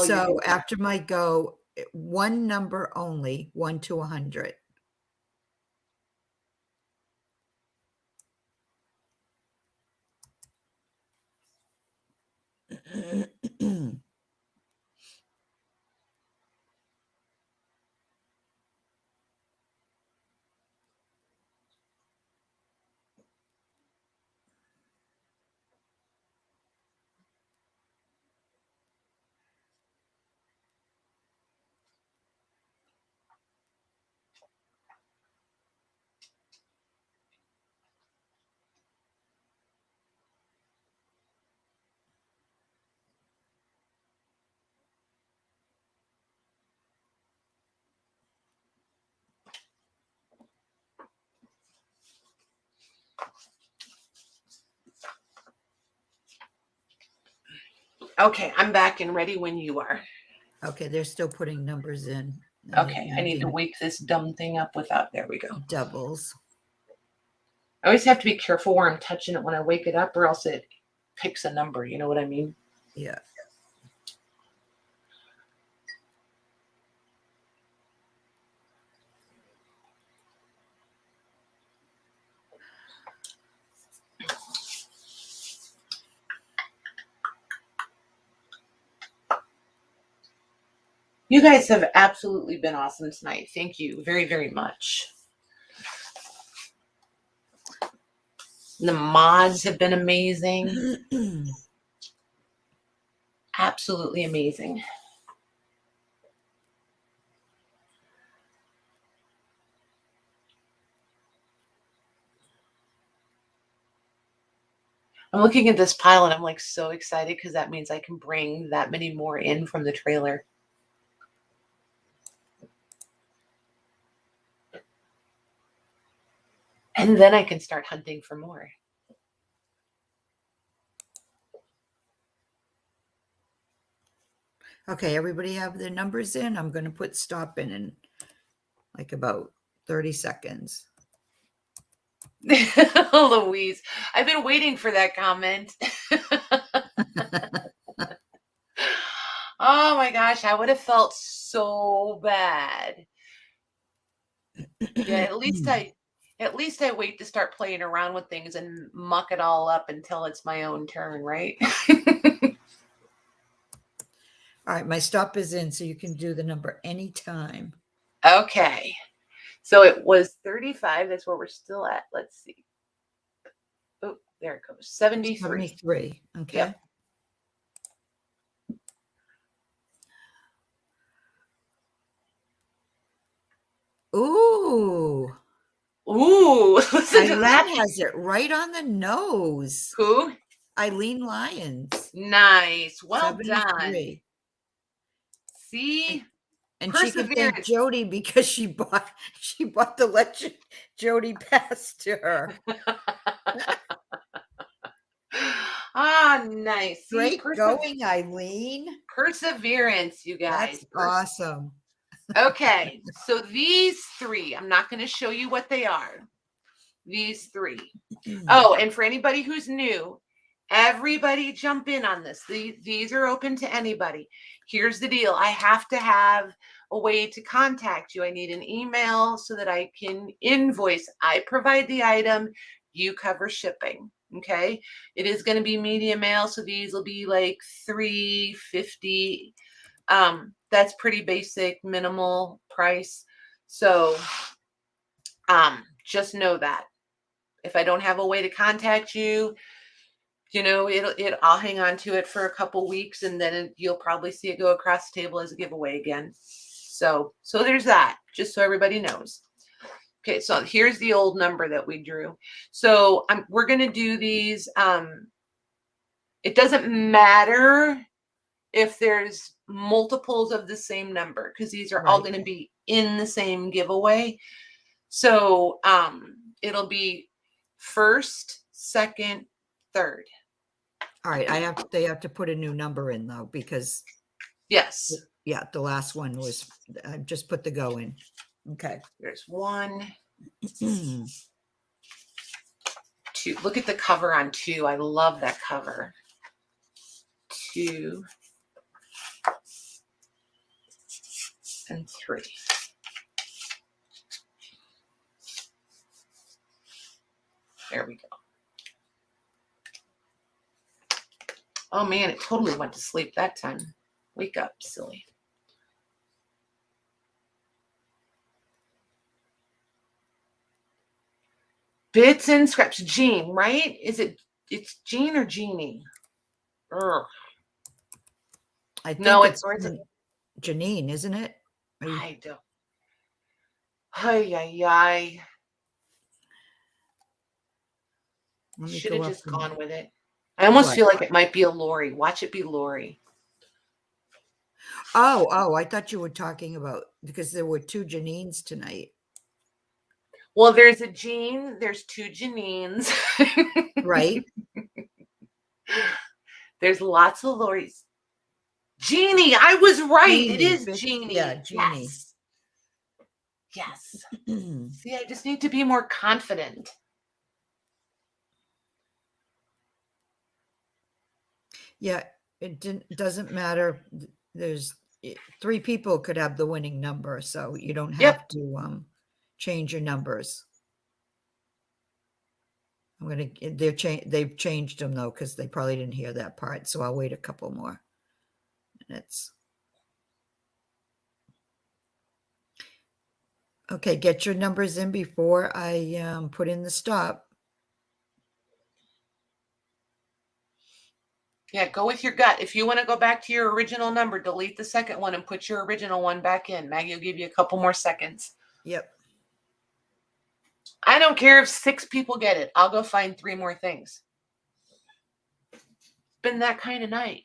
So after my go, one number only, 1 to 100.
Okay, I'm back and ready when you are.
Okay, they're still putting numbers in.
Okay, I need to wake this dumb thing up without, there we go.
Doubles.
I always have to be careful where I'm touching it when I wake it up, or else it picks a number. You know what I mean?
Yeah.
You guys have absolutely been awesome tonight. Thank you very, very much. The mods have been amazing. Absolutely amazing. I'm looking at this pile and I'm like so excited because that means I can bring that many more in from the trailer. And then I can start hunting for more.
Okay, everybody have their numbers in? I'm going to put stop in like about 30 seconds.
Louise, I've been waiting for that comment. Oh my gosh, I would have felt so bad. Yeah, at least I wait to start playing around with things and muck it all up until it's my own turn, right?
All right, my stop is in, so you can do the number anytime.
Okay. So it was 35. That's where we're still at. Let's see. Oh, there it goes. 73.
73. Okay. Yep. Ooh.
Ooh. Listen to that.
Has it right on the nose.
Who?
Eileen Lyons.
Nice. Well
73.
done. See?
And she can thank Jody because she bought the legend Jody passed to her.
Ah, nice.
Great going, Eileen.
Perseverance, you guys.
That's awesome.
Okay, so these three, I'm not going to show you what they are. These three. Oh, and for anybody who's new, everybody jump in on this. These are open to anybody. Here's the deal. I have to have a way to contact you. I need an email so that I can invoice. I provide the item. You cover shipping. Okay. It is going to be media mail. So these will be like $3.50. That's pretty basic, minimal price. So just know that. If I don't have a way to contact you, you know, I'll hang on to it for a couple weeks and then you'll probably see it go across the table as a giveaway again. So there's that, just so everybody knows. Okay, so here's the old number that we drew. So we're going to do these. It doesn't matter if there's multiples of the same number because these are all going to be in the same giveaway. So it'll be first, second, third.
All right, they have to put a new number in though because
yes,
yeah, the last one was I just put the go in. Okay,
there's 1, 2. Look at the cover on 2. I love that cover. 2 and 3. There we go. Oh man, it totally went to sleep that time. Wake up, silly. Bits and scraps. Jean, right? It's Jean or Jeannie? Ugh.
I think it's Janine, isn't it?
I don't. Ay. Should have just gone with it. I almost feel like it might be a Lori. Watch it be Lori.
Oh, I thought you were talking about because there were 2 Janines tonight.
Well, there's a Jean, there's 2 Janines.
Right.
There's lots of Loris. Jeannie, I was right.
Jeannie,
it is Jeannie.
Yeah, Jeannie.
Yes. See, I just need to be more confident.
Yeah, it doesn't matter. There's 3 people could have the winning number, so you don't have to change your numbers. They've changed them though, because they probably didn't hear that part. So I'll wait a couple more minutes. Okay, get your numbers in before I put in the stop.
Yeah, go with your gut. If you want to go back to your original number, delete the second one and put your original one back in. Maggie will give you a couple more seconds.
Yep.
I don't care if 6 people get it. I'll go find 3 more things. It's been that kind of night.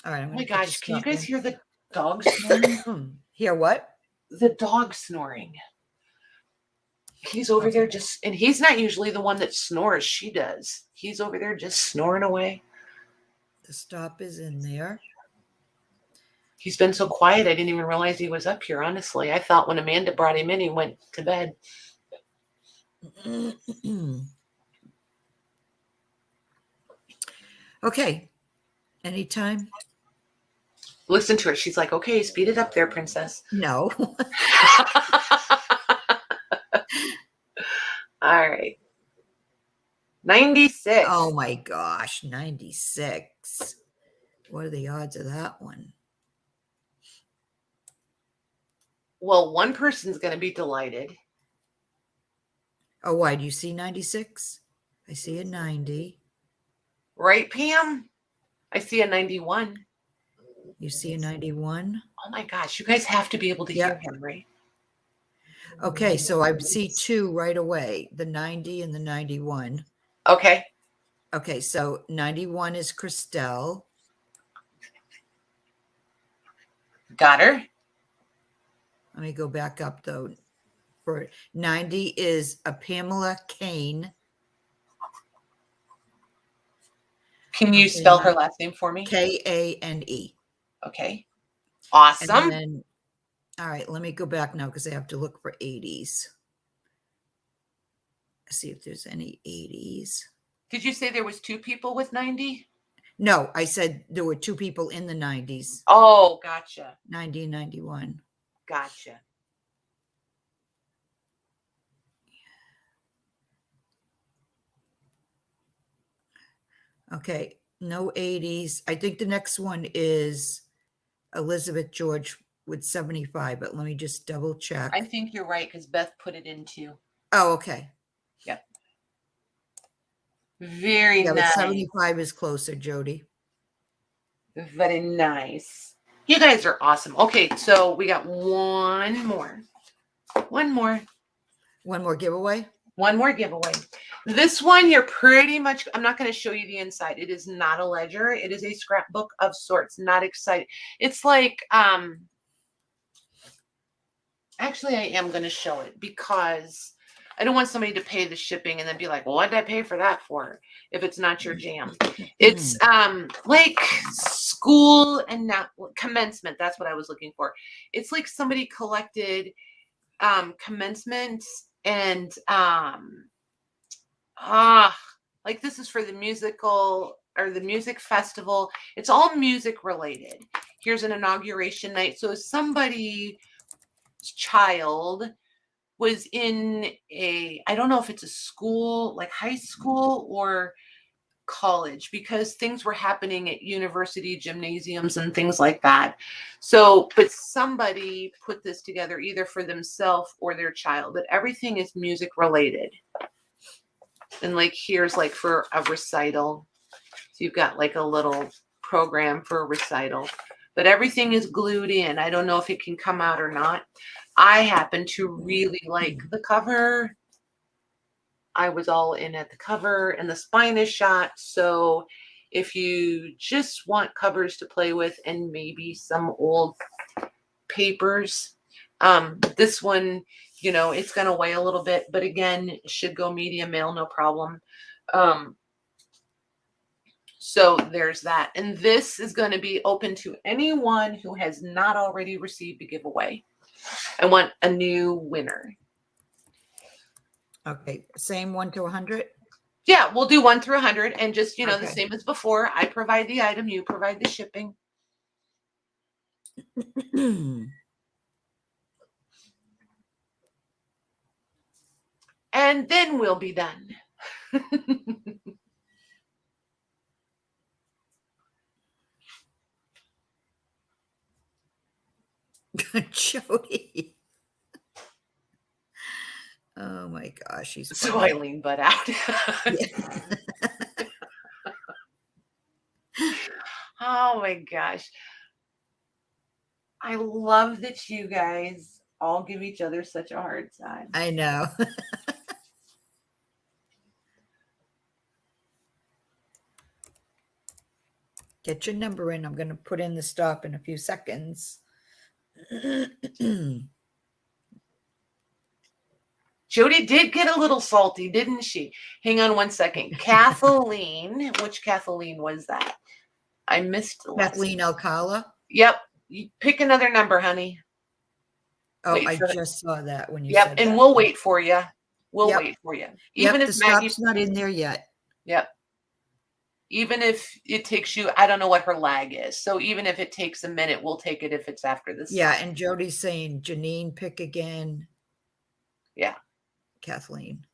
All right.
Oh my gosh, can you guys hear the dog snoring?
Hear what?
The dog snoring. He's over there just, and he's not usually the one that snores. She does. He's over there just snoring away.
The stop is in there.
He's been so quiet, I didn't even realize he was up here, honestly. I thought when Amanda brought him in, he went to bed.
Okay. Anytime.
Listen to her. She's like, okay, speed it up there, princess.
No.
All right. 96.
Oh my gosh, 96. What are the odds of that one?
Well, one person's going to be delighted.
Oh, why? Do you see 96? I see a 90.
Right, Pam? I see a 91.
You see a 91?
Oh my gosh, you guys have to be able to hear him, right?
Okay, so I see 2 right away, the 90 and the 91.
Okay.
Okay, so 91 is Christelle.
Got her.
Let me go back up though. For 90 is a Pamela Kane.
Can you spell her last name for me?
Kane.
Okay. Awesome.
And then, all right, let me go back now because I have to look for 80s. See if there's any 80s.
Did you say there was 2 people with 90?
No, I said there were 2 people in the 90s.
Oh, gotcha.
90 and 91.
Gotcha.
Okay, no 80s. I think the next one is Elizabeth George with 75, but let me just double check.
I think you're right because Beth put it in too.
Oh, okay.
Yep. Very nice.
But 75 is closer, Jody.
Very nice. You guys are awesome. Okay, so we got one more. One more
giveaway?
One more giveaway. This one, you're pretty much, I'm not going to show you the inside. It is not a ledger. It is a scrapbook of sorts. Not excited. It's like, actually, I am going to show it because I don't want somebody to pay the shipping and then be like, well, what did I pay for that for? If it's not your jam. It's like school and not commencement. That's what I was looking for. It's like somebody collected commencements and like this is for the musical or the music festival. It's all music related. Here's an inauguration night. So somebody's child was in I don't know if it's a school, like high school or college, because things were happening at university gymnasiums and things like that. So, but somebody put this together either for themselves or their child, but everything is music related. And like, here's like for a recital. So you've got like a little program for a recital, but everything is glued in. I don't know if it can come out or not. I happen to really like the cover. I was all in at the cover and the spine is shot. So if you just want covers to play with and maybe some old papers, this one, you know, it's going to weigh a little bit, but again, it should go medium mail, no problem. So there's that. And this is going to be open to anyone who has not already received a giveaway. I want a new winner.
Okay. Same 1 to 100?
Yeah, we'll do 1 through 100 and just, the
Okay.
same as before. I provide the item, you provide the shipping. And then we'll be done.
Jody. Oh my gosh, she's funny.
So I lean butt out. Oh my gosh. I love that you guys all give each other such a hard time.
I know. Get your number in. I'm going to put in the stop in a few seconds.
Jody did get a little salty, didn't she? Hang on one second. Kathleen, which Kathleen was that? I missed the last
Kathleen Alcala.
Yep. You pick another number, honey.
Oh, I just saw that when you
said
that.
And we'll wait for you. We'll wait for you.
Even if the stop's not in there yet.
Yep. Even if it takes you, I don't know what her lag is. So even if it takes a minute, we'll take it if it's after this.
Yeah, and Jody's saying, Janine, pick again.
Yeah.
Kathleen.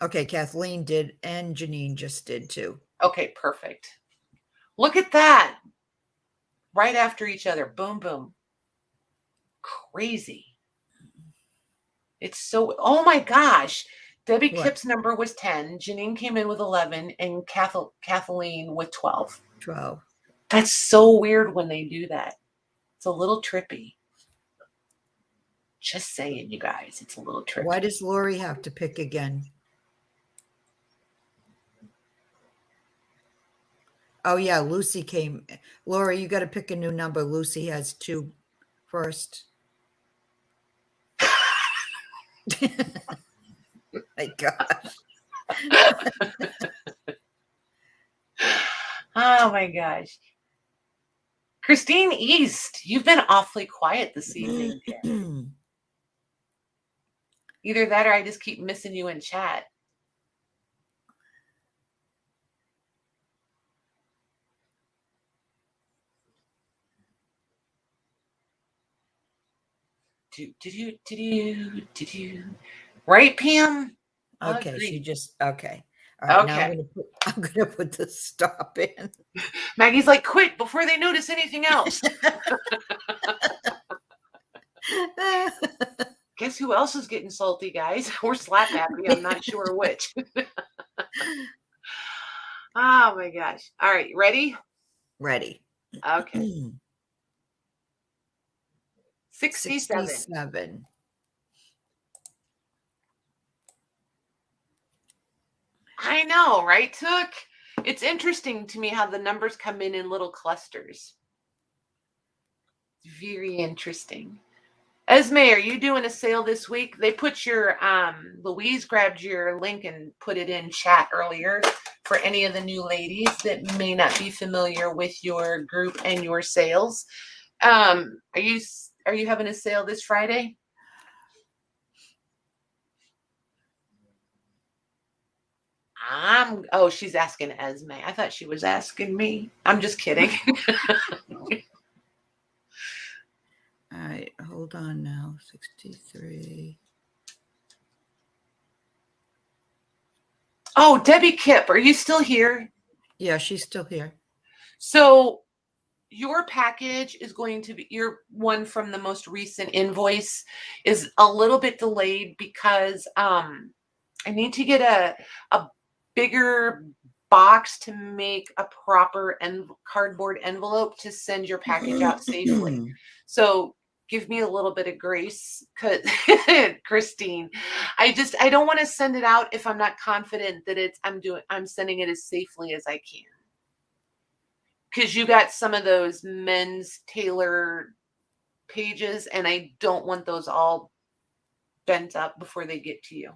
Okay, Kathleen did, and Janine just did too.
Okay, perfect. Look at that. Right after each other. Boom, boom. Crazy. It's so, oh my gosh. Debbie Kipp's number was 10. Janine came in with 11 and Kathleen with 12.
12.
That's so weird when they do that. It's a little trippy. Just saying, you guys, it's a little trippy.
Why does Lori have to pick again? Oh, yeah, Lucy came. Lori, you got to pick a new number. Lucy has 2 first. My gosh.
Oh, my gosh. Christine East, you've been awfully quiet this evening. Either that or I just keep missing you in chat. Did you? Right, Pam?
Okay, she just, okay. All right, now I'm gonna put the stop in.
Maggie's like, quick, before they notice anything else. Guess who else is getting salty, guys? Or slap happy. I'm not sure which. Oh my gosh. All right, ready?
Ready.
Okay. 67. I know, right, Took? It's interesting to me how the numbers come in little clusters. Very interesting. Esme, are you doing a sale this week? They put your, Louise grabbed your link and put it in chat earlier for any of the new ladies that may not be familiar with your group and your sales. Are you having a sale this Friday? Oh, she's asking Esme. I thought she was asking me. I'm just kidding.
All right, hold on now. 63.
Oh, Debbie Kipp, are you still here?
Yeah, she's still here.
So your package is going to be, your one from the most recent invoice is a little bit delayed because I need to get a bigger box to make a proper cardboard envelope to send your package out safely. So give me a little bit of grace, Christine. I don't want to send it out if I'm not confident that I'm sending it as safely as I can. Because you got some of those men's tailor pages, and I don't want those all bent up before they get to you.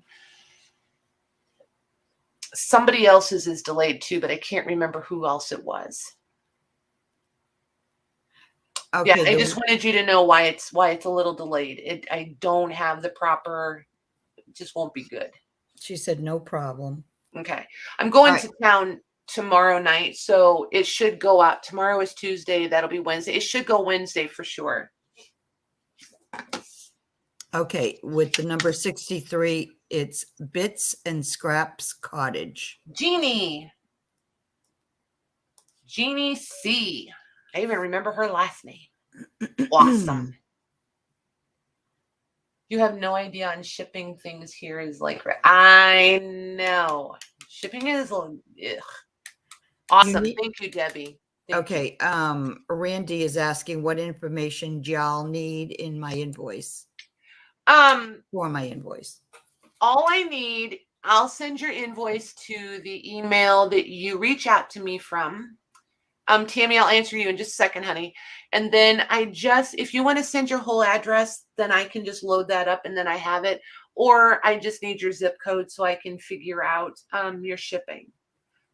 Somebody else's is delayed too, but I can't remember who else it was.
Okay,
yeah, I just wanted you to know why it's a little delayed. I don't have the proper, it just won't be good.
She said no problem.
Okay. I'm going to town tomorrow night, so it should go out. Tomorrow is Tuesday. That'll be Wednesday. It should go Wednesday for sure.
Okay, with the number 63, it's Bits and Scraps Cottage.
Jeannie C. I even remember her last name. Awesome. You have no idea on shipping things here is like, I know. Shipping is ugh. Awesome. Thank you, Debbie.
Okay. Randy is asking what information y'all need in my invoice. For my invoice.
All I need, I'll send your invoice to the email that you reach out to me from. Tammy, I'll answer you in just a second, honey. And then if you want to send your whole address, then I can just load that up and then I have it. Or I just need your zip code so I can figure out your shipping.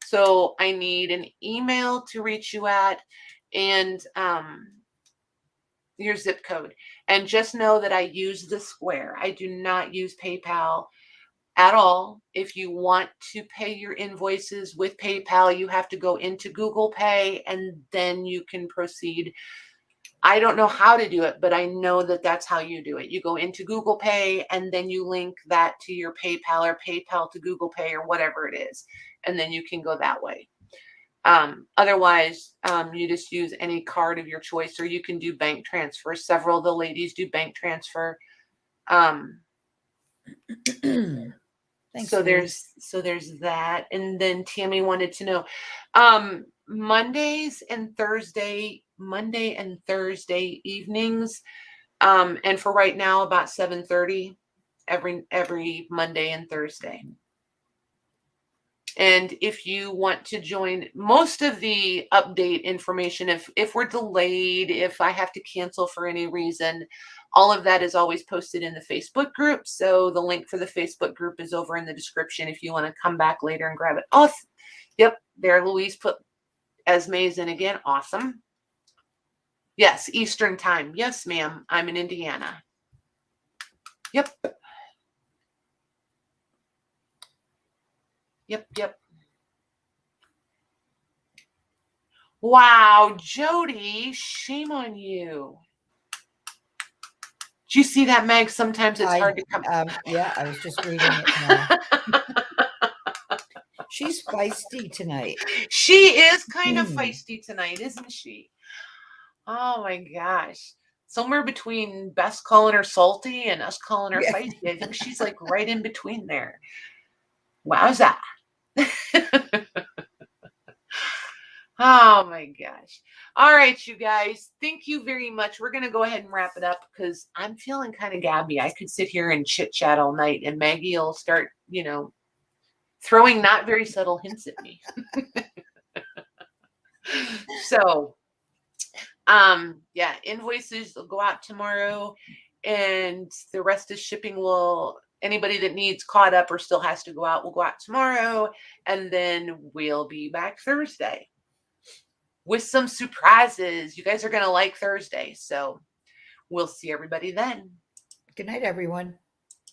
So I need an email to reach you at and your zip code. And just know that I use the Square. I do not use PayPal at all. If you want to pay your invoices with PayPal, you have to go into Google Pay and then you can proceed. I don't know how to do it, but I know that that's how you do it. You go into Google Pay and then you link that to your PayPal or PayPal to Google Pay or whatever it is. And then you can go that way. Otherwise, you just use any card of your choice, or you can do bank transfer. Several of the ladies do bank transfer. Thanks, so there's that. And then Tammy wanted to know Monday and Thursday evenings, and for right now about 7:30 every Monday and Thursday. And if you want to join most of the update information, if we're delayed, if I have to cancel for any reason, all of that is always posted in the Facebook group. So the link for the Facebook group is over in the description if you want to come back later and grab it. Oh, yep. There, Louise put Esme's in again. Awesome. Yes, Eastern time. Yes, ma'am. I'm in Indiana. Yep. Yep. Wow, Jody, shame on you. Do you see that, Meg? Sometimes it's hard to come.
Yeah, I was just reading it now. She's feisty tonight.
She is kind of feisty tonight, isn't she? Oh my gosh. Somewhere between Beth calling her salty and us calling her feisty. I think she's like right in between there. Wowza. Oh my gosh. All right, you guys. Thank you very much. We're going to go ahead and wrap it up because I'm feeling kind of gabby. I could sit here and chit chat all night and Maggie will start, throwing not very subtle hints at me. So, invoices will go out tomorrow and the rest of shipping anybody that needs caught up or still has to go out will go out tomorrow. And then we'll be back Thursday with some surprises. You guys are going to like Thursday. So we'll see everybody then.
Good night, everyone.